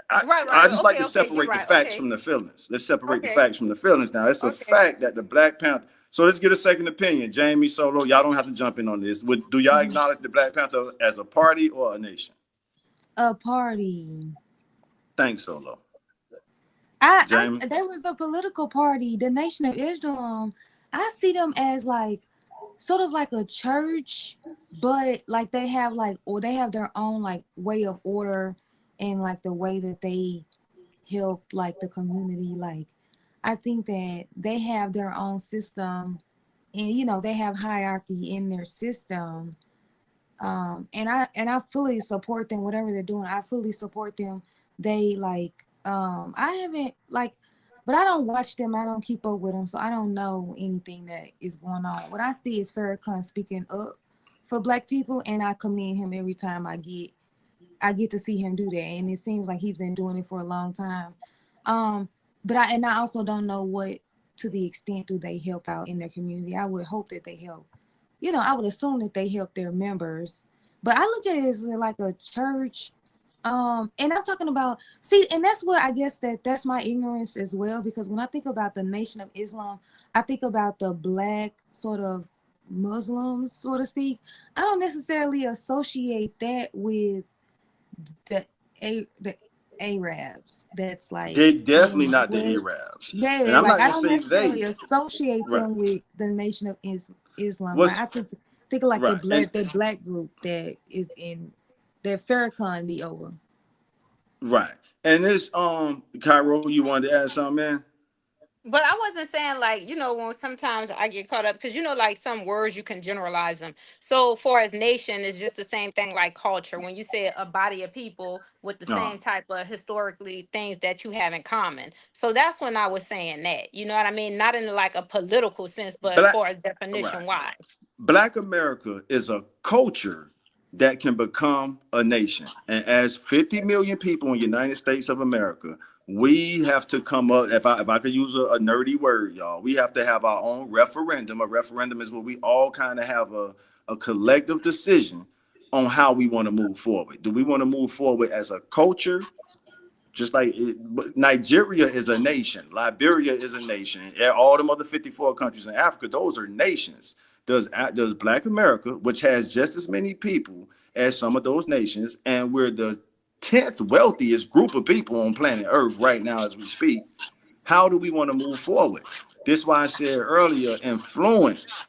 I Right. just like Okay. to Okay. You're separate the right. facts Okay. from the feelings. Let's separate the Okay. facts from the feelings. Now, it's a Okay. fact that the Black Panther. So let's get a second opinion. Jamie, Solo, y'all don't have to jump in on this. Do y'all Mhm. acknowledge the Black Panther as a party or a nation? A party. Thanks, Solo. Jamie? There was a political party, the Nation of Islam. I see them as like sort of like a church, but like they have like, or they have their own like way of order and like the way that they help like the community. Like I think that they have their own system, and they have hierarchy in their system. And I fully support them, whatever they're doing. I fully support them. They like I haven't like, but I don't watch them. I don't keep up with them, so I don't know anything that is going on. What I see is Farrakhan speaking up for Black people, and I commend him every time I get to see him do that, and it seems like he's been doing it for a long time. Um, but I also don't know what, to the extent do they help out in their community. I would hope that they help. I would assume that they help their members, but I look at it as like a church. And I'm talking about, see, and that's what I guess that's my ignorance as well, because when I think about the Nation of Islam, I think about the Black sort of Muslims, so to speak. I don't necessarily associate that with the Arabs. That's like They definitely in not the West. Arabs. And Yeah, I'm like not I gonna don't say necessarily they. associate Right. them with the Nation of Islam. Like What's I think of like right. And the black group that is in that Farrakhan be over. right. And this Cairo, you wanted to add something, man? But I wasn't saying like, when sometimes I get caught up because like some words you can generalize them. So for as nation, it's just the same thing like culture. When you say a body of people with the Uh same type of historically things that you have in common. So that's when I was saying that. You know what I mean? Not in like a political sense, but Black for as right. definition wise. Black America is a culture that can become a nation. And as 50 million people in the United States of America, we have to come up, if I could use a nerdy word, y'all, we have to have our own referendum. A referendum is where we all kind of have a collective decision on how we want to move forward. Do we want to move forward as a culture? Just like Nigeria is a nation, Liberia is a nation, all them other 54 countries in Africa, those are nations. Does Black America, which has just as many people as some of those nations, and we're the 10th wealthiest group of people on planet Earth right now as we speak, how do we want to move forward? This is why I said earlier, influence.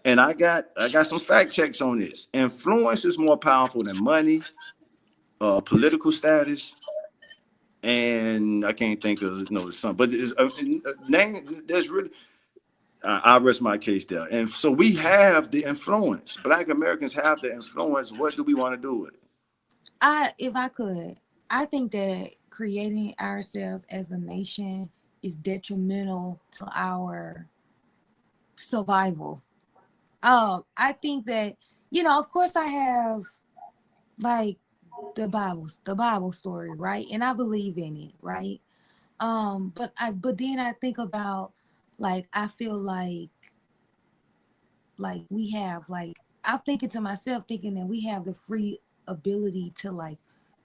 And I got some fact checks on this. Influence is more powerful than money, political status, and I can't think of some, but it's name. There's really. I rest my case there, and so we have the influence. Black Americans have the influence. What do we want to do with it? If I could, I think that creating ourselves as a nation is detrimental to our survival. I think that, of course I have like the Bible story, right? And I believe in it, right? But then I think about, like, I feel like we have, like, I'm thinking to myself, thinking that we have the free ability to like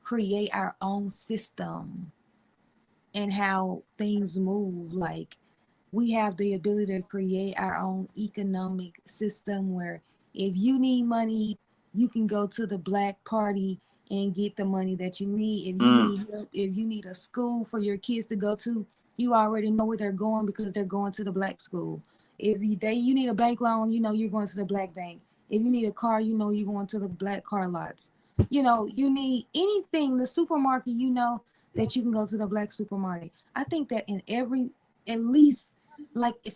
create our own system and how things move. Like, we have the ability to create our own economic system where if you need money, you can go to the Black party and get the money that you need. If you Mm, need help, if you need a school for your kids to go to, you already know where they're going because they're going to the Black school. If you need a bank loan, you're going to the Black bank. If you need a car, you're going to the Black car lots. You need anything, the supermarket, that you can go to the Black supermarket. I think that in every, at least, like, if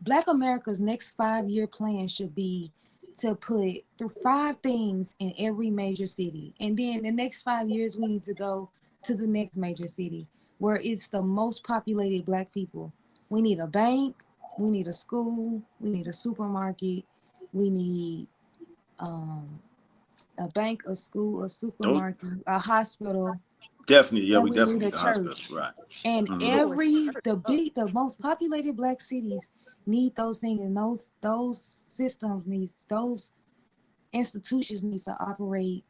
Black America's next 5-year plan should be to put through 5 things in every major city. And then the next 5 years, we need to go to the next major city where it's the most populated Black people. We need a bank, we need a school, we need a supermarket, we need um, a bank, a school, a those supermarket, a hospital, definitely, yeah, and we we need definitely a need the hospital, church. right? And Hmm. Oh, it's the most populated Black cities need those things, and those systems needs, those institutions needs to operate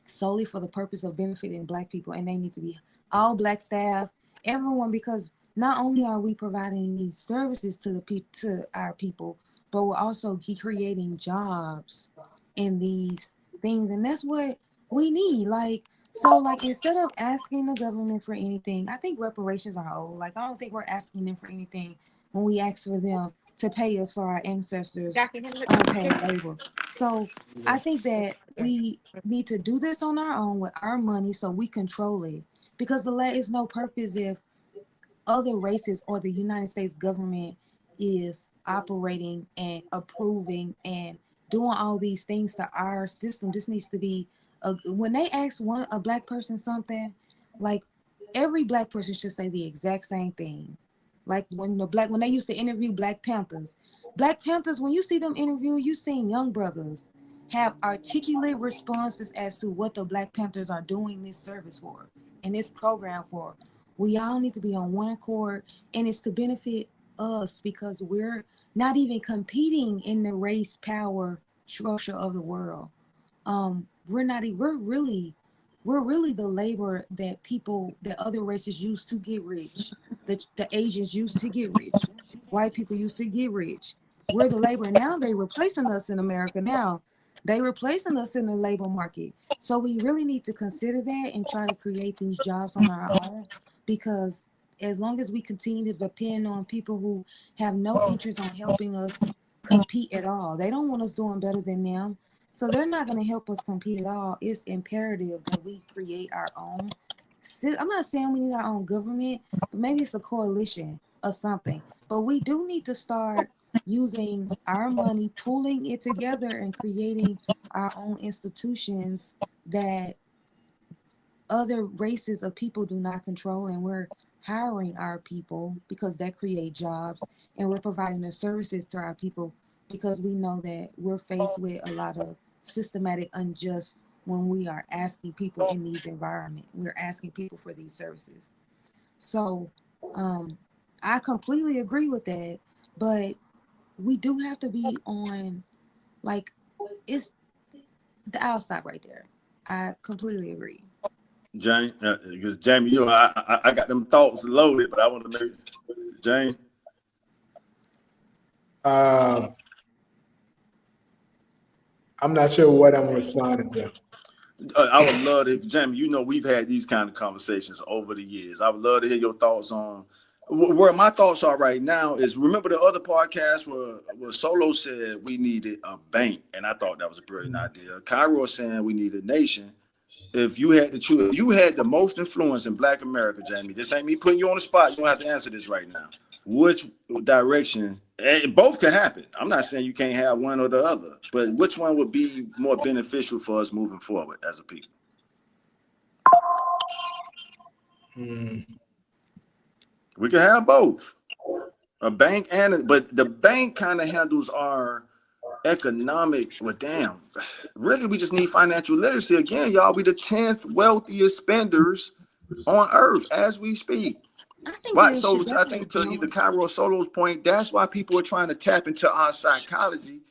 solely for the purpose of benefiting Black people, and they need to be all Black staff, everyone, because not only are we providing these services to to our people, but we're also creating jobs in these things, and that's what we need. Like, so, like, instead of asking the government for anything, I think reparations are old. Like, I don't think we're asking them for anything when we ask for them to pay us for our ancestors' Dr. Henry, unpaid labor. So, I think that we need to do this on our own with our money so we control it. Because the is no purpose if other races or the United States government is operating and approving and doing all these things to our system. This needs to be when they ask a black person something, like every black person should say the exact same thing. Like when they used to interview Black Panthers, when you see them interview, you seen young brothers have articulate responses as to what the Black Panthers are doing this service for and this program for. We all need to be on one accord, and it's to benefit us because we're not even competing in the race power structure of the world. We're not e- we're really the labor that people that other races used to get rich. The Asians used to get rich. White people used to get rich. We're the labor. Now they replacing us in America. Now they replacing us in the labor market. So we really need to consider that and try to create these jobs on our own, because as long as we continue to depend on people who have no interest on helping us compete at all, they don't want us doing better than them. So they're not going to help us compete at all. It's imperative that we create our own. I'm not saying we need our own government, but maybe it's a coalition or something. But we do need to start using our money, pooling it together, and creating our own institutions that other races of people do not control, and we're hiring our people because that create jobs, and we're providing the services to our people because we know that we're faced with a lot of systematic unjust when we are asking people in these environments, we're asking people for these services. So um I completely agree with that, but we do have to be on, like, it's the outside right there. I completely agree. Jane, because Jamie, I got them thoughts loaded, but I want to make Jane. I'm not sure what I'm responding to. I would love to, Jamie. We've had these kind of conversations over the years. I would love to hear your thoughts on where my thoughts are right now. Is remember the other podcast where Solo said we needed a bank, and I thought that was a brilliant idea. Cairo saying we need a nation. If you had to choose, if you had the most influence in Black America, Jamie, this ain't me putting you on the spot. You don't have to answer this right now. Which direction? And both can happen. I'm not saying you can't have one or the other, but which one would be more beneficial for us moving forward as a people? We can have both. A bank but the bank kind of handles our economic. Well, damn. Really, we just need financial literacy again, y'all. We the 10th wealthiest spenders on earth as we speak. I think Right. there So should I definitely think be to either more. Cairo or Solo's point, that's why people are trying to tap into our psychology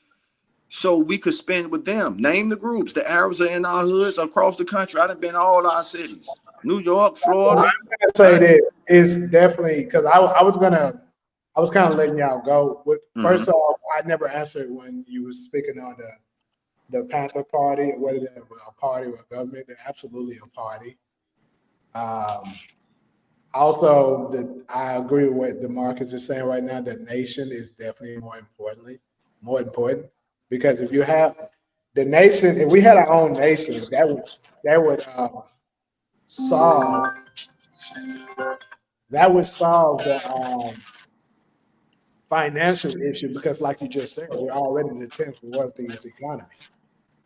so we could spend with them. Name the groups. The Arabs are in our hoods across the country. I done been all our cities. New York, I'm Florida. gonna say that it's definitely because I was kind of letting y'all go. But Mm-hmm. first off, I never answered when you was speaking on the Panther Party, whether they're a party or a government. They're absolutely a party. Um, Also, I agree with what DeMarcus is saying right now. The nation is definitely more important, because if you have the nation, if we had our own nation, that would solve solve the financial issue, because, like you just said, we're already the 10th wealthiest economy.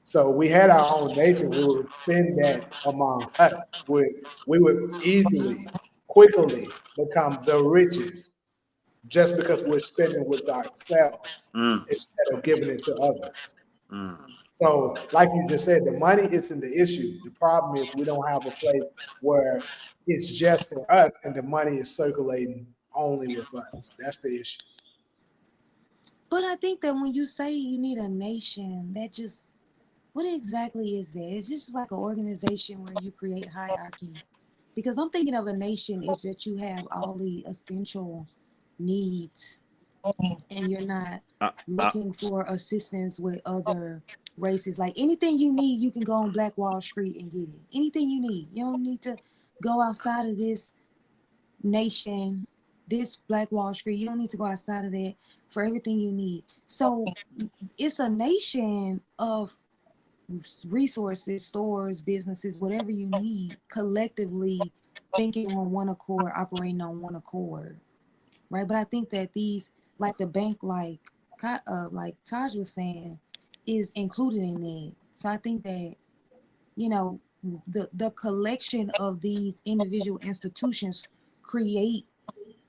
So we had our own nation, we would spend that among us. We would easily, quickly become the richest, just because we're spending with ourselves instead of giving it to others. Mm-hmm. So, like you just said, the money isn't the issue. The problem is we don't have a place where it's just for us and the money is circulating only with us. That's the issue. But I think that when you say you need a nation, that just, what exactly is that? It's just like an organization where you create hierarchy because I'm thinking of a nation is that you have all the essential needs and you're not I, I, looking for assistance with other races. Like anything you need, you can go on Black Wall Street and get it. Anything you need. You don't need to go outside of this nation, this Black Wall Street. You don't need to go outside of that for everything you need. So it's a nation of resources, stores, businesses, whatever you need, collectively thinking on one accord, operating on one accord, right? But I think that these, like the bank, like Taj was saying, is included in it. So I think that, you know, the collection of these individual institutions create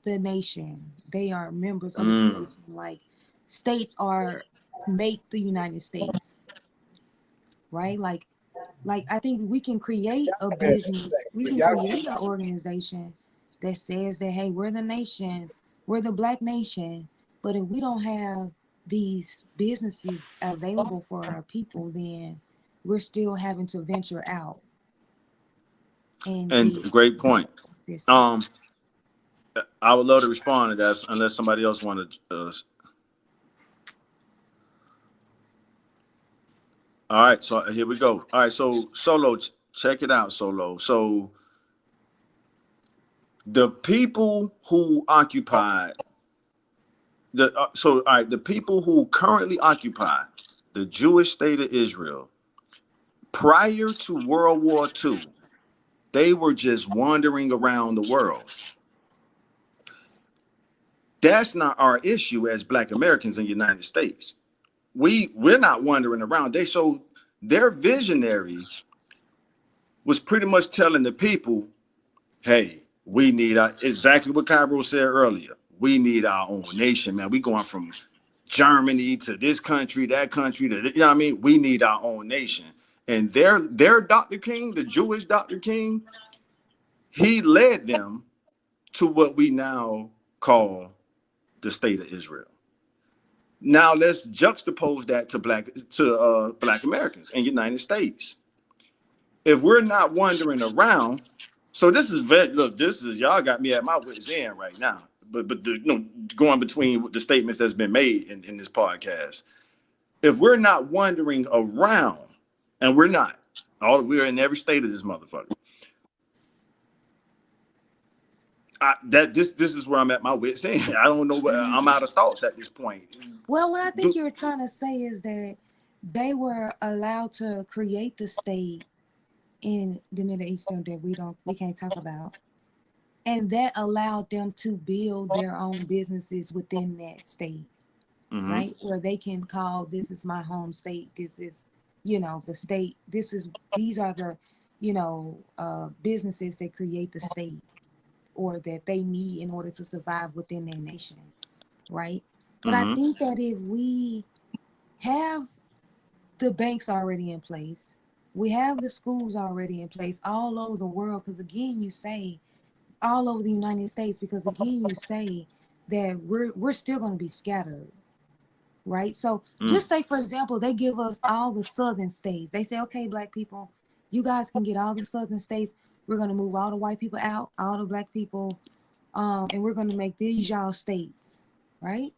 the nation. They are members of the nation. Like states are make the United States, right? Like I think we can create a business, we can create an organization that says that hey, we're the nation, we're the Black nation, but if we don't have these businesses available for our people, then we're still having to venture out and and get great point. assistance. Um, I would love to respond to that unless somebody else wanted. All right, so here we go. All right, so Solo, check it out, Solo. So the people who occupied all right, the people who currently occupy the Jewish state of Israel prior to World War II, they were just wandering around the world. That's not our issue as Black Americans in the United States. We're not wandering around. Their visionary was pretty much telling the people, hey, we need exactly what Cairo said earlier. We need our own nation, man. We going from Germany to this country, that country, to you know what I mean? We need our own nation. And their Dr. King, the Jewish Dr. King, he led them to what we now call the state of Israel. Now let's juxtapose that to Black Americans in the United States. If we're not wandering around, so this is y'all got me at my wit's end right now. But going between the statements that's been made in this podcast. If we're not wandering around, and we're in every state of this motherfucker. This is where I'm at my wit's end. I don't know I'm out of thoughts at this point. Well, what I think you're trying to say is that they were allowed to create the state in the Middle Eastern that we can't talk about, and that allowed them to build their own businesses within that state, right? Where they can call, this is my home state, this is, the state, these are the, businesses that create the state or that they need in order to survive within their nation, right? But I think that if we have the banks already in place, we have the schools already in place all over the world, because again, you say all over the United States, because again, you say that we're still going to be scattered, right? So just say, for example, they give us all the southern states. They say, okay, Black people, you guys can get all the southern states. We're going to move all the white people out, all the Black people, and we're going to make these y'all states, right?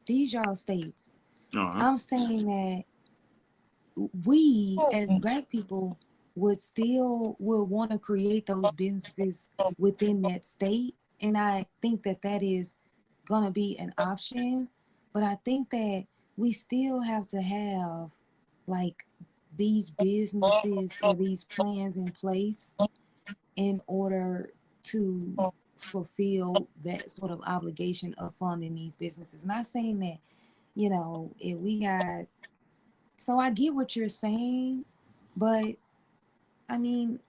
These y'all states. I'm saying that we as Black people would want to create those businesses within that state, and I think that is going to be an option. But I think that we still have to have like these businesses or these plans in place in order to fulfill that sort of obligation of funding these businesses. Not saying that, if we got, so I get what you're saying, but I mean,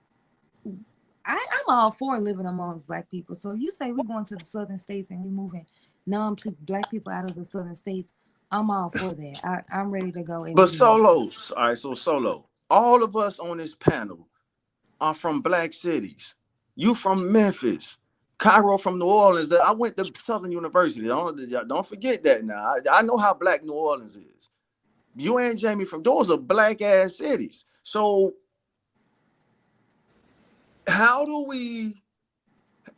I'm all for living amongst Black people. So if you say we're going to the southern states and we're moving non-Black people out of the southern states, I'm all for that. I'm ready to go and But do that. Solo, all right, so Solo, all of us on this panel are from Black cities. You from Memphis, Cairo from New Orleans. I went to Southern University. Don't forget that now. I know how Black New Orleans is. You and Jamie from those are Black ass cities. So how do we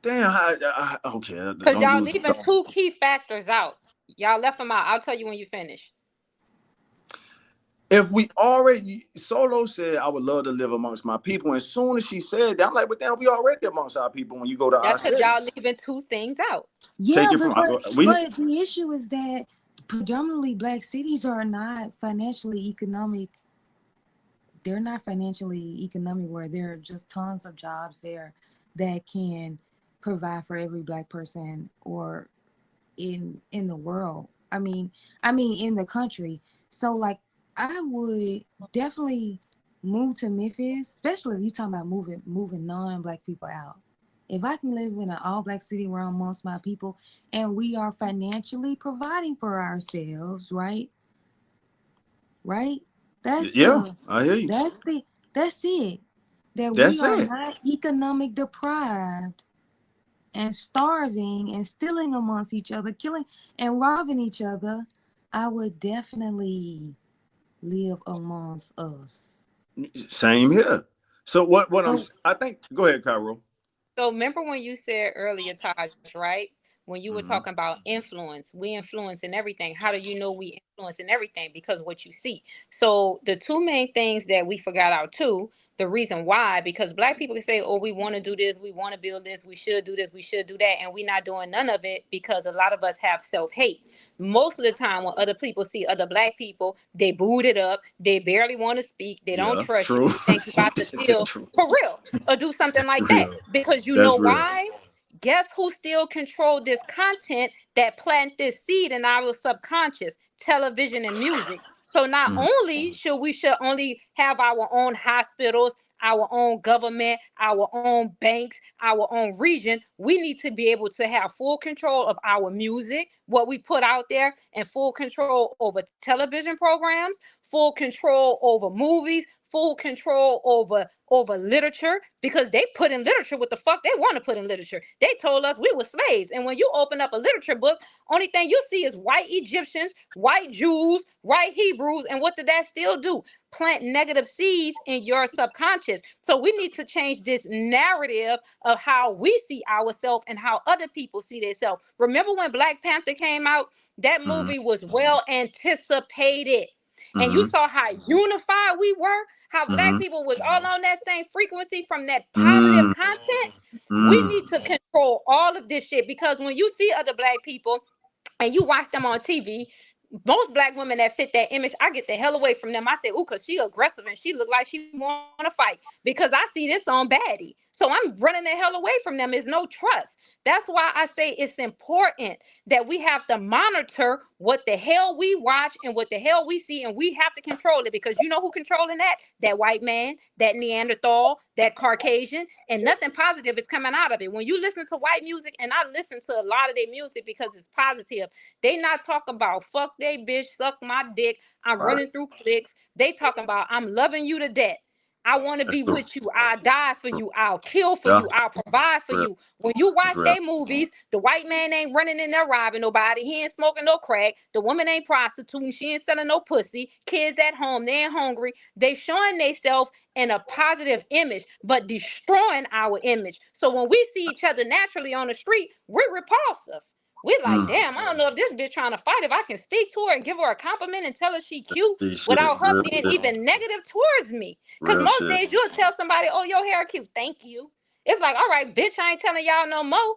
Damn. Okay. Because Don't y'all use. leaving two key factors out. Y'all left them out. I'll tell you when you finish. If we already, Solo said, I would love to live amongst my people. And as soon as she said that, I'm like, but damn, we already amongst our people when you go to our That's because y'all cities. leaving two things out. Yeah, Take it from but the issue is that predominantly black cities are not financially economic. They're not financially economic where there are just tons of jobs there that can provide for every black person or in the world. I mean in the country. So like I would definitely move to Memphis, especially if you're talking about moving non-black people out. If I can live in an all-black city where I'm amongst my people and we are financially providing for ourselves, right? Right? That's Yeah, I hear you. that's it. That we That's are it. not economic deprived and starving and stealing amongst each other, killing and robbing each other. I would definitely live amongst us. Same here. So So, I think, go ahead, Cairo. So remember when you said earlier, Taj, right? When you were Mm-hmm. talking about influence, we influence in everything. How do you know we influence in everything? Because what you see. So the two main things that we forgot out too, the reason why, because black people can say, oh, we want to do this, we want to build this, we should do this, we should do that, and we're not doing none of it because a lot of us have self-hate. Most of the time when other people see other black people, they boot it up, they barely want to speak, they don't Yeah, trust you, true. they think you about to steal True. for real or do something like that. Real. Because you know That's real. why? Guess who still control this content that plant this seed in our subconscious? Television and music. So not Mm. only should only have our own hospitals, our own government, our own banks, our own region, we need to be able to have full control of our music, what we put out there, and full control over television programs, full control over movies, full control over literature, because they put in literature what the fuck they want to put in literature. They told us we were slaves, and when you open up a literature book, only thing you see is white Egyptians, white Jews, white Hebrews, and what did that still do? Plant negative seeds in your subconscious. So we need to change this narrative of how we see ourselves and how other people see themselves. Remember when Black Panther came out? That Mm-hmm. movie was well anticipated. And you Mm-hmm. saw how unified we were, how black Mm-hmm. people was all on that same frequency from that positive Mm-hmm. content. We Mm-hmm. need to control all of this shit, because when you see other black people and you watch them on TV, most black women that fit that image, I get the hell away from them. I say, ooh, because she aggressive and she look like she want to fight, because I see this on baddie. So I'm running the hell away from them. There's no trust. That's why I say it's important that we have to monitor what the hell we watch and what the hell we see, and we have to control it, because you know who controlling that? That white man, that Neanderthal, that Caucasian, and nothing positive is coming out of it. When you listen to white music, and I listen to a lot of their music because it's positive, they not talking about fuck they bitch, suck my dick, I'm Right. running through clicks. They talking about I'm loving you to death. I want to That's be true. with you. I'll die for you. I'll kill for Yeah. you. I'll provide for Real. you. When you That's watch real. their movies, the white man ain't running in there robbing nobody. He ain't smoking no crack. The woman ain't prostituting. She ain't selling no pussy. Kids at home, they ain't hungry. They showing themselves in a positive image, but destroying our image. So when we see each other naturally on the street, we're repulsive. We're like, Mm. damn, I don't know if this bitch trying to fight. If I can speak to her and give her a compliment and tell her she cute This shit. without her Real being shit. even negative towards me. Because Real most shit. days you'll tell somebody, oh, your hair cute. Thank you. It's like, all right, bitch, I ain't telling y'all no more.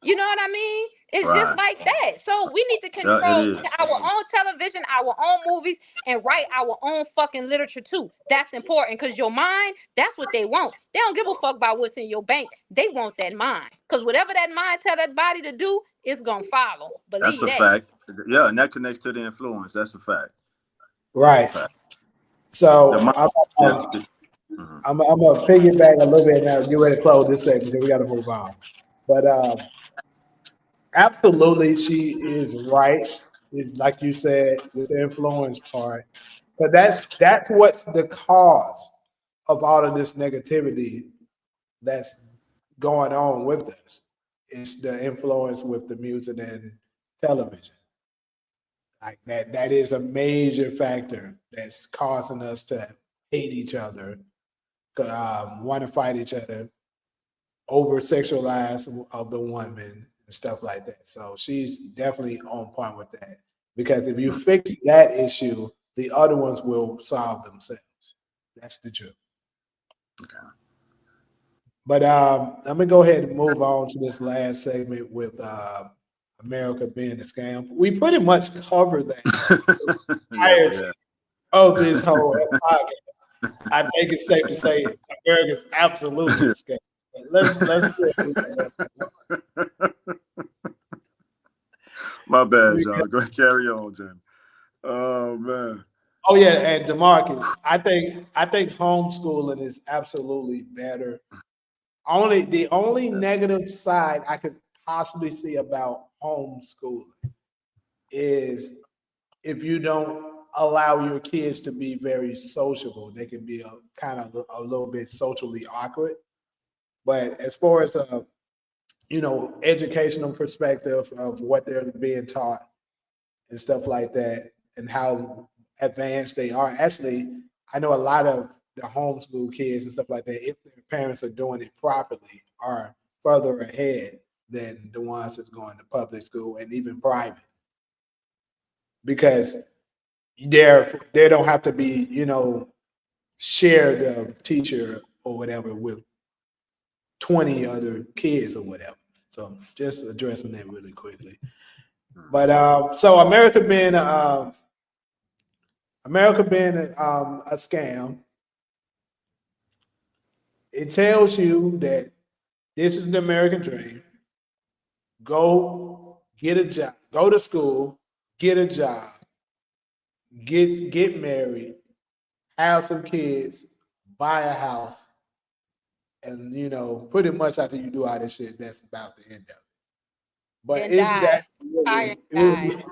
You know what I mean? It's just Right. like that. So we need to Yeah, it control is. our own television, our own movies, and write our own fucking literature too. That's important, because your mind, that's what they want. They don't give a fuck about what's in your bank. They want that mind. Because whatever that mind tell that body to do, it's going to follow. That's Believe a that. fact. Yeah, and that connects to the influence. That's a fact. Right. Fact. The So mind. Mhm. I'm gonna piggyback a little bit now. Get ready to close this segment because we got to move on. But absolutely, she is right. It's like you said with the influence part. But that's what's the cause of all of this negativity that's going on with us. It's the influence with the music and television. Like that is a major factor that's causing us to hate each other, want to fight each other. over sexualized of the woman and stuff like that. So she's definitely on point with that. Because if you fix that issue, the other ones will solve themselves. That's the truth. Okay. But let me go ahead and move on to this last segment with America being a scam. We pretty much covered that Yeah, prior yeah. of this whole podcast. I think it's safe to say America's absolutely a scam. But let's My bad, y'all. Go ahead, carry on, Jen. Oh man. Oh yeah, and DeMarcus, I think homeschooling is absolutely better. The only negative side I could possibly see about homeschooling is if you don't allow your kids to be very sociable, they can be a kind of a little bit socially awkward. But as far as educational perspective of what they're being taught and stuff like that, and how advanced they are. Actually, I know a lot of the homeschool kids and stuff like that, if their parents are doing it properly, are further ahead than the ones that's going to public school and even private. Because they don't have to be, share the teacher or whatever with 20 other kids or whatever. So just addressing that really quickly. But so America being a scam, it tells you that this is the American dream. Go get a job, go to school, get a job, get married, have some kids, buy a house, and pretty much after you do all this shit, that's about the end of it. But Then is that die. Retire and die. really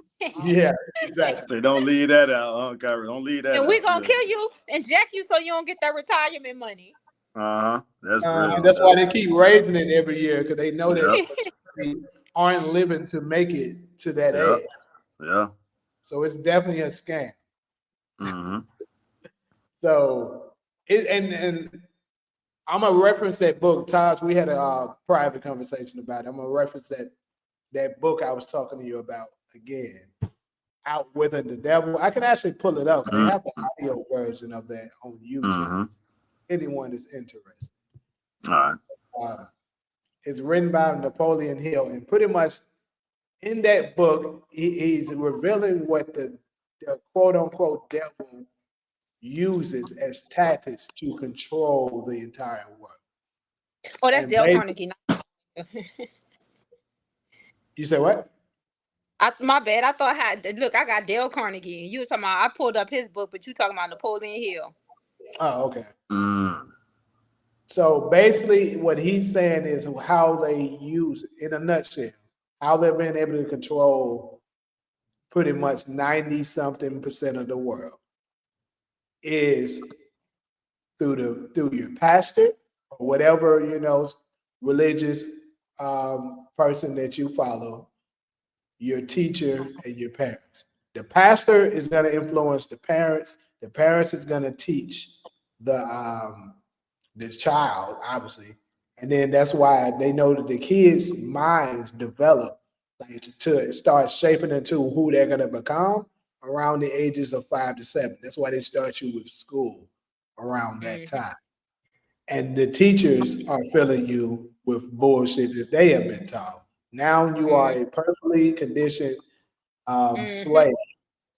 yeah, exactly. So don't leave that out, huh, Kyrie? Don't leave that And we out. gonna Yeah. kill you, inject you so you don't get that retirement money. Uh-huh. That's And real. that's why they keep raising it every year because they know Yep. that majority aren't living to make it to that Yep. age. Yeah. So it's definitely a scam. Mm-hmm. So and I'm gonna reference that book, Taj. We had a private conversation about it. I'm gonna reference that book I was talking to you about again. Outwitting the Devil. I can actually pull it up. They have the audio version of that on YouTube. Mm-hmm. Anyone is interested. All right. Uh, it's written by Napoleon Hill, and pretty much in that book, he's revealing what the quote unquote devil uses as tactics to control the entire world. Oh, that's And Dale basically, Carnegie. you say what? My bad. I thought look, I got Dale Carnegie. You was talking about I pulled up his book, but you talking about Napoleon Hill. Oh, okay. Mm. So basically, what he's saying is how they use, in a nutshell, how they've been able to control pretty much 90 something percent of the world is through your pastor or whatever religious person that you follow, your teacher, and your parents. The pastor is going to influence the parents. The parents is going to teach the child, obviously, and then that's why they know that the kids' minds develop like to start shaping into who they're going to become around the ages of 5 to 7. That's why they start you with school around that time. And the teachers are filling you with bullshit that they have been taught. Now you are a perfectly conditioned slave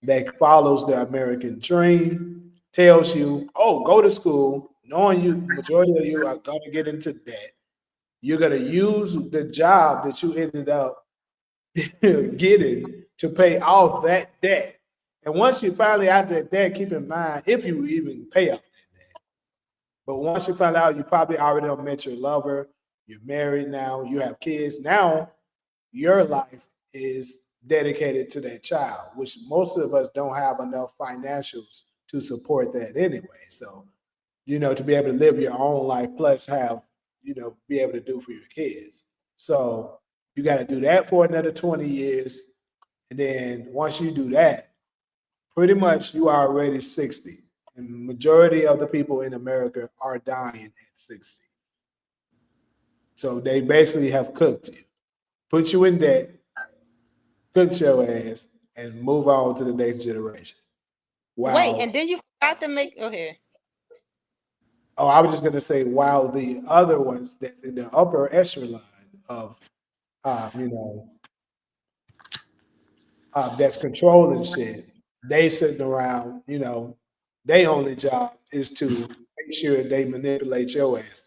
that follows the American dream, tells you, oh, go to school, knowing you, majority of you are going to get into debt. You're going to use the job that you ended up getting to pay off that debt. And once you finally out that debt, keep in mind, if you even pay off that debt, but once you find out you probably already done met your lover, you're married now, you have kids. Now your life is dedicated to that child, which most of us don't have enough financials to support that anyway. So, to be able to live your own life plus have, be able to do for your kids. So you got to do that for another 20 years. And then once you do that, pretty much you are already 60. And majority of the people in America are dying at 60. So they basically have cooked you, put you in debt, cooked your ass, and move on to the next generation. Wait, Wow. and then you forgot to make. Go ahead. Oh, I was just gonna say, while the other ones that in the upper echelon of, you know, that's controlling shit, they sitting around, you know, their only job is to make sure they manipulate your ass.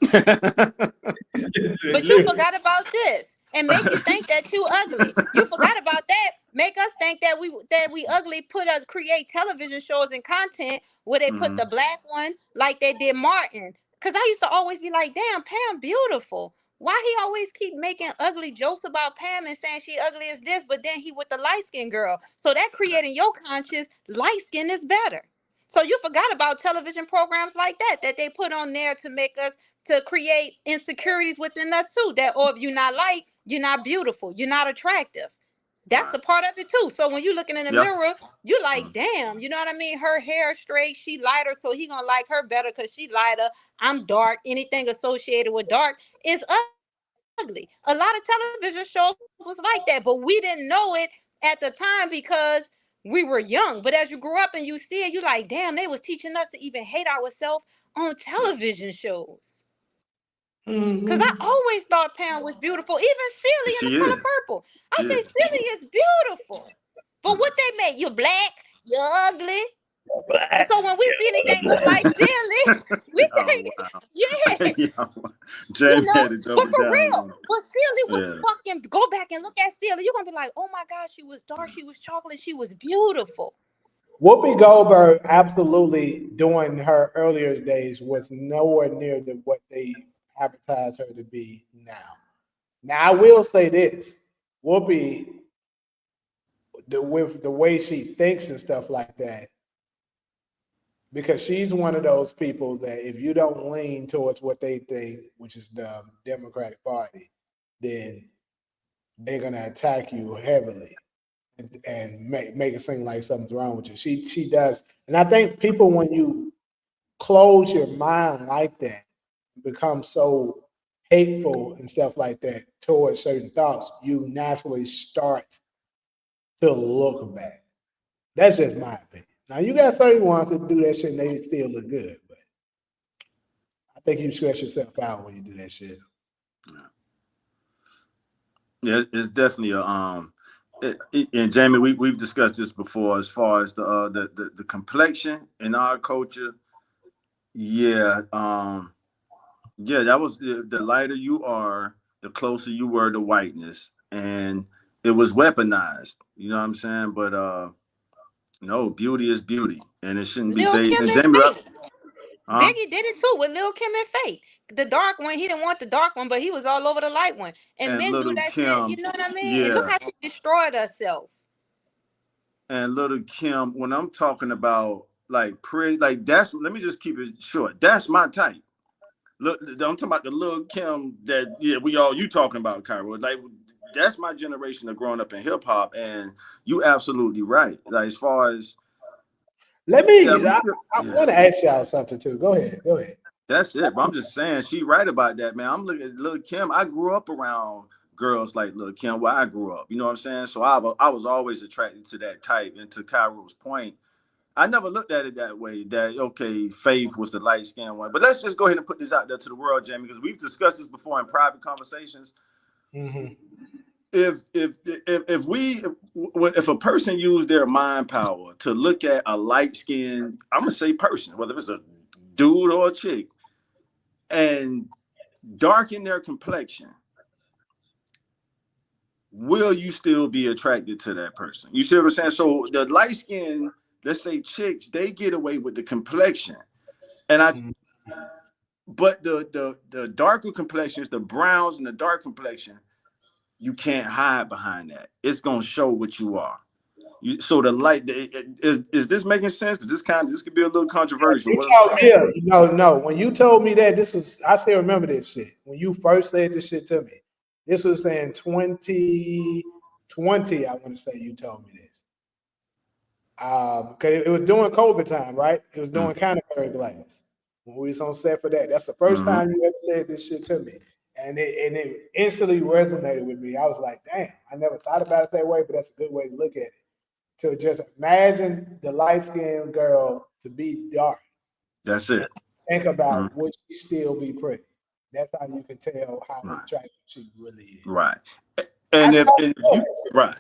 But you forgot about this and make you think that you ugly. You forgot about that. Make us think that we ugly. Create television shows and content where they put Mhm. the black one like they did Martin. Cause I used to always be like, damn, Pam beautiful. Why he always keep making ugly jokes about Pam and saying she ugly as this, but then he with the light skinned girl. So that creating your conscious light skin is better. So you forgot about television programs like that they put on there to make us to create insecurities within us too. That or if you're not like, you're not beautiful, you're not attractive. That's Right. a part of it too. So when you're looking in the Yeah. mirror, you like, Mhm. damn, you know what I mean? Her hair straight, she lighter, so he gonna like her better because she lighter. I'm dark. Anything associated with dark is ugly. A lot of television shows was like that, but we didn't know it at the time because we were young. But as you grow up and you see it, you like, damn, they was teaching us to even hate ourselves on television shows. Cause I Mm-hmm. always thought Pam was beautiful, even Celie in the She color is. purple. I Yeah. say Celie is beautiful, but what they make you black, you ugly. And so when we see anything look like Celie, we Oh think, wow. yeah, Yo, you Jamie know. had to But double for down real, on it. but Celie was Yeah. fucking. Go back and look at Celie. You're gonna be like, oh my God, she was dark, she was chocolate, she was beautiful. Whoopi Goldberg absolutely during her earlier days was nowhere near what they advertised her to be now. Now I will say this: Whoopi, with the way she thinks and stuff like that, because she's one of those people that if you don't lean towards what they think, which is the Democratic Party, then they're gonna attack you heavily and make it seem like something's wrong with you. She does, and I think people when you close your mind like that, become so hateful and stuff like that towards certain thoughts, you naturally start to look bad. That's just my opinion. Now you got certain ones that do that shit and they still look good, but I think you stress yourself out when you do that shit. Yeah, it's definitely a and Jamie, we've discussed this before as far as the complexion in our culture. Yeah, yeah, that was the lighter you are, the closer you were to whiteness, and it was weaponized. You know what I'm saying? But no, beauty is beauty, and it shouldn't be Lil based. Kim And and Jamie, Faith. huh? Biggie did it too with Lil Kim and Faith. The dark one, he didn't want the dark one, but he was all over the light one. And And men do little that shit, you Kim, know what I mean? And look yeah, how she destroyed herself. and little Kim. When I'm talking about like pretty, like that's. Let me just keep it short. That's my type. Look, I'm talking about the little Kim that yeah we all you talking about, Cairo. Like that's my generation of growing up in hip hop, and you absolutely right. Like as far as Let yeah, me. we still I yeah. want to ask y'all something too. Go ahead. Go ahead. That's it. But I'm just saying she right about that, man. I'm looking at Lil Kim. I grew up around girls like Lil Kim where I grew up. You know what I'm saying? So I was always attracted to that type. And to Cairo's point, I never looked at it that way. That okay, Faith was the light skinned one. But let's just go ahead and put this out there to the world, Jamie, because we've discussed this before in private conversations. Mm-hmm. If a person used their mind power to look at a light skinned, I'm gonna say person, whether it's a dude or a chick, and darken their complexion, will you still be attracted to that person? You see what I'm saying? So the light skin, let's say chicks, they get away with the complexion. And I Mm-hmm. but the darker complexions, the browns and the dark complexion, you can't hide behind that. It's gonna show what you are. So the light is this making sense? Because this could be a little controversial. You What I'm told me, saying. no. When you told me that, this was I still remember this shit. When you first said this shit to me, this was in 2020. I want to say you told me this. Because it was during COVID time, right? It was doing countercurrent glass when we was on set for that. That's the first Mm-hmm. time you ever said this shit to me. and it instantly resonated with me. I was like, damn, I never thought about it that way, but that's a good way to look at it. To just imagine the light skinned girl to be dark. That's it. Think Mhm. about would she still be pretty? That's how you can tell how Right. attractive she really is. Right. I And saw if you that. right.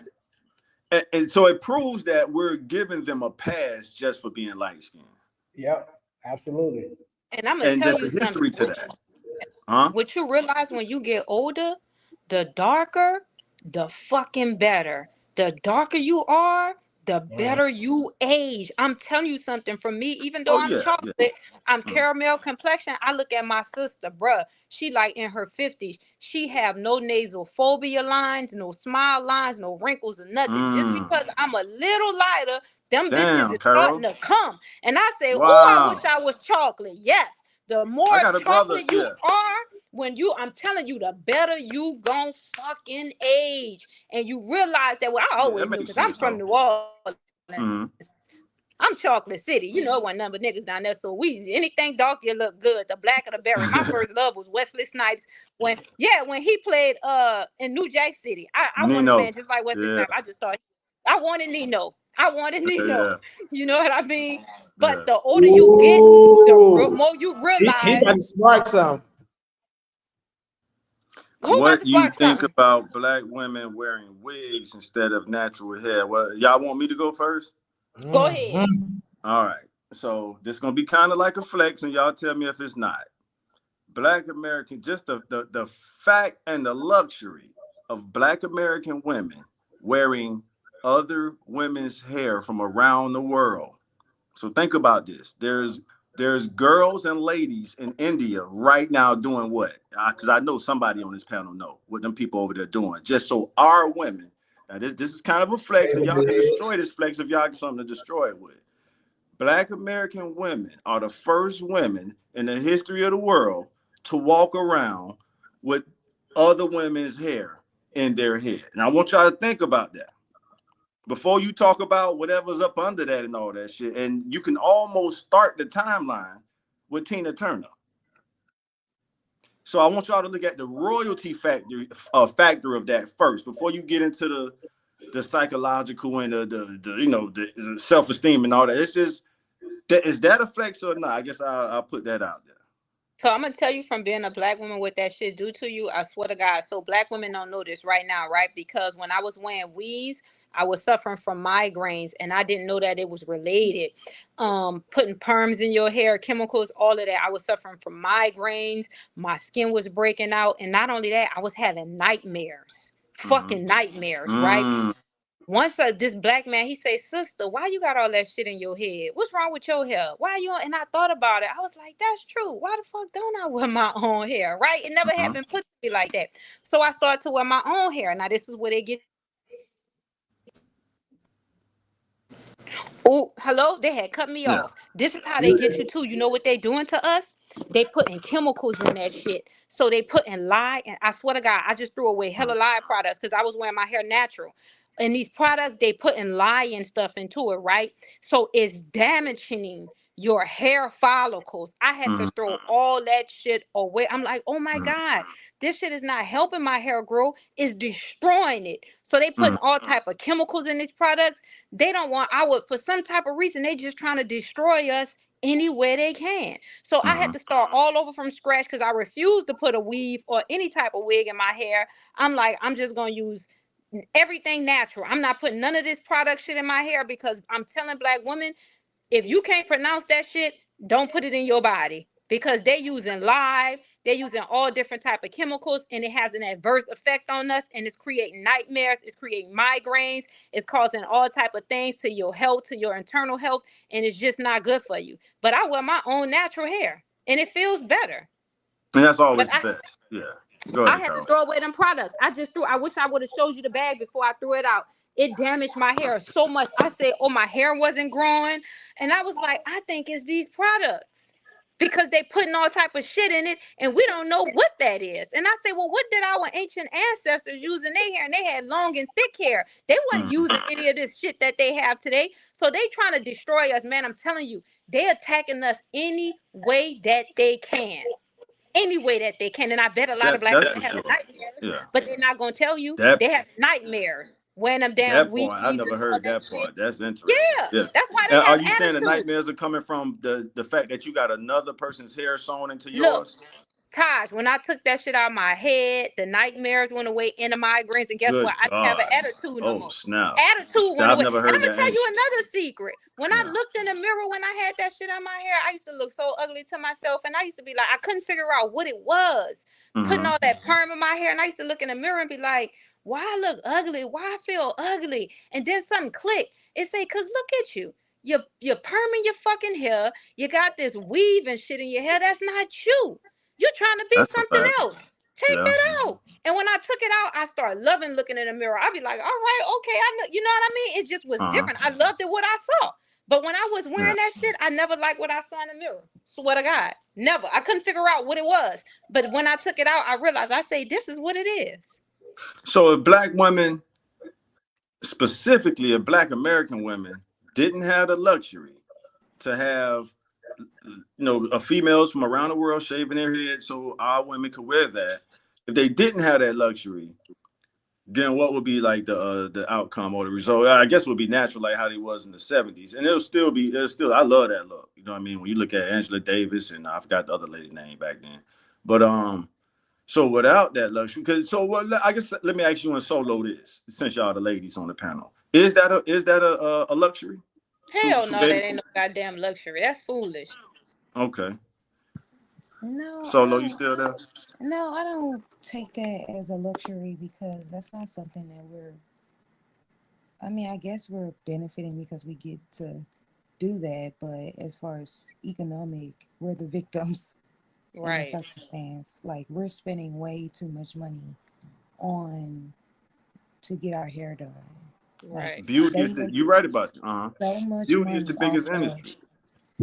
And so it proves that we're giving them a pass just for being light skinned. Yep, absolutely. And I'm gonna And tell there's a you something. history to that. Huh? What you realize when you get older, the darker, the fucking better. The darker you are, the Mhm. better you age. I'm telling you something. For me, even though Oh I'm yeah. Yeah. chocolate, I'm Mm. caramel complexion. I look at my sister, bruh. She like in her 50s. She have no nasal phobia lines, no smile lines, no wrinkles or nothing. Just because Mm. I'm a little lighter, them bitches Damn, is starting Carol. to come. And I say, oh, I wish Wow. I was chocolate. Yes. The I more got a brother. chocolate you Yeah. are, I'm telling you, the better you gon' fucking age. And you realize that, well, I Yeah, that always knew makes because I'm sense from though. New Orleans. Mm-hmm. I'm Chocolate City. You know, it wasn't number niggas down there. So anything dark, you look good. The black of the berry. My first love was Wesley Snipes. When he played in New Jack City. I wanted Nino. man just like Wesley Yeah. Snipes. I just thought I wanted Nino. I wanted Nino. Yeah. You know what I mean? But Yeah. the older you get, the Ooh, more you he realize. about to spark some. Who about What to you spark think something? about black women wearing wigs instead of natural hair? Well, y'all want me to go first? Go ahead. Mhm. All right. So this gonna be kind of like a flex, and y'all tell me if it's not. Black American, just the fact and the luxury of Black American women wearing other women's hair from around the world. So think about this. There's girls and ladies in India right now doing what? Because I know somebody on this panel know what them people over there doing. Just so our women. Now this is kind of a flex, and y'all can destroy this flex if y'all got something to destroy it with. Black American women are the first women in the history of the world to walk around with other women's hair in their head. And I want y'all to think about that before you talk about whatever's up under that and all that shit. And you can almost start the timeline with Tina Turner. So I want y'all to look at the royalty factor of that first before you get into the psychological and the self-esteem and all that. It's just is that a flex or not? I guess I'll put that out there. So I'm gonna tell you from being a black woman what that shit do to you. I swear to God. So black women don't know this right now, right? Because when I was wearing weaves, I was suffering from migraines, and I didn't know that it was related. Putting perms in your hair, chemicals, all of that. I was suffering from migraines. My skin was breaking out, and not only that, I was having nightmares, Mm-hmm. fucking nightmares, right? Mm, Once this black man, he say, sister, why you got all that shit in your head? What's wrong with your hair? Why you and I thought about it. I was like, that's true. Why the fuck don't I wear my own hair? Right? It never had mm-hmm. been put to me like that. So I started to wear my own hair. Now this is where they get. Oh, hello? They had cut me Yeah. off. This is how they get you too. You know what they doing to us? They putting chemicals in that shit. So they put in lye, and I swear to God, I just threw away hella lye products because I was wearing my hair natural. And these products, they put in lye and stuff into it, right? So it's damaging your hair follicles. I had to Mm-hmm. throw all that shit away. I'm like, oh my Mm-hmm. God, this shit is not helping my hair grow. It's destroying it. So they putting all type of chemicals in these products. They don't want our, for some type of reason, they just trying to destroy us any way they can. So I Mm-hmm. had to start all over from scratch because I refused to put a weave or any type of wig in my hair. I'm like, I'm just gonna use everything natural. I'm not putting none of this product shit in my hair because I'm telling black women, if you can't pronounce that shit, don't put it in your body because they using lye, they're using all different type of chemicals, and it has an adverse effect on us, and it's creating nightmares, it's creating migraines, it's causing all type of things to your health, to your internal health, and it's just not good for you. But I wear my own natural hair, and it feels better. And that's But always the best. Yeah. Go I ahead, had to Carl. throw away them products. I wish I would have showed you the bag before I threw it out. It damaged my hair so much. I said, oh, my hair wasn't growing. And I was like, I think it's these products. Because they putting all type of shit in it and we don't know what that is. And I say, well, what did our ancient ancestors use in their hair? And they had long and thick hair. They wasn't Mm-hmm. using any of this shit that they have today. So they trying to destroy us, man. I'm telling you, they attacking us any way that they can. any way that they can. And I bet a lot of black That's women for have sure. nightmares, Yeah. but they're not gonna tell you That they have nightmares wearing them damn that part I weaves never and all heard that that shit. part. That's interesting. Yeah, Yeah. that's why And they are have you saying the attitude. nightmares are coming from the fact that you got another person's hair sewn into Look, yours? Taj, when I took that shit out of my head, the nightmares went away and the migraines, and guess what? Good I didn't have an God. attitude no Oh more. snap. Attitude went I've away. never And I'm heard gonna that. tell Ain't you another secret. When I yeah. looked in the mirror when I had that shit on my hair, I used to look so ugly to myself, and I used to be like, I couldn't figure out what it was. Putting Mm-hmm. all that perm in my hair, and I used to look in the mirror and be like, why I look ugly? Why I feel ugly? And then something clicked. It say, cause look at you. You're perming your fucking hair. You got this weave and shit in your hair. That's not you. You're trying to be That's a something fact. else. Take Yeah. that out. And when I took it out, I started loving looking in the mirror. I'd be like, all right, okay, I know, you know what I mean? It just was Uh-huh. different. I loved it what I saw. But when I was Yeah. wearing that shit, I never liked what I saw in the mirror. Swear to God. Never. I couldn't figure out what it was. But when I took it out, I realized I say, this is what it is. So if black women, specifically if black American women, didn't have the luxury to have females from around the world shaving their heads so our women could wear that. If they didn't have that luxury, then what would be like the outcome or the result? I guess it would be natural, like how they was in the 70s. And it'll still I love that look. You know what I mean? When you look at Angela Davis and I forgot the other lady's name back then. But so without that luxury, because so what I guess let me ask you and solo this, since y'all the ladies on the panel. Is that a luxury Hell to no, be that able? ain't no goddamn luxury. That's foolish. Okay. No, I Solo, you don't. still there? No, I don't take that as a luxury because that's not something that we're. I mean, I guess we're benefiting because we get to do that, but as far as economic, we're the victims in the Right. circumstance. Like we're spending way too much money on to get our hair done. Like Right. Beauty they is the make you right about it. Uh-huh. so much Beauty is the money off biggest of industry.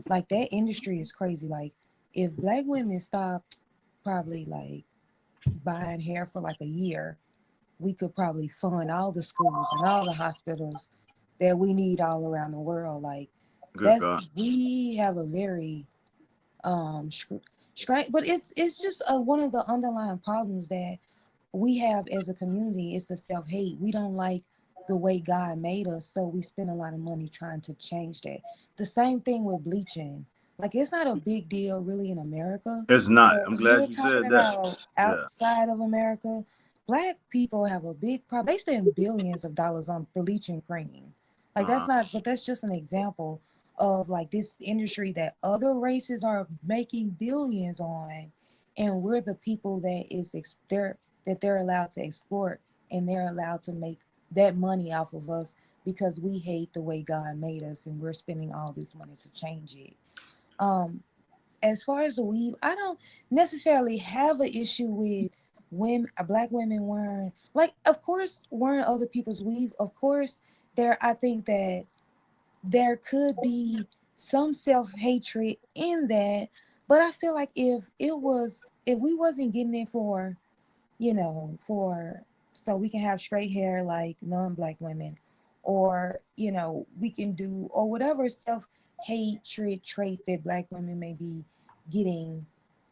like that industry is crazy. Like if black women stopped probably like buying hair for like a year, we could probably fund all the schools and all the hospitals that we need all around the world. Like Good that's God. we have a very strange, but it's just one of the underlying problems that we have as a community is the self-hate. We don't like the way God made us, so we spend a lot of money trying to change that. The same thing with bleaching. Like it's not a big deal really in America, It's not. but I'm when glad you're you talking said that. about Yeah. outside of America, black people have a big problem. They spend billions of dollars on bleaching cream. Like that's Uh-huh. not, but that's just an example of like this industry that other races are making billions on, and we're the people that they're allowed to exploit, and they're allowed to make that money off of us because we hate the way God made us and we're spending all this money to change it. Um, as far as the weave, I don't necessarily have an issue with women, black women wearing, like, of course, wearing other people's weave. Of course, I think that there could be some self-hatred in that, but I feel like if we wasn't getting it for for so we can have straight hair like non-black women, or we can do or whatever self-hatred trait that black women may be getting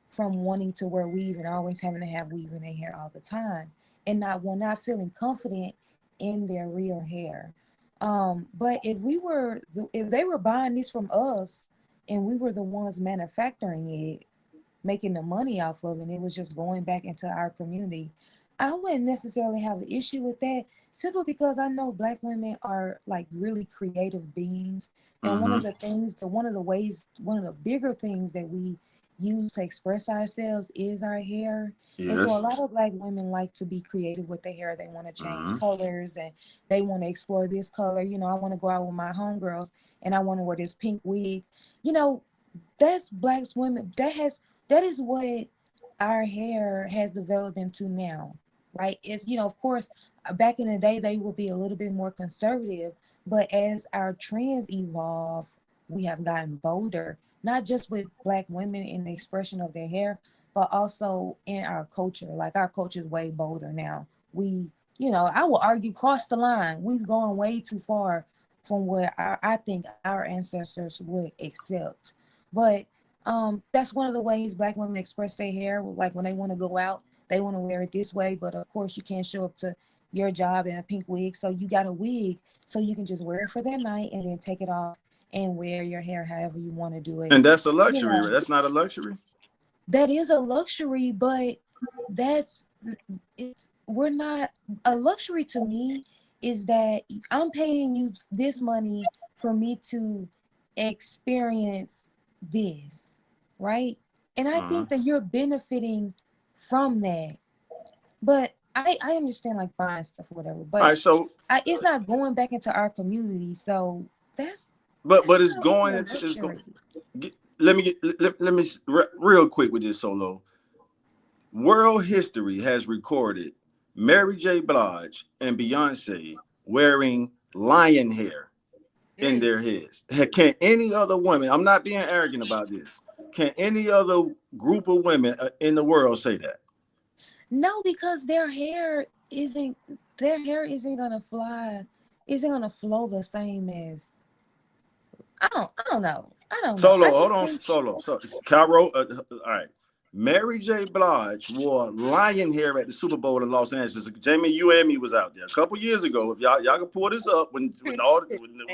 from wanting to wear weave and always having to have weave in their hair all the time, and not feeling confident in their real hair. But if they were buying this from us and we were the ones manufacturing it, making the money off of it, and it was just going back into our community, I wouldn't necessarily have an issue with that, simply because I know black women are like really creative beings. And one of Mm-hmm. the things, one of the bigger things that we use to express ourselves is our hair. And so a Yes. lot of black women like to be creative with their hair. They want to change Mm-hmm. colors and they want to explore this color. I want to go out with my homegirls and I want to wear this pink wig. You know, that's black women. That is what our hair has developed into now, right? It's, of course, back in the day, they would be a little bit more conservative, but as our trends evolve, we have gotten bolder, not just with black women in the expression of their hair, but also in our culture. Like our culture is way bolder now. I will argue cross the line. We've gone way too far from what I think our ancestors would accept. But That's one of the ways Black women express their hair. Like when they want to go out, they want to wear it this way, but of course you can't show up to your job in a pink wig, so you got a wig, so you can just wear it for that night and then take it off and wear your hair however you want to do it. And that's a You luxury. know, Right? That's not a luxury. that is a luxury, but that's it's we're not a luxury to me is that I'm paying you this money for me to experience this, right? And I Uh-huh. think that you're benefiting from that. But I understand like buying stuff or whatever, All but right. So, it's not going back into our community. So that's but that's it's not really going a into it's going. luxury. Let me real quick with this solo. World history has recorded Mary J. Blige and Beyonce wearing lion hair in Mm. their heads. Can any other woman, I'm not being arrogant about this, can any other group of women in the world say that? No, because their hair isn't gonna fly, isn't gonna flow the same as I don't know. I don't know. Solo, I hold just on, think solo. So, Cairo, all right. Mary J. Blige wore lion hair at the Super Bowl in Los Angeles. Jamie, you and me was out there a couple years ago. If y'all can pull this up, when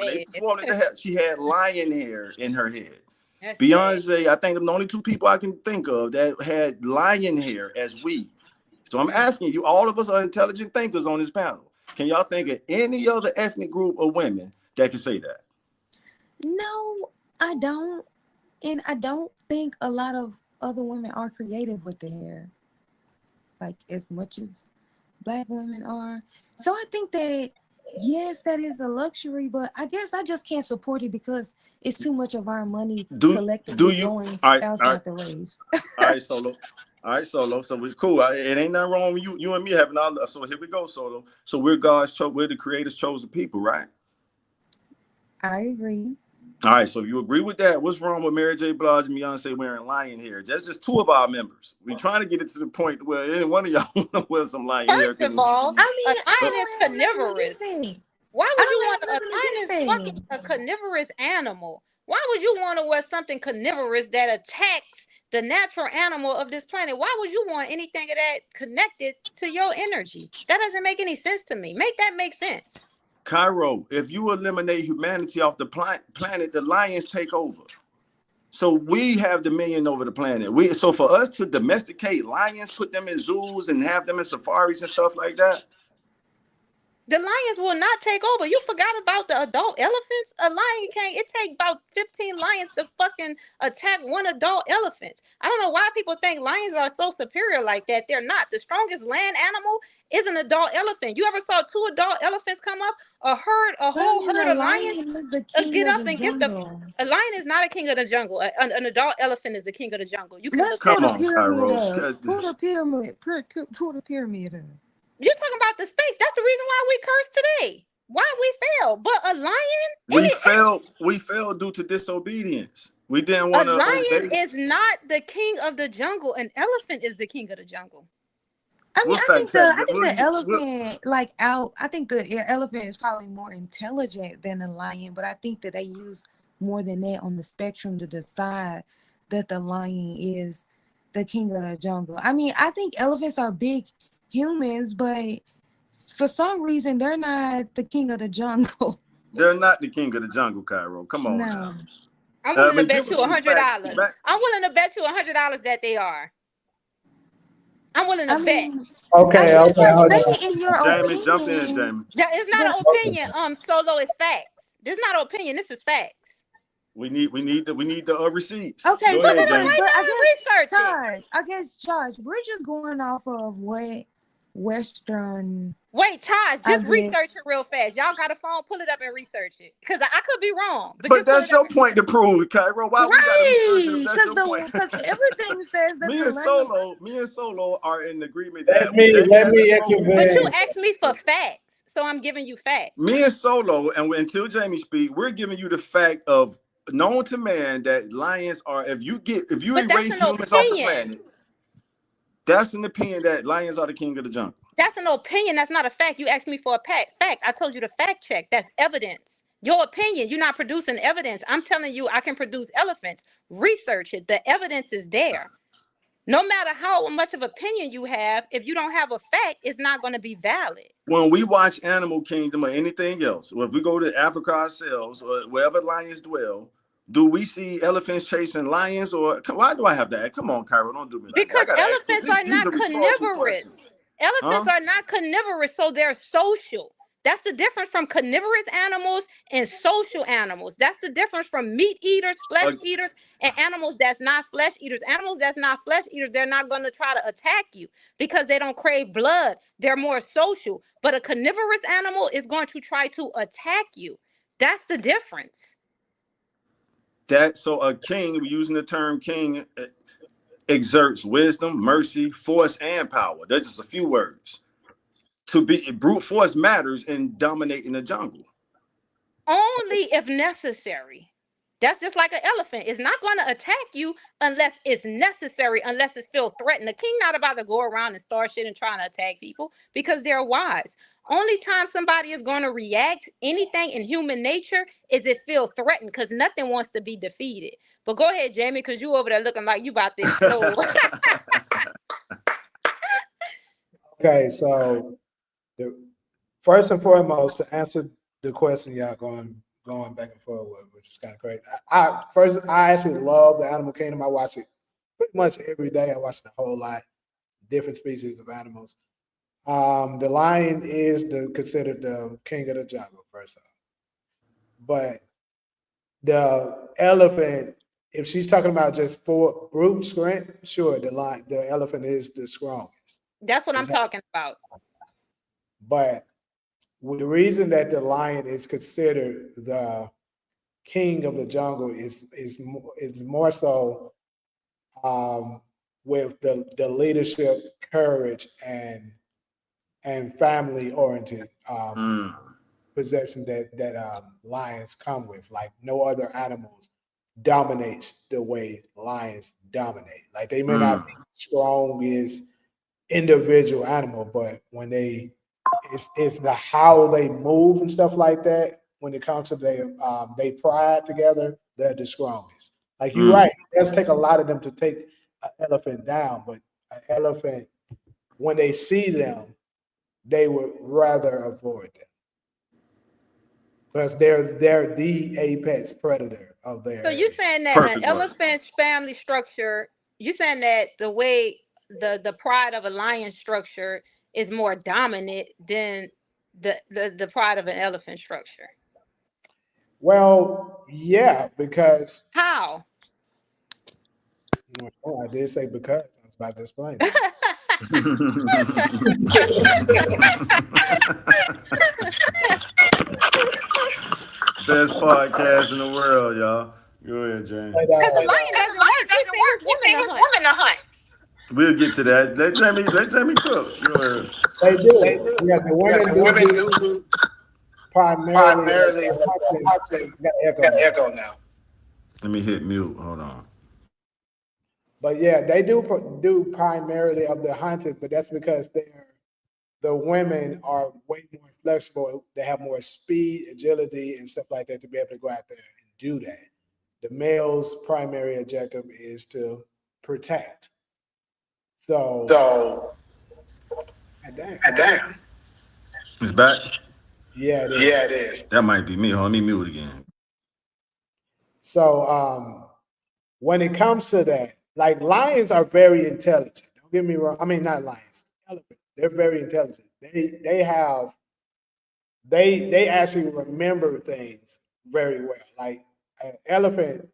they Hey, performed at the head, she had lion hair in her head. that's sad. Beyonce, I think the only two people I can think of that had lion hair as weave. So I'm Mm. asking you, all of us are intelligent thinkers on this panel. Can y'all think of any other ethnic group of women that can say that? no, I don't, and I don't think a lot of other women are creative with their hair, like as much as Black women are. So I think that yes, that is a luxury, but I guess I just can't support it because it's too much of our money Do collectively you? going All right, outside the race. all right, solo. All right, solo. So it's cool. It ain't nothing wrong with you and me having all. So here we go, solo. So we're the creator's chosen people, right? I agree. All right. So if you agree with that, what's wrong with Mary J. Blige and Beyonce wearing lion hair? That's just two of our members. We're trying to get it to the point where any one of y'all want to wear some lion hair. First of all, I a mean, I lion is don't have nothing carnivorous. against it. Why I would you don't want have a nothing lion is against fucking it. a carnivorous animal? Why would you want to wear something carnivorous that attacks the natural animal of this planet? Why would you want anything of that connected to your energy? That doesn't make any sense to me. Make that make sense. Cairo, if you eliminate humanity off the planet, the lions take over. So we have dominion over the planet. So for us to domesticate lions, put them in zoos and have them in safaris and stuff like that. The lions will not take over. You forgot about the adult elephants? A lion can't, it take about 15 lions to fucking attack one adult elephant. I don't know why people think lions are so superior like that. They're not. The strongest land animal is an adult elephant. You ever saw two adult elephants come up? A But I whole mean, herd a of lions lion is the king get of up the and get the. jungle. A lion is not a king of the jungle. An adult elephant is the king of the jungle. You can Let's look pull that Come the up. on, pyramid Cairo. up. Pull the pyramid. Pull the pyramid up. You're talking about the space. That's the reason why we cursed today. Why we failed. But a lion, We failed. We failed due to disobedience. We didn't a want to lion obey. is not the king of the jungle. An elephant is the king of the jungle. I mean, We'll fact check. I think the elephant, like out. I think the elephant is probably more intelligent than a lion, but I think that they use more than that on the spectrum to decide that the lion is the king of the jungle. I mean, I think elephants are big humans, but for some reason they're not the king of the jungle. They're not the king of the jungle, Cairo. Come on now. No. I'm willing to Give bet us you some facts. $100. I'm willing to bet you $100 that they are. I'm willing to I bet. mean, I Okay, guess okay, like hold maybe on. in your Jamie, jump in, opinion, Jamie. That is not but an opinion. Solo is facts. This is not an opinion. This is facts. We need the receipts. okay, Go so ahead, but, Jamie. but I Research guess it. we're just going off of what Western, Wait, Taj, I just guess. research it real fast. Y'all got a phone? Pull it up and research it. Because I could be wrong, but But just pull that's it up your and point to research it. prove, Cairo. Why we gotta research it if Right, that's your point? because everything says that me the and land. Solo are in agreement Let that me Jamie let hasn't me spoken. But you intervene. asked me for facts, so I'm giving you facts. Me and Solo, and until Jamie speak, we're giving you the fact of known to man that lions are. If you But that's erase an humans off the opinion. planet, that's an opinion that lions are the king of the jungle. That's an opinion. That's not a fact. You asked me for a fact. I told you to fact check. That's evidence. Your opinion, you're not producing evidence. I'm telling you, I can produce elephants. Research it. The evidence is there. No matter how much of opinion you have, if you don't have a fact, it's not going to be valid. When we watch Animal Kingdom or anything else, or if we go to Africa ourselves or wherever lions dwell, do we see elephants chasing lions? Or why do I have to ask? Come on, Cairo, don't do me like that. I Because gotta ask elephants are these not are rhetorical carnivorous. questions. Elephants Huh? are not carnivorous, so they're social. That's the difference from carnivorous animals and social animals. That's the difference from meat eaters, flesh Uh, eaters, and animals that's not flesh eaters. Animals that's not flesh eaters, they're not going to try to attack you because they don't crave blood. They're more social. But a carnivorous animal is going to try to attack you. That's the difference. so a king, we're using the term king, exerts wisdom, mercy, force, and power. That's just a few words. To be brute force matters in dominating the jungle. Only if necessary. That's just like an elephant. It's not going to attack you unless it's necessary, unless it's feel threatened. The king not about to go around and start shit and trying to attack people because they're wise. Only time somebody is going to react anything in human nature is it feel threatened because nothing wants to be defeated. But go ahead, Jamie, because you over there looking like you about to explode. Okay, so the first and foremost, to answer the question y'all going back and forth with, which is kind of crazy. I actually love the Animal Kingdom. I watch it pretty much every day. I watch the whole lot, different species of animals. The lion is considered the king of the jungle, first off. But the elephant, if she's talking about just for brute strength, sure, the elephant is the strongest. That's what I'm talking about. But the reason that the lion is considered the king of the jungle is more so with the leadership, courage, and family oriented possession that lions come with. Like no other animals dominates the way lions dominate. Like they may not be strongest individual animal, but when it's the how they move and stuff like that. When it comes to they pride together, they're the strongest. Like you're right, it does take a lot of them to take an elephant down, but an elephant, when they see them, they would rather avoid them because they're the apex predator of their So you area. saying that an Perfect word. elephant's family structure, you saying that the way the pride of a lion structure is more dominant than the pride of an elephant structure. Well, yeah, because How? oh, I did say because I was about to explain it. Best podcast in the world, y'all. Go ahead, James. But, Because the lion doesn't work. He sent his woman to hunt. We'll get to that. Let Jamie cook. Go ahead. they do. Yeah, the women do primarily hunting. Got echo now. Let me hit mute. Hold on. But yeah, they do primarily of the hunting, but that's because the women are way more flexible. They have more speed, agility, and stuff like that to be able to go out there and do that. The male's primary objective is to protect. So damn. It's back. Yeah, it is. That might be me. Hold on, let me mute again. So when it comes to that, like lions are very intelligent. Don't get me wrong. I mean, not lions. Elephants. They're very intelligent. They actually remember things very well. Like an elephant,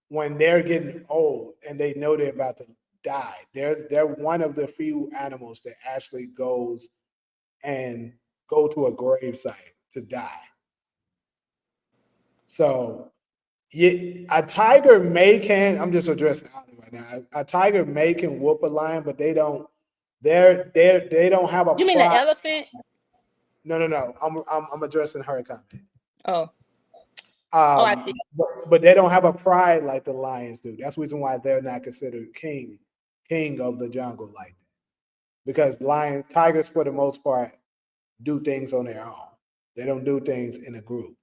when they're getting old and they know they're about to die, they're one of the few animals that actually goes and go to a grave site to die. So yeah, a tiger I'm just addressing Holly right now. A tiger can whoop a lion, but they don't. They don't have a You mean an pride. elephant? No. I'm addressing her comment. Oh. I see. But they don't have a pride like the lions do. That's the reason why they're not considered king of the jungle like that. Because tigers, for the most part, do things on their own. They don't do things in a group.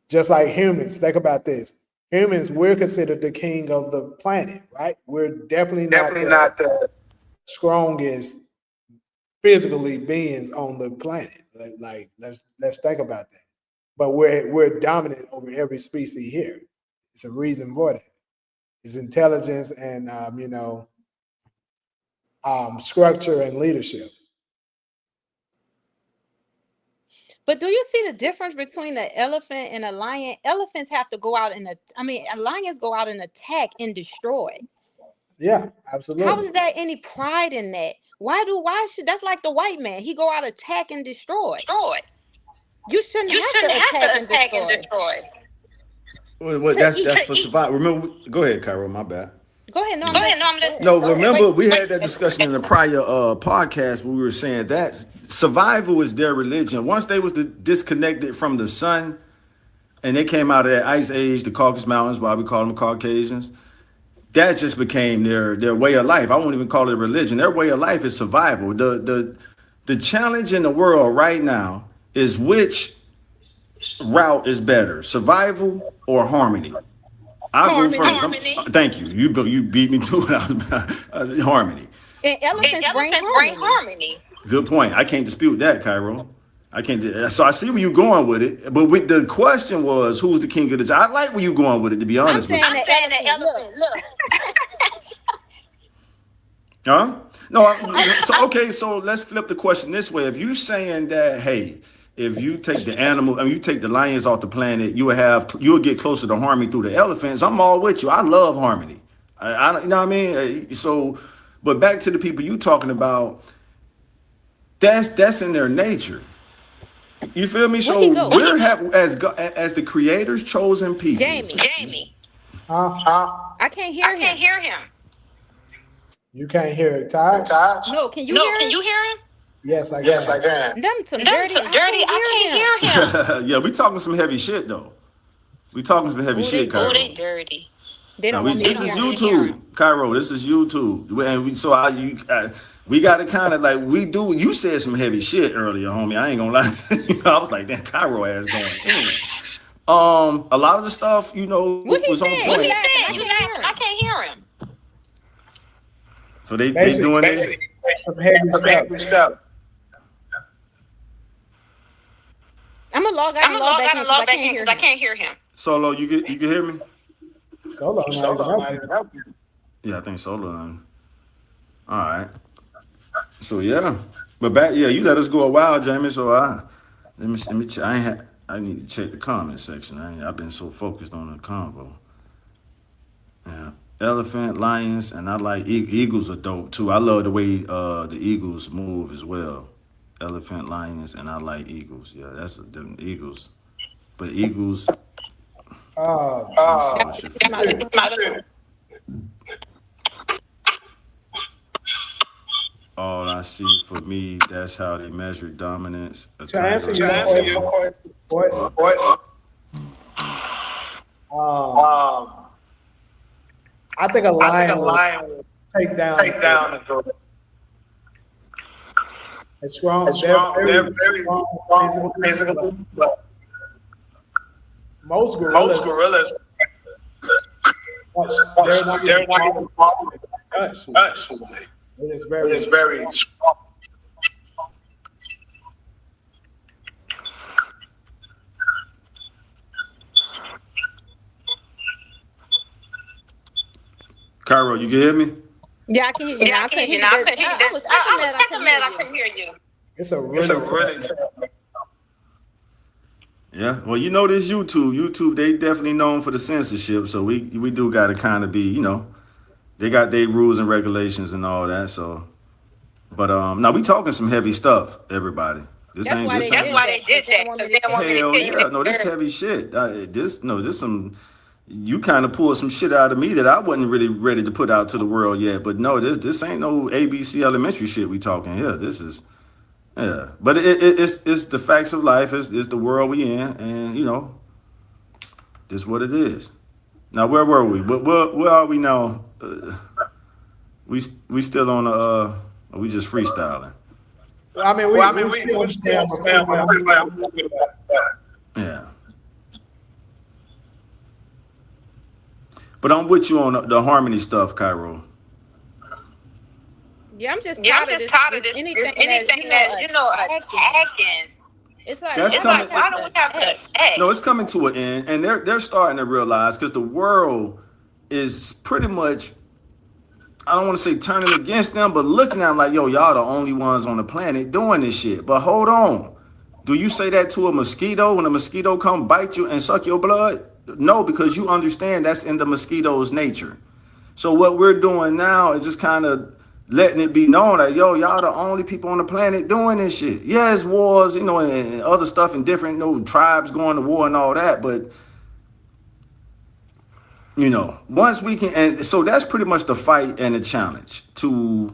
Just like humans, think about this. Humans, we're considered the king of the planet, right? We're definitely not the strongest physically beings on the planet. Like let's think about that. But we're dominant over every species here. It's a reason for that. It's intelligence and structure and leadership. But do you see the difference between an elephant and a lion? Elephants have to go out lions go out and attack and destroy. Yeah, How absolutely. is there any pride in that? Why should that's like the white man? He go out attack and destroy. You shouldn't have to attack and destroy. Well, To that's eat. for survival. Remember, go ahead, Cairo. My bad. Go ahead. No, I'm listening. No, remember we had that discussion in the prior podcast where we were saying that survival is their religion. Once they was disconnected from the sun and they came out of that ice age, the Caucasus Mountains, why we call them Caucasians, that just became their way of life. I won't even call it religion. Their way of life is survival. The challenge in the world right now is which route is better, survival or harmony. I'll go first. Thank you. You beat me to it. Harmony. And elephants bring harmony. Good point. I can't dispute that, Cairo. I can't. So I see where you're going with it. But the question was, who's the king of the jungle? I like where you're going with it, to be I'm honest with saying you. the elephant. Look. Huh? No. So let's flip the question this way. If you're saying that, hey, if you take the animal, I mean, you take the lions off the planet, you'll get closer to harmony through the elephants. I'm all with you. I love harmony. You know what I mean? So, but back to the people you talking about, that's in their nature. You feel me? So as the creator's chosen people. Jamie. Huh? I can't hear him. You can't hear it, Ty? No, can you hear him? Yes, I can. Them some dirty. I can't hear him. Yeah, we talking some heavy shit though. We talking some heavy shit, Cairo. They dirty. They don't Now, want me this to is hear YouTube, Cairo. This is YouTube, and we got to kind of like we do. You said some heavy shit earlier, homie. I ain't gonna lie to you. I was like, that Cairo ass going in. A lot of the stuff, was on point. I can't hear him. So they doing this. Some heavy stuff. I'm gonna log out and log back in because I can't hear him. Solo, you can hear me? Solo not even help you. Yeah, I think Solo. All right. So yeah, but back you let us go a while, Jamie. So let me check. I need to check the comment section. I've been so focused on the convo. Yeah, elephant, lions, and I like eagles are dope too. I love the way the eagles move as well. Elephant, lions, and I like eagles. Yeah, that's them eagles. But eagles. All I see for me, that's how they measure dominance. To answer your question, I think a lion will take down the gorilla. It's strong. They're very strong physically, but most gorillas they're not even following us. It is very strong. Cairo, you can hear me? Yeah, I can hear you. I couldn't hear you. I was mad I couldn't hear you. It's a really Yeah, well, this YouTube, they definitely known for the censorship, so we do got to kind of be, they got their rules and regulations and all that. So, but now we talking some heavy stuff, everybody. That's why they did that. Hell yeah, no, this heavy shit. This some. You kind of pulled some shit out of me that I wasn't really ready to put out to the world yet. But no, this ain't no ABC elementary shit we talking here. This is, yeah. But it's the facts of life. It's the world we in, and this what it is. Now, where were we? Where are we now? We still on are we just freestyling? I mean, we still Yeah. But I'm with you on the harmony stuff, Cairo. Yeah, I'm just Yeah, I'm tired of just this. tired of This this. This anything that's anything that's attacking. attacking. It's like, That's why It's do we coming. like, have why to do we have to attack? attack? No, it's coming to an end, and they're starting to realize because the world is pretty much, I don't want to say turning against them, but looking at them like, yo, y'all the only ones on the planet doing this shit. But hold on. Do you say that to a mosquito when a mosquito come bite you and suck your blood? No, because you understand that's in the mosquito's nature. So what we're doing now is just kind of letting it be known that, yo, y'all the only people on the planet doing this shit. Yeah, it's wars, and other stuff and different, tribes going to war and all that, but once we can, and so that's pretty much the fight and the challenge to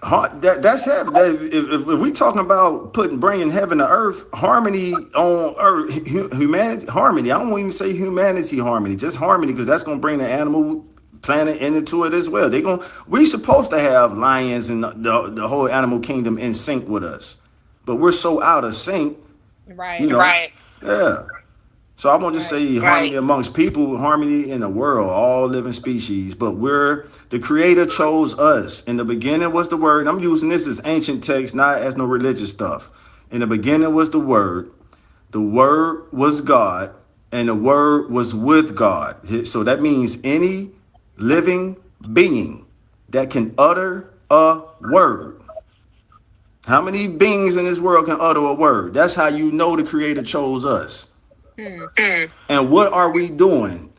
that's heaven. If we talking about bringing heaven to earth, harmony on earth, humanity harmony. I don't even say humanity harmony, just harmony, because that's gonna bring the animal planet into it as well. We supposed to have lions and the whole animal kingdom in sync with us, but we're so out of sync. Right. Right. Yeah. So I won't just Right. say harmony amongst people, harmony in the world, all living species. But the Creator chose us. In the beginning was the Word. I'm using this as ancient text, not as no religious stuff. In the beginning was the Word. The Word was God, and the Word was with God. So that means any living being that can utter a word. How many beings in this world can utter a word? That's how you know the Creator chose us. And what are we doing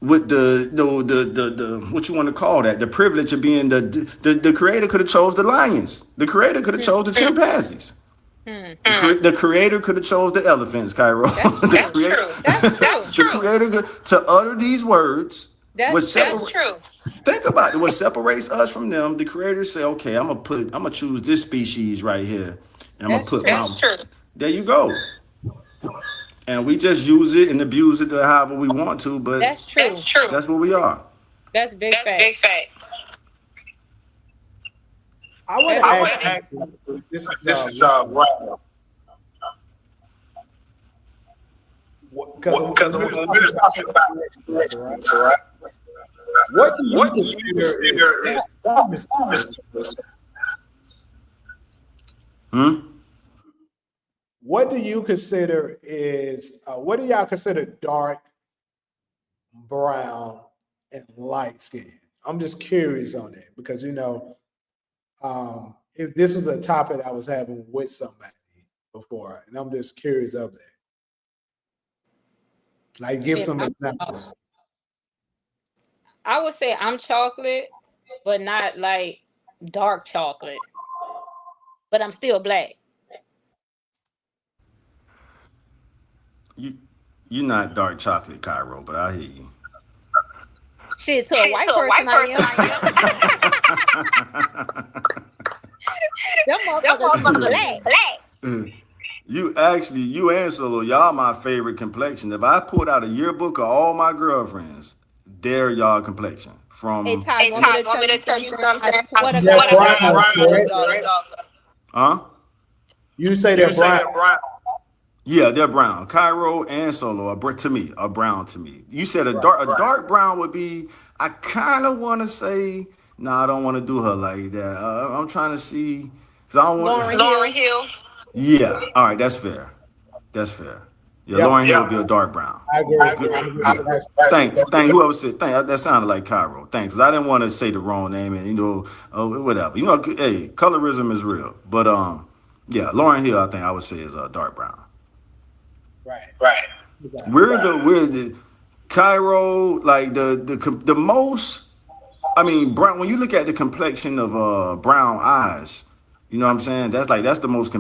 with the what you want to call that? The privilege of being the Creator could have chose the lions. The Creator could have chose the chimpanzees. The Creator could have chose the elephants, Cairo. That's the true. Creator, That's true. the Creator to utter these words. That's true. Think about it. What separates us from them? The Creator say, "Okay, I'm gonna choose this species right here, and I'm gonna put my." That's true. There you go. And we just use it and abuse it however we want to, but That's true. That's true. that's what we are. That's big That's fact. big facts. I want to ask you, this is right. Because we were talking about experience, right? What do you consider is what do you consider is what do y'all consider dark, brown, and light skin? I'm just curious on that because if this was a topic I was having with somebody before, and I'm just curious of that. Like, give some examples. I would say I'm chocolate, but not like dark chocolate. But I'm still black. You're not dark chocolate, Cairo, but I hear you. Shit, to a white person, I am. Them motherfuckers black. You and Solo, y'all my favorite complexion. If I pulled out a yearbook of all my girlfriends, they're y'all complexion. From Hey, Ty, want me to tell you something? I swear to They're God, brown, huh? You say they're brown. Yeah, they're brown. Cairo and Solo are brown to me. You said a dark brown would be. I kind of want to say, no, I don't want to do her like that. I'm trying to see, cause I don't want Lauren Hill. Yeah, all right, that's fair. That's fair. Yeah, Yep. Lauren Hill would be a dark brown. I agree. Thanks. Whoever said thanks. That sounded like Cairo. Thanks. 'Cause I didn't want to say the wrong name and whatever. Hey, colorism is real. But yeah, Lauren Hill, I think I would say is dark brown. Right. We're the Cairo, like the most. I mean, brown. When you look at the complexion of brown eyes, you know what I'm saying? That's the most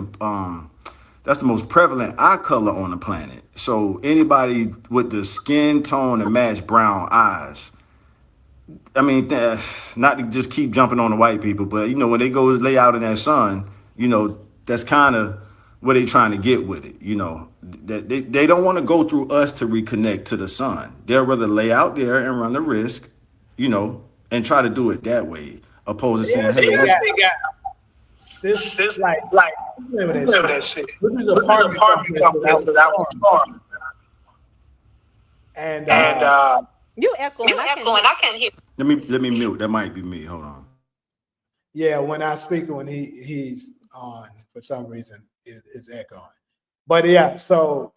prevalent eye color on the planet. So anybody with the skin tone to match brown eyes, I mean, not to just keep jumping on the white people, but when they go lay out in that sun, that's kind of what they trying to get with it. That they don't want to go through us to reconnect to the sun. They'll rather lay out there and run the risk, and try to do it that way, opposed to saying, "Hey, sis, like, remember that shit. This is a apartment complex that was farm. And You echoing? I can't hear. Let me mute. That might be me. Hold on. yeah, when I speak, when he's on, for some reason, it's echoing. But yeah, so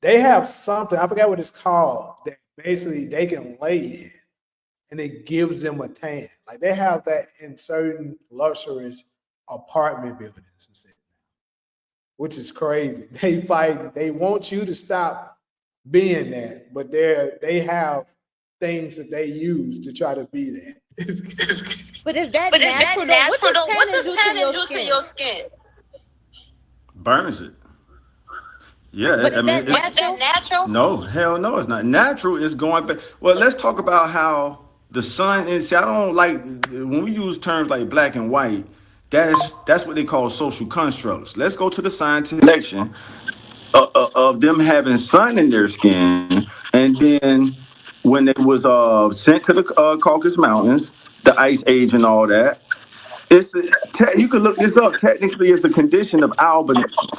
they have something, I forgot what it's called, that basically they can lay in and it gives them a tan. Like they have that in certain luxurious apartment buildings and stuff, which is crazy. They fight, they want you to stop being that, but they have things that they use to try to be that. But is that natural though? What does tanning do to your skin? Burns it. Yeah, But I is mean, that natural? no, hell no, it's not. Natural is going back. Well, let's talk about how the sun is. See, I don't like when we use terms like black and white. That's what they call social constructs. Let's go to the scientific connection of them having sun in their skin, and then when it was sent to the Caucasus Mountains, the ice age and all that. You can look this up. Technically, it's a condition of albinism.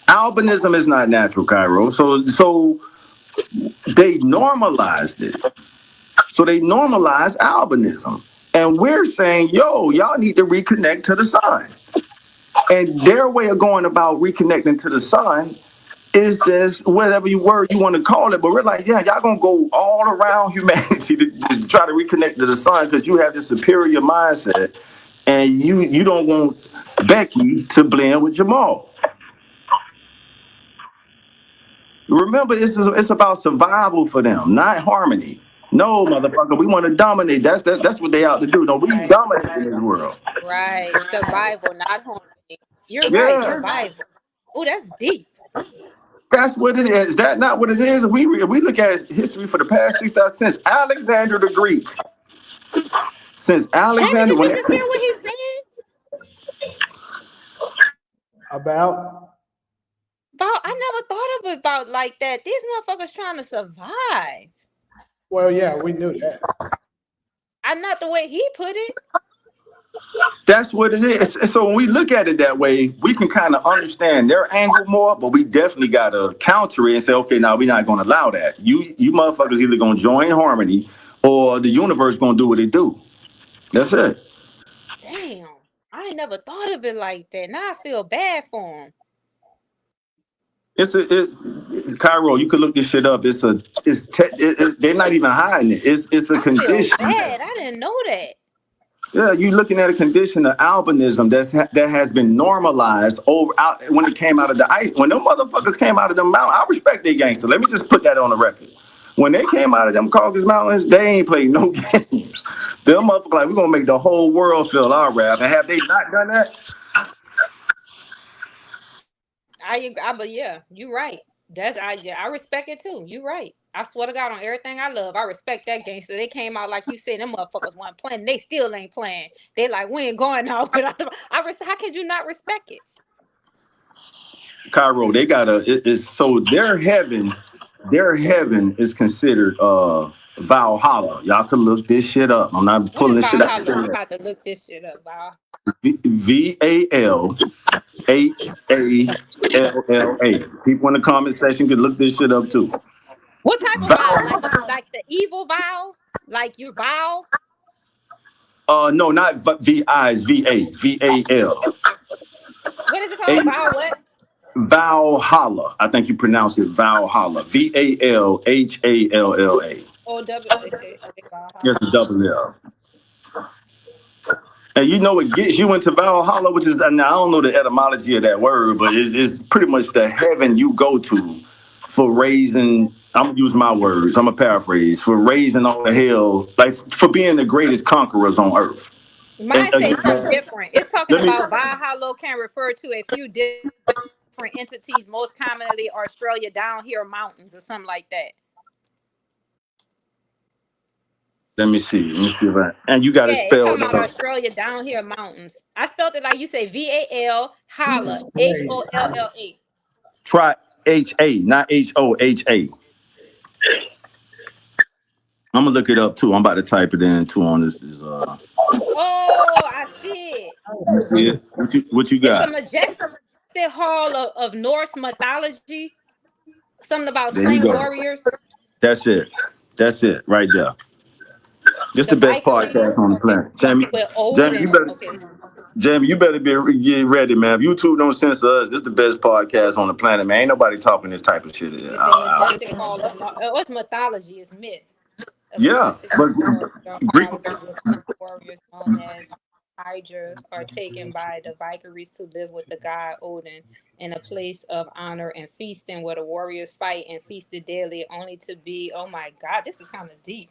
Albinism is not natural, Cairo. So they normalized it. So they normalized albinism. And we're saying, yo, y'all need to reconnect to the sun. And their way of going about reconnecting to the sun is just whatever you want to call it. But we're like, yeah, y'all gonna go all around humanity to try to reconnect to the sun because you have this superior mindset and you don't want Becky to blend with Jamal. Remember, it's about survival for them, not harmony. No, motherfucker, we want to dominate. That's what they out to do. No, we dominate in this world. Right. Survival, not harmony. You're right. Yeah, Survival. Oh, that's deep. that's what it is. Is that not what it is? We look at history for the past 6,000 since Alexander the Greek. Since Damn, Alexander, did when you they, just hear what he said? About About, I never thought of it about like that. These motherfuckers trying to survive. well, yeah, we knew that. I not the way he put it. that's what it is. And so when we look at it that way, we can kind of understand their angle more, but we definitely got to counter it and say, okay, now we're not going to allow that. You motherfuckers either going to join harmony or the universe going to do what it do. That's it. Damn. I ain't never thought of it like that. Now I feel bad for him. Cairo, you can look this shit up. They're not even hiding it. It's a I feel condition. bad. I didn't know that. Yeah, you're looking at a condition of albinism that has been normalized when it came out of the ice. When them motherfuckers came out of the mountain, I respect their gangster. Let me just put that on the record. When they came out of them Caucasus Mountains, they ain't played no games. Them motherfuckers like, we're gonna make the whole world feel our wrath. And have they not done that? But yeah, you're right. I respect it too. You're right. I swear to God on everything I love, I respect that gangster. They came out like you said, them motherfuckers weren't playing. They still ain't playing. They like we ain't going out without them. How can you not respect it? Cairo, they gotta so their heaven is considered Valhalla. Y'all can look this shit up. I'm not What pulling is this shit out. Valhalla? I'm about to look this shit up, Val. VALHALLA. People in the comment section can look this shit up too. What type of Val? Val, Like the evil Val? Like your Val? no, not VI, it's VAL. What is it called? Val what? Valhalla. I think you pronounce it Valhalla. VALHALLA. Oh, Valhalla. Yes, a double L. And you know it gets you into Valhalla, which is, now I don't know the etymology of that word, but it's pretty much the heaven you go to for raising, I'm gonna use my words, I'm gonna paraphrase, for raising all the hell, like for being the greatest conquerors on earth. Mine say something Again, different. It's talking let me, about Valhalla can refer to a few different entities, most commonly Australia down here mountains or something like that. let me see. Let me see if I, and you got to Yeah, it's spell talking it about out. Australia down here mountains. I spelled it like you say VAL Jesus holla Christ. HOLLA. Try HA, not HOHA. I'm gonna look it up too. I'm about to type it in too on Oh, I see it. let me see it. What you It's a got? majestic hall of Norse mythology. something about There you slain go. warriors, That's it. That's it right there. This the the best Valkyries. podcast on the Okay, planet. Jamie, with Jamie, you Odin. better Okay, Jamie, you better get ready, man. If YouTube don't censor us, this the best podcast on the planet, man. Ain't nobody talking this type of shit it's a out majestic hall of it's mythology, it's myth. A Yeah, majestic but hall of Greek. mythology where slain warriors known as Hydra are taken by the Valkyries to live with the god Odin in a place of honor and feasting where the warriors fight and feasted daily only to be, oh my god, this is kind of deep.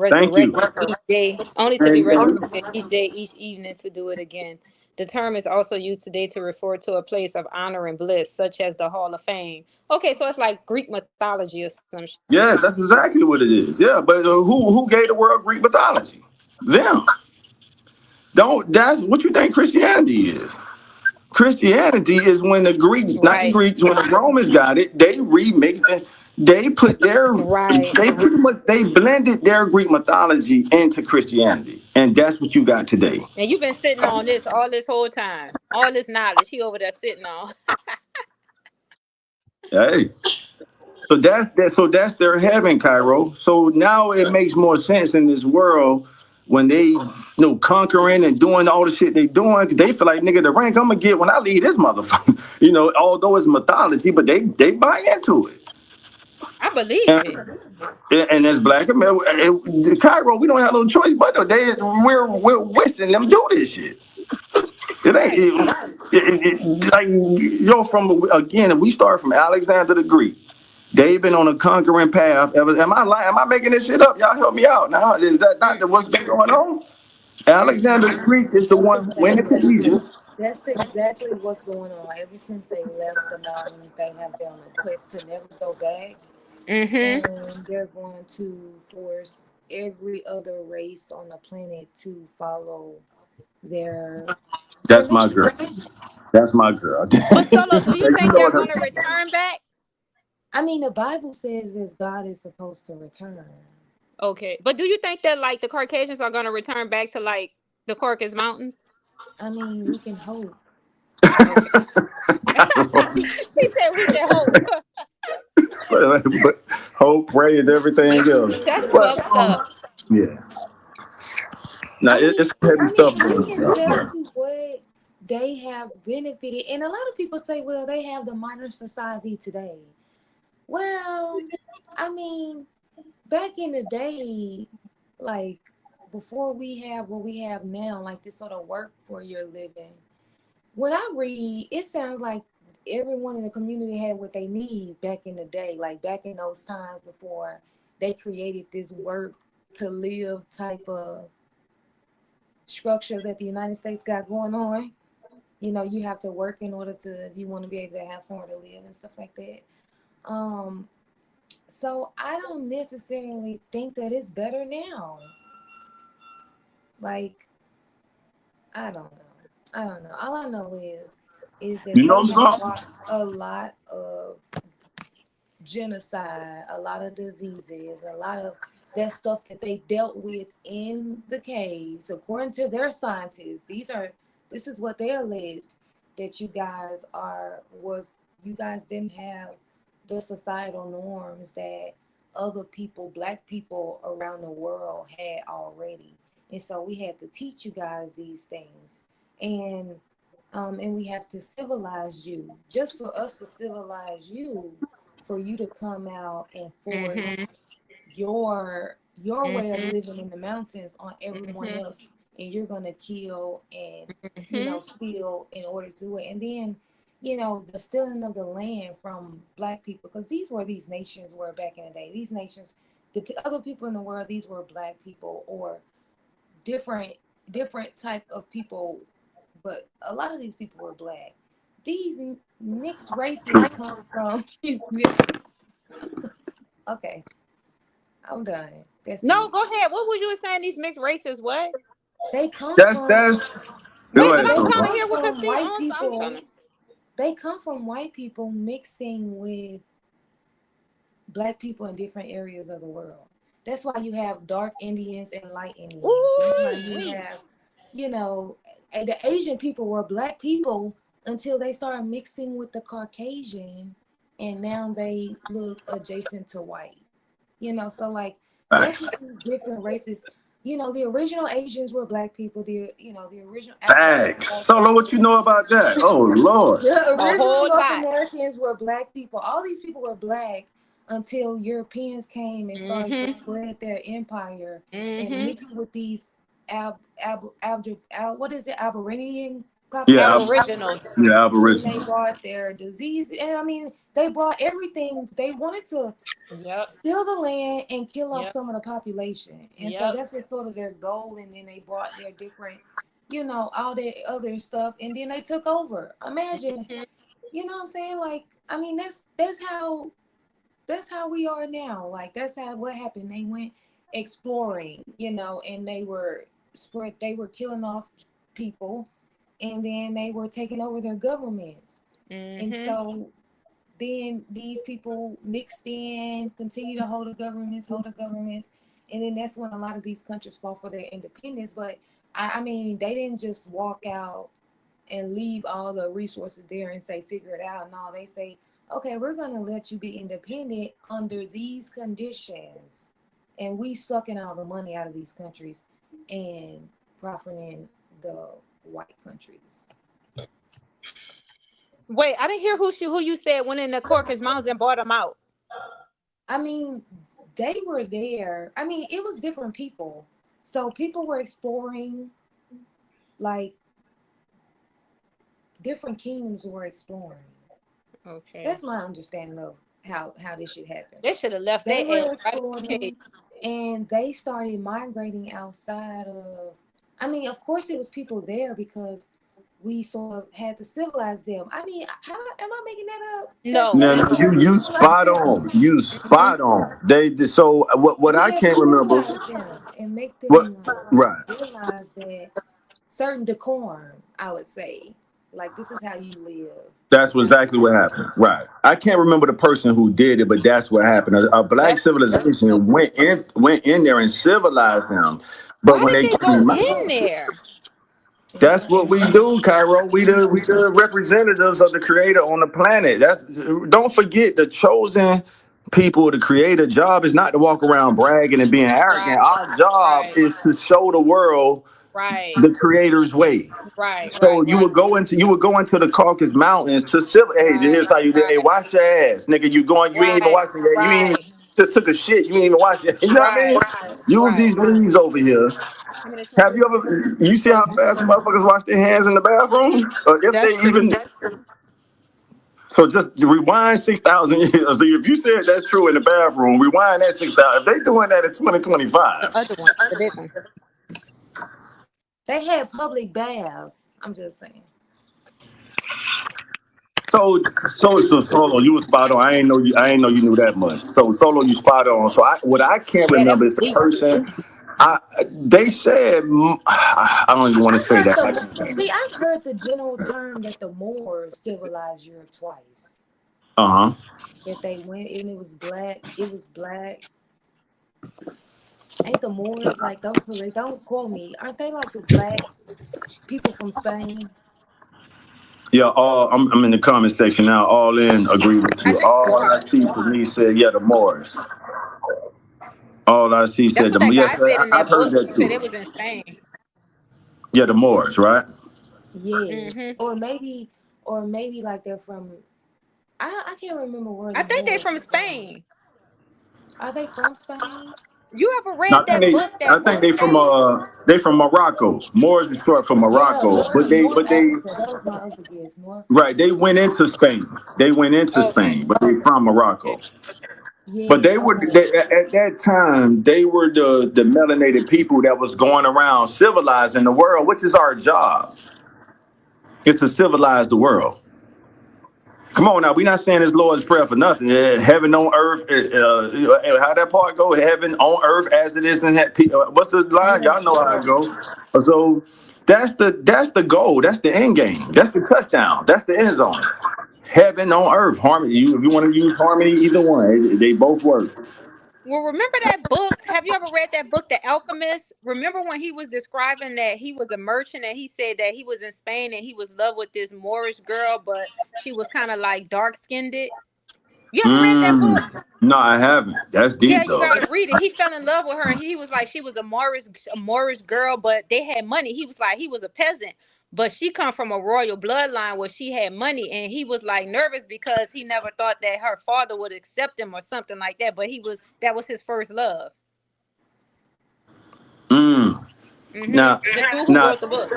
Thank you. Resurrected each day, only to be And resurrected each day, each evening to do it again. The term is also used today to refer to a place of honor and bliss, such as the Hall of Fame. Okay, so it's like Greek mythology or some shit. yes, that's exactly what it is. Yeah, but who gave the world Greek mythology? Them. Don't. That's what you think Christianity is. Christianity is when the Greeks, not the Right, Greeks, when the Romans got it, they remixed it. They put their, right. they pretty much, they blended their Greek mythology into Christianity. And that's what you got today. And you've been sitting on this all this whole time. All this knowledge he over there sitting on. Hey. So that's that. So that's their heaven, Cairo. So now it makes more sense in this world when they, conquering and doing all the shit they doing. 'Cause they feel like, nigga, the rank I'm gonna get when I leave this motherfucker. Although it's mythology, but they buy into it. I believe And, it. and as black America, Cairo, we don't have no choice but we're wishing them do this shit. It ain't Right. like from again. If we start from Alexander the Greek, they've been on a conquering path. Am I lying? Am I making this shit up? Y'all help me out now. Is that not what's been going on? Alexander the Greek is the That's one who went into exactly Egypt. that's exactly what's going on. Ever since they left the mountains, they have been on a quest to never go back, Mm-hmm. and they're going to force every other race on the planet to follow their That's my religion. girl. That's my girl. But Solo, do you You think know they're what? gonna return back? I mean, the Bible says that God is supposed to return. Okay. But do you think that like the Caucasians are gonna return back to like the Caucasus Mountains? I mean, we can hope. Okay. He said we can hope. but hope, pray, and everything else. That's But fucked up. yeah, now I mean, it's heavy stuff I going can tell on. you what they have benefited, and a lot of people say, "Well, they have the modern society today." Well, I mean, back in the day, like before we have what we have now, like this sort of work for your living. When I read, it sounds like everyone in the community had what they need back in the day, like back in those times before they created this work to live type of structure that the United States got going on. You have to work in order to, if you want to be able to have somewhere to live and stuff like that. Um, so I don't necessarily think that it's better now. Like, I don't know. I don't know. All I know is that You they know have something? brought a lot of genocide, a lot of diseases, a lot of that stuff that they dealt with in the caves. According to their scientists, this is what they alleged, that you guys didn't have the societal norms that other people, black people around the world had already. And so we had to teach you guys these things. And we have to civilize you. Just for us to civilize you, for you to come out and force Mm-hmm. your way of Mm-hmm. living in the mountains on everyone Mm-hmm. else, and you're gonna kill and Mm-hmm. steal in order to do it. And then the stealing of the land from black people, because these nations were back in the day. These nations, other people in the world, these were black people or different type of people, but a lot of these people were black. These mixed races come from okay, I'm done. That's No, it. go ahead. What was you saying? These mixed races? What? They come from That's go Wait, but ahead, I'm they trying to Solo. come hear what. Cause from see, white I'm trying people. to. They come from white people mixing with black people in different areas of the world. That's why you have dark Indians and light Indians. That's why Ooh, you wait. have, you know, and the Asian people were black people until they started mixing with the Caucasian. and now they look adjacent to white. So like that's Facts. just these different races. The original Asians were black people. The original Africans Facts. were Solo, black what you people. know about that? Oh Lord. The A original whole North lot. Americans were black people. All these people were black until Europeans came and started to Mm-hmm. spread their empire and Mm-hmm. mix with these what is it, Aboriginal Yeah, population. Aboriginals. yeah, Then they Aboriginal. brought their disease, and I mean, they brought everything. They wanted to Yep. steal the land and kill off Yep. some of the population, and so Yep. that's what sort of their goal. And then they brought their different, all that other stuff, and then they took over. Imagine, Mhm. what I'm saying? Like, I mean, that's how we are now. Like, that's how what happened. They went exploring, and they were killing off people, and then they were taking over their governments, and Mhm. so then these people mixed in, continue to hold the governments, and then that's when a lot of these countries fought for their independence. But I mean, they didn't just walk out and leave all the resources there and say figure it out. No, they say, okay, we're gonna let you be independent under these conditions, and we sucking all the money out of these countries and profiting the white countries. Wait, I didn't hear who you said went in the Corcus Mountains and bought them out. I mean, they were there. I mean, it was different people. So people were exploring, like different kingdoms were exploring. Okay. That's my understanding of how this shit happened. They should have left They their were ass right in the cave. exploring, and they started migrating outside of. I mean, of course, it was people there because we sort of had to civilize them. I mean, how am I making that up? That No, No, they no, no. had you to civilize spot them. on. You Mhm. spot on. So what We I had to can't remember. civilize them and make What them right. realize that certain decorum, I would say, like this is how you live. This That's is how you exactly what happened. Right. I can't remember the person who did it, but that's what happened. A black That's civilization went in there and civilized them. But why when did they they go came in out, there? that's live. what we do, Cairo. We the representatives of the creator on the planet. That's don't forget the chosen people, the creator job is not to walk around bragging and being arrogant. Right, Our job right, is to show the world right, the creator's way. right, So right, right, you would go into the Caucasus Mountains to civil. Hey, here's right, how you do. Hey, right, wash your ass, nigga. You ain't even right, washing yet. You ain't even right, just took a shit. You ain't even wash it. You know what I mean? right, Use right. these leaves over here. How many Have times? you ever? You see how fast motherfuckers wash their hands in the bathroom? Or if they That's true. even. So just rewind 6,000 years. So if you said that's true in the bathroom, rewind that 6,000. If they doing that in The 2025. other one, the big one. They had public baths. I'm just saying. So solo, you was spot on. I ain't know you knew that much. So solo, you spot on. So what I can't Yeah, that remember was is the deep. person. They said I don't even want to I've say heard that. I've heard the general term that the Moors civilized Europe twice. Uh huh. That they went and it was black. It was black. Ain't the Moors like those? Don't quote me. Aren't they like the black people from Spain? Yeah. I'm in the comment section now. All in agree with I you. think you All I are. see for me said yeah the Moors. All I see That's said what the that yes. guy said in I've that heard book. that He said it too. was in Spain. Yeah, the Moors, right? Yes, Hmm. or maybe like they're from. I can't remember where I the think they Moors from are from. Spain. Are they from Spain? You ever No, read that book I that think Book said? they from Morocco. Moors is short for Yeah, Morocco, North North but they Africa. That was my other guess. North right, they Africa. went into Spain. They went into Okay. Spain, but they from Okay. Morocco. But Yes. Okay. at that time they were the melanated people that was going around civilizing the world, which is our job. It's to civilize the world. Come on now, we're not saying this Lord's prayer for nothing. Heaven on earth, how that part go? Heaven on earth as it is in that. What's the line? Yeah. Y'all know how it Yeah. go. So that's the goal. That's the end game. That's the touchdown. That's the end zone. Heaven on earth, harmony. If you want to use harmony, either one, they both work. Well, remember that book? Have you ever read that book, The Alchemist? Remember when he was describing that he was a merchant and he said that he was in Spain and he was in love with this Moorish girl, but she was kind of like dark skinned? You ever read that book? No, I haven't. That's Yeah, deep you though. gotta read it. He fell in love with her, and he was like, she was a Moorish girl, but they had money. He was like, he was a peasant, but she come from a royal bloodline where she had money, and he was like nervous because he never thought that her father would accept him or something like that. But that was his first love. Mm. Now, The dude who now, wrote the book.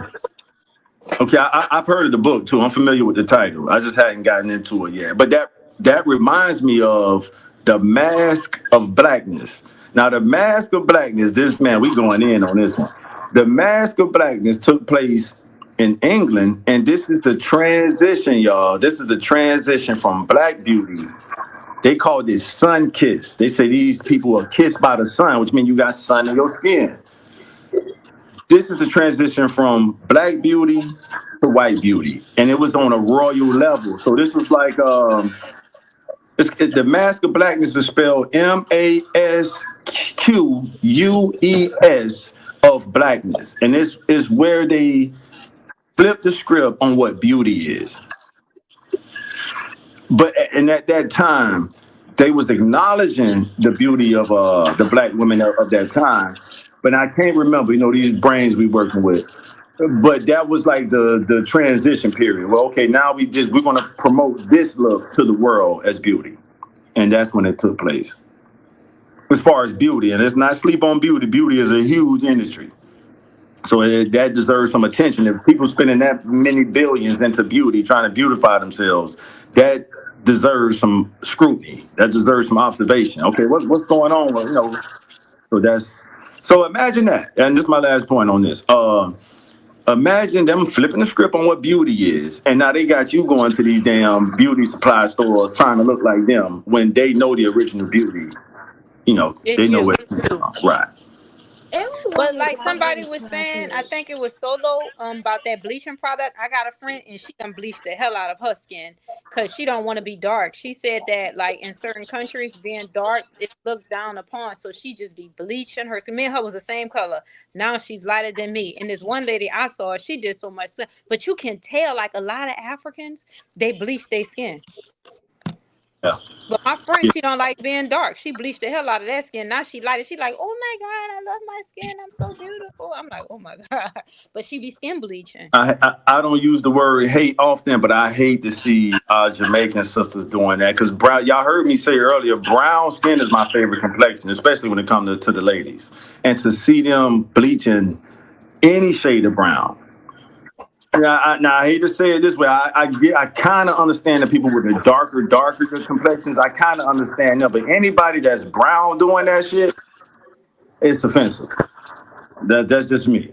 okay, I've heard of the book too. I'm familiar with the title. I just hadn't gotten into it yet. But that reminds me of the Mask of Blackness. Now, the Mask of Blackness. This man, we going in on this one. The Mask of Blackness took place in England, and this is the transition, y'all. This is the transition from Black Beauty. They call this sun kiss. They say these people are kissed by the sun, which means you got sun in your skin. This is the transition from Black Beauty to White Beauty, and it was on a royal level. So this was like the Mask of Blackness is spelled Masqueus of blackness, and this is where they flip the script on what beauty is. But and at that time, they was acknowledging the beauty of the black women of that time. But I can't remember, these brains we working with. But that was like the transition period. Well, okay, now we're gonna promote this look to the world as beauty, and that's when it took place. As far as beauty, and let's not sleep on beauty. Beauty is a huge industry, so that deserves some attention. If people spending that many billions into beauty, trying to beautify themselves, that deserves some scrutiny. That deserves some observation. Okay, what's going on? Well, so imagine that, and this is my last point on this. Imagine them flipping the script on what beauty is, and now they got you going to these damn beauty supply stores trying to look like them when they know the original beauty. It's They know you. where it's from. Right. Everyone But is like somebody always was trying saying, I to. think it was Solo about that bleaching product. I got a friend and she done bleached the hell out of her skin because she don't want to be dark. She said that like in certain countries being dark is looked down upon, so she just be bleaching her skin. Me and her was the same color. Now she's lighter than me. And this one lady I saw, she did so much, but you can tell like a lot of Africans they bleach their skin. Yeah. But my friend, she don't like being dark. She bleached the hell out of that skin. Now she light it. She like, oh my God, I love my skin. I'm so beautiful. I'm like, oh my God. But she be skin bleaching. I don't use the word hate often, but I hate to see Jamaican sisters doing that because brown. Y'all heard me say earlier, brown skin is my favorite complexion, especially when it comes to the ladies, and to see them bleaching any shade of brown. Now, I hate to say it this way. I kind of understand the people with the darker complexions. I kind of understand them, but anybody that's brown doing that shit, it's offensive. That's just me.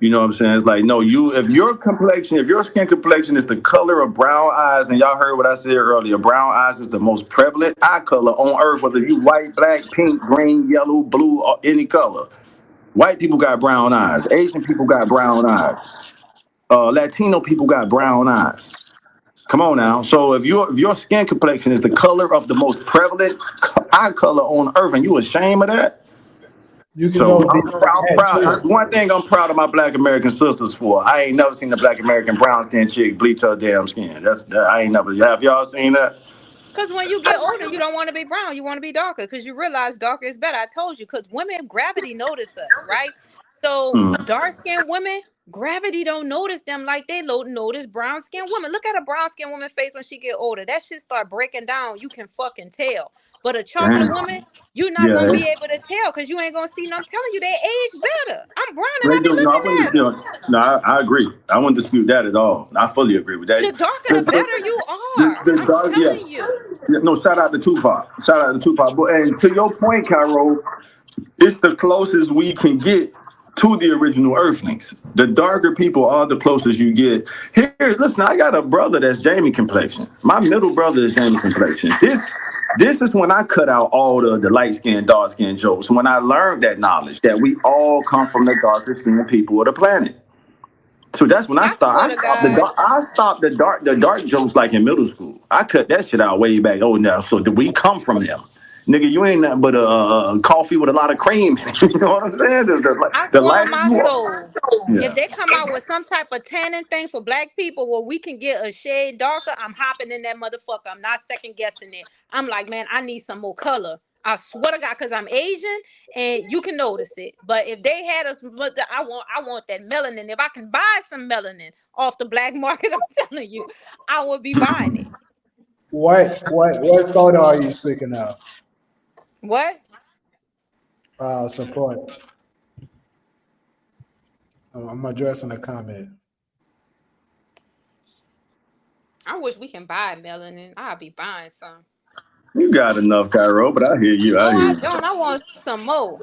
You know what I'm saying? It's like, no, if your skin complexion is the color of brown eyes, and y'all heard what I said earlier, brown eyes is the most prevalent eye color on earth, whether you white, black, pink, green, yellow, blue, or any color. White people got brown eyes. Asian people got brown eyes. Latino people got brown eyes. Come on now. So if your skin complexion is the color of the most prevalent eye color on earth, and you ashamed of that, You can so go deep on I'm that proud. That's too. one thing I'm proud of my Black American sisters for. I ain't never seen a Black American brown skin chick bleach her damn skin. I ain't never. Have y'all seen that? Because when you get older, you don't want to be brown. You want to be darker because you realize darker is better. I told you because women, gravity notice us, right? So Hmm. dark skinned women, gravity don't notice them like they notice brown skinned women. Look at a brown skinned woman face when she get older. That shit start breaking down. You can fucking tell. But a chocolate Damn. woman, you're not Yeah, gonna be able to tell because you ain't gonna see. And I'm telling you, they age better. I'm brown and they I be do. No, I looking wouldn't at them. dispute. No, I agree. I wouldn't dispute that at all. I fully agree with that. The darker, The, the better you are. the I'm dark, yeah. telling you. Yeah, no, shout out to Tupac. Shout out to Tupac. But and to your point, Cairo, it's the closest we can get to the original Earthlings. The darker people are the closest you get. Here, listen, I got a brother that's Jamie complexion. My middle brother is Jamie complexion. This is when I cut out all the light skin, dark skin jokes. When I learned that knowledge that we all come from the darker skinned people of the planet. So that's when I I start. swear to God. I stopped the dark jokes like in middle school. I cut that shit out way back. Oh no, so do we come from them? nigga, you ain't nothing but a coffee with a lot of cream. You know what I'm saying? I The swear on lighter my you are. soul, if Yeah. they come out with some type of tanning thing for black people where we can get a shade darker, I'm hopping in that motherfucker. I'm not second guessing it. I'm like, man, I need some more color. I swear to God, because I'm Asian and you can notice it. But if they had us, I want that melanin. If I can buy some melanin off the black market, I'm telling you, I would be buying it. What photo are you speaking of? What? Support. I'm addressing a comment. I wish we can buy melanin. I'll be buying some. You got enough, Cairo, but I hear you. I No, hear I you. don't. I want some more.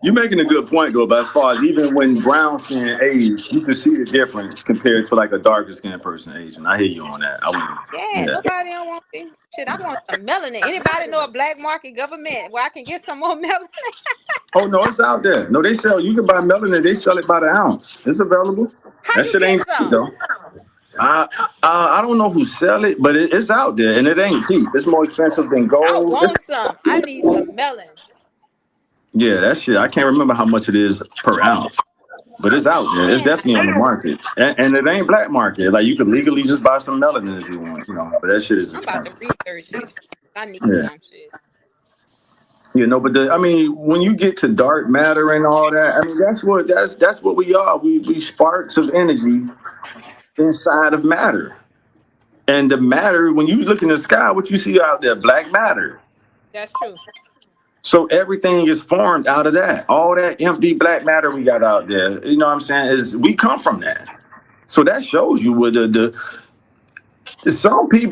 You're making a good point though, but as far as even when brown skin age, you can see the difference compared to like a darker skinned person aging. I hear you on that. I wouldn't. Yeah, Yeah. nobody don't want me. Shit, I want some melanin. Anybody know a black market government where I can get some more melanin? Oh no, it's out there. No, they sell. You can buy melanin. They sell it by the ounce. It's available. How That you shit get ain't cheap some? though. I don't know who sell it, but it's out there and it ain't cheap. It's more expensive than I gold. want some. I need some melon. Yeah, that shit. I can't remember how much it is per ounce, but it's out there. It's Man, I definitely on the need. market, and it ain't black market. Like you could legally just buy some melanin if you want, But that shit is I'm about to expensive. research it. I need Yeah, some shit. but I mean, when you get to dark matter and all that, I mean, that's what we are. We sparks of energy inside of matter. And the matter, when you look in the sky, what you see out there, black matter. That's true. So everything is formed out of that. All that empty black matter we got out there, you know what I'm saying, is we come from that. So that shows you what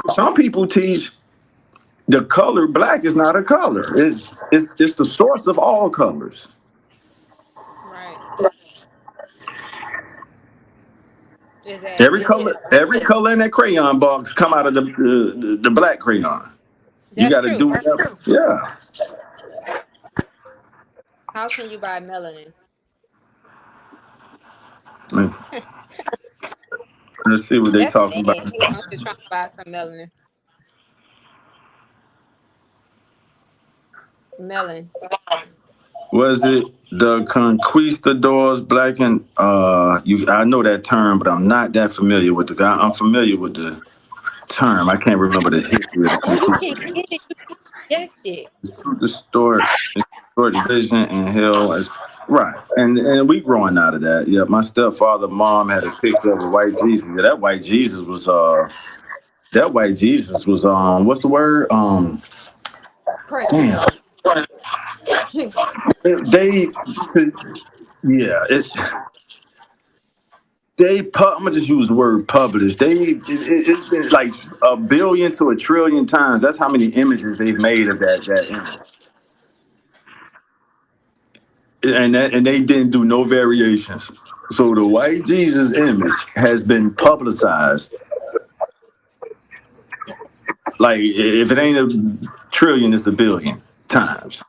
some people teach the color black is not a color. It's the source of all colors. Right. Is that Every is color, it? every color in that crayon box come out of the black crayon. You That's got to true. do whatever. Yeah. How can you buy melanin? Let's see what they That's talking about. sad. I'm just trying to buy some melanin. Melon. Was it the conquistadors black and you I know that term, but I'm not that familiar with the guy. I'm familiar with the term. I can't remember the history of the Oh, you can conquistadors. get it. You can inject it. It's to distort the vision and hell as right. And we growing out of that. Yeah, my stepfather mom had a picture of a white Jesus. Yeah, that white Jesus was what's the word? Pregnant. Damn. They to yeah, I'm gonna just use the word published. It's been like a billion to a trillion times. That's how many images they've made of that image, and they didn't do no variations. So the white Jesus image has been publicized. Like if it ain't a trillion, it's a billion times.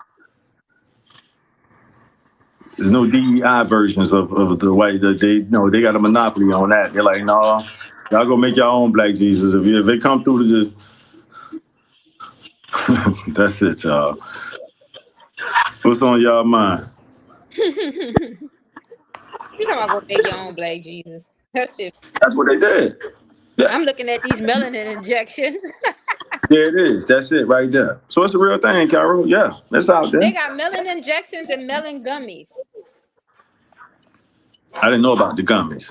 There's no DEI versions of the white that they no they got a monopoly on that. They're like, no, y'all go make your own black Jesus. If they come through to just that's it, y'all. What's on y'all mind? You talking about go make your own black Jesus? That shit. That's what they did. Yeah, I'm looking at these melanin injections. there it is. That's it right there. So it's a real thing, Carol. Yeah, it's out They there. got melanin injections and melon gummies. I didn't know about the gummies.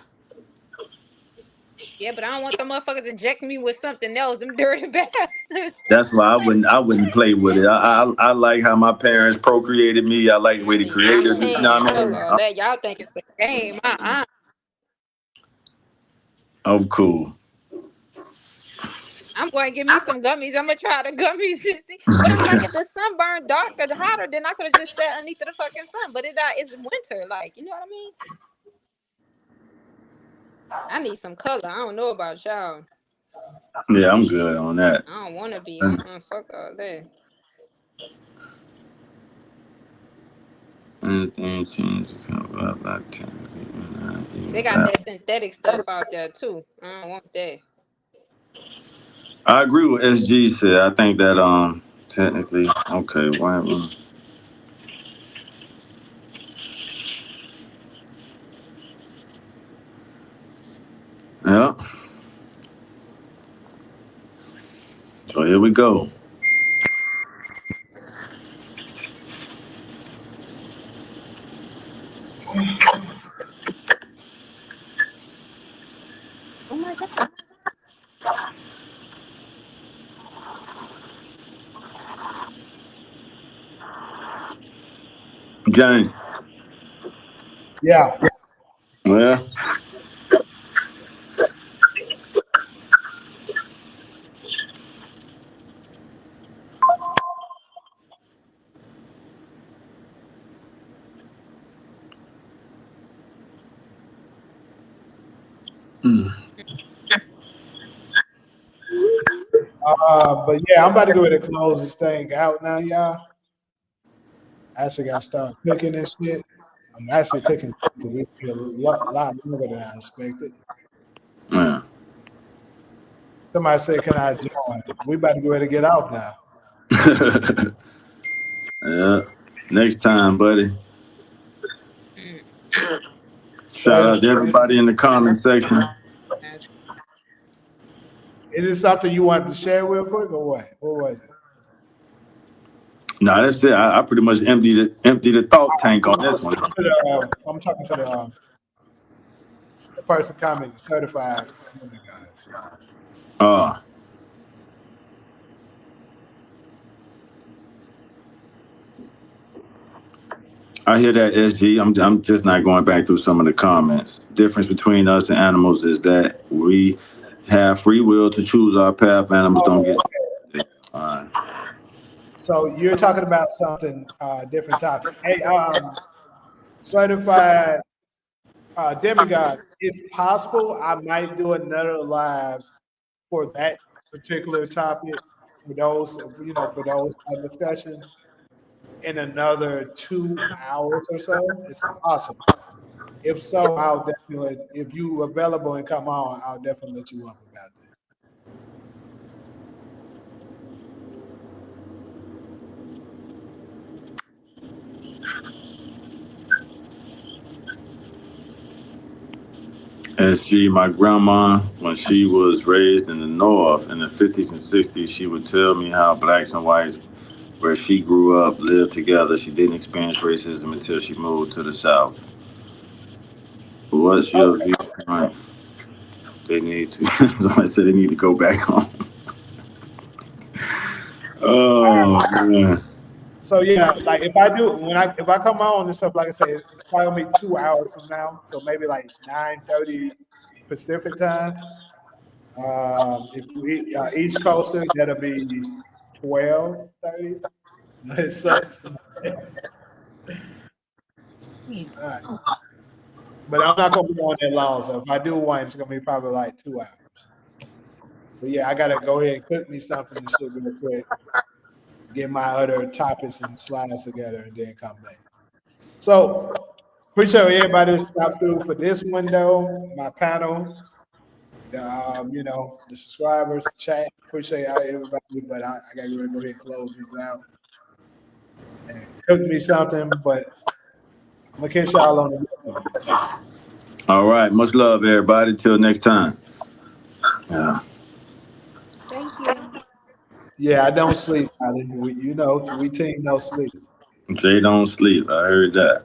Yeah, but I don't want the motherfuckers injecting me with something else. Them dirty bastards. That's why I wouldn't play with it. I like how my parents procreated me. I like the way the creators, you know Man, what I fuck mean? all that. Y'all think it's a game. I'm cool. I'm going to give me some gummies. I'm going to try the gummies and see. But I'm like, if the sun burned darker, hotter, then I could have just sat underneath the fucking sun. But it's winter. Like, you know what I mean? I need some color. I don't know about y'all. Yeah, I'm good on that. I don't want to be. Fuck all that. Anything changed? They got that synthetic stuff out there, too. I don't want that. I agree with SG said. I think that Technically, okay. Why? Yeah. So here we go. Oh my God. Gang. Yeah. Well, But yeah, I'm about to go ahead and close this thing out now, y'all. I actually got to start cooking and shit. I'm actually cooking because we be a lot longer than I expected. yeah. Somebody said, "Can I join?" We about to go ahead and get off now. Yeah. Next time, buddy. Mm. Shout Straight up. out to everybody in the comment section. That's- Is it something you wanted to share real quick or what? What was it? No, that's it. I pretty much emptied the thought tank on this one. I'm talking to the person commenting, certified women guys. Uh, I hear that, SG. I'm just not going back through some of the comments. Difference between us and animals is that we have free will to choose our path. Animals don't Oh, get. okay. All right. So you're talking about something different topic. Hey, certified demigods. It's possible I might do another live for that particular topic for those for those discussions in another 2 hours or so. It's possible. If so, I'll definitely. If you available and come on, I'll definitely let you up about that. SG, my grandma, when she was raised in the North in the 50s and 60s, she would tell me how blacks and whites, where she grew up, lived together. She didn't experience racism until she moved to the South. What's your Okay. viewpoint? They need to. Somebody said they need to go back home. Oh man. So yeah, like if I come on and stuff, like I say, it's probably gonna be 2 hours from now. So maybe like 9:30 Pacific time. If you East Coaster, that'll be 12:30. It sucks. Yeah. All right. But I'm not gonna be on that long. So if I do one, it's gonna be probably like 2 hours. But yeah, I gotta go ahead and cook me something and shit real quick. Get my other topics and slides together, and then come back. So appreciate everybody who stopped through for this window, my panel, the subscribers, chat. Appreciate everybody, but I gotta go ahead and close this out and cook me something. But I'm gonna catch y'all on the next one. All right. Much love, everybody. Till next time. Yeah. Thank you. Yeah, I don't sleep, Ali. We team no sleep. Jay don't sleep. I heard that.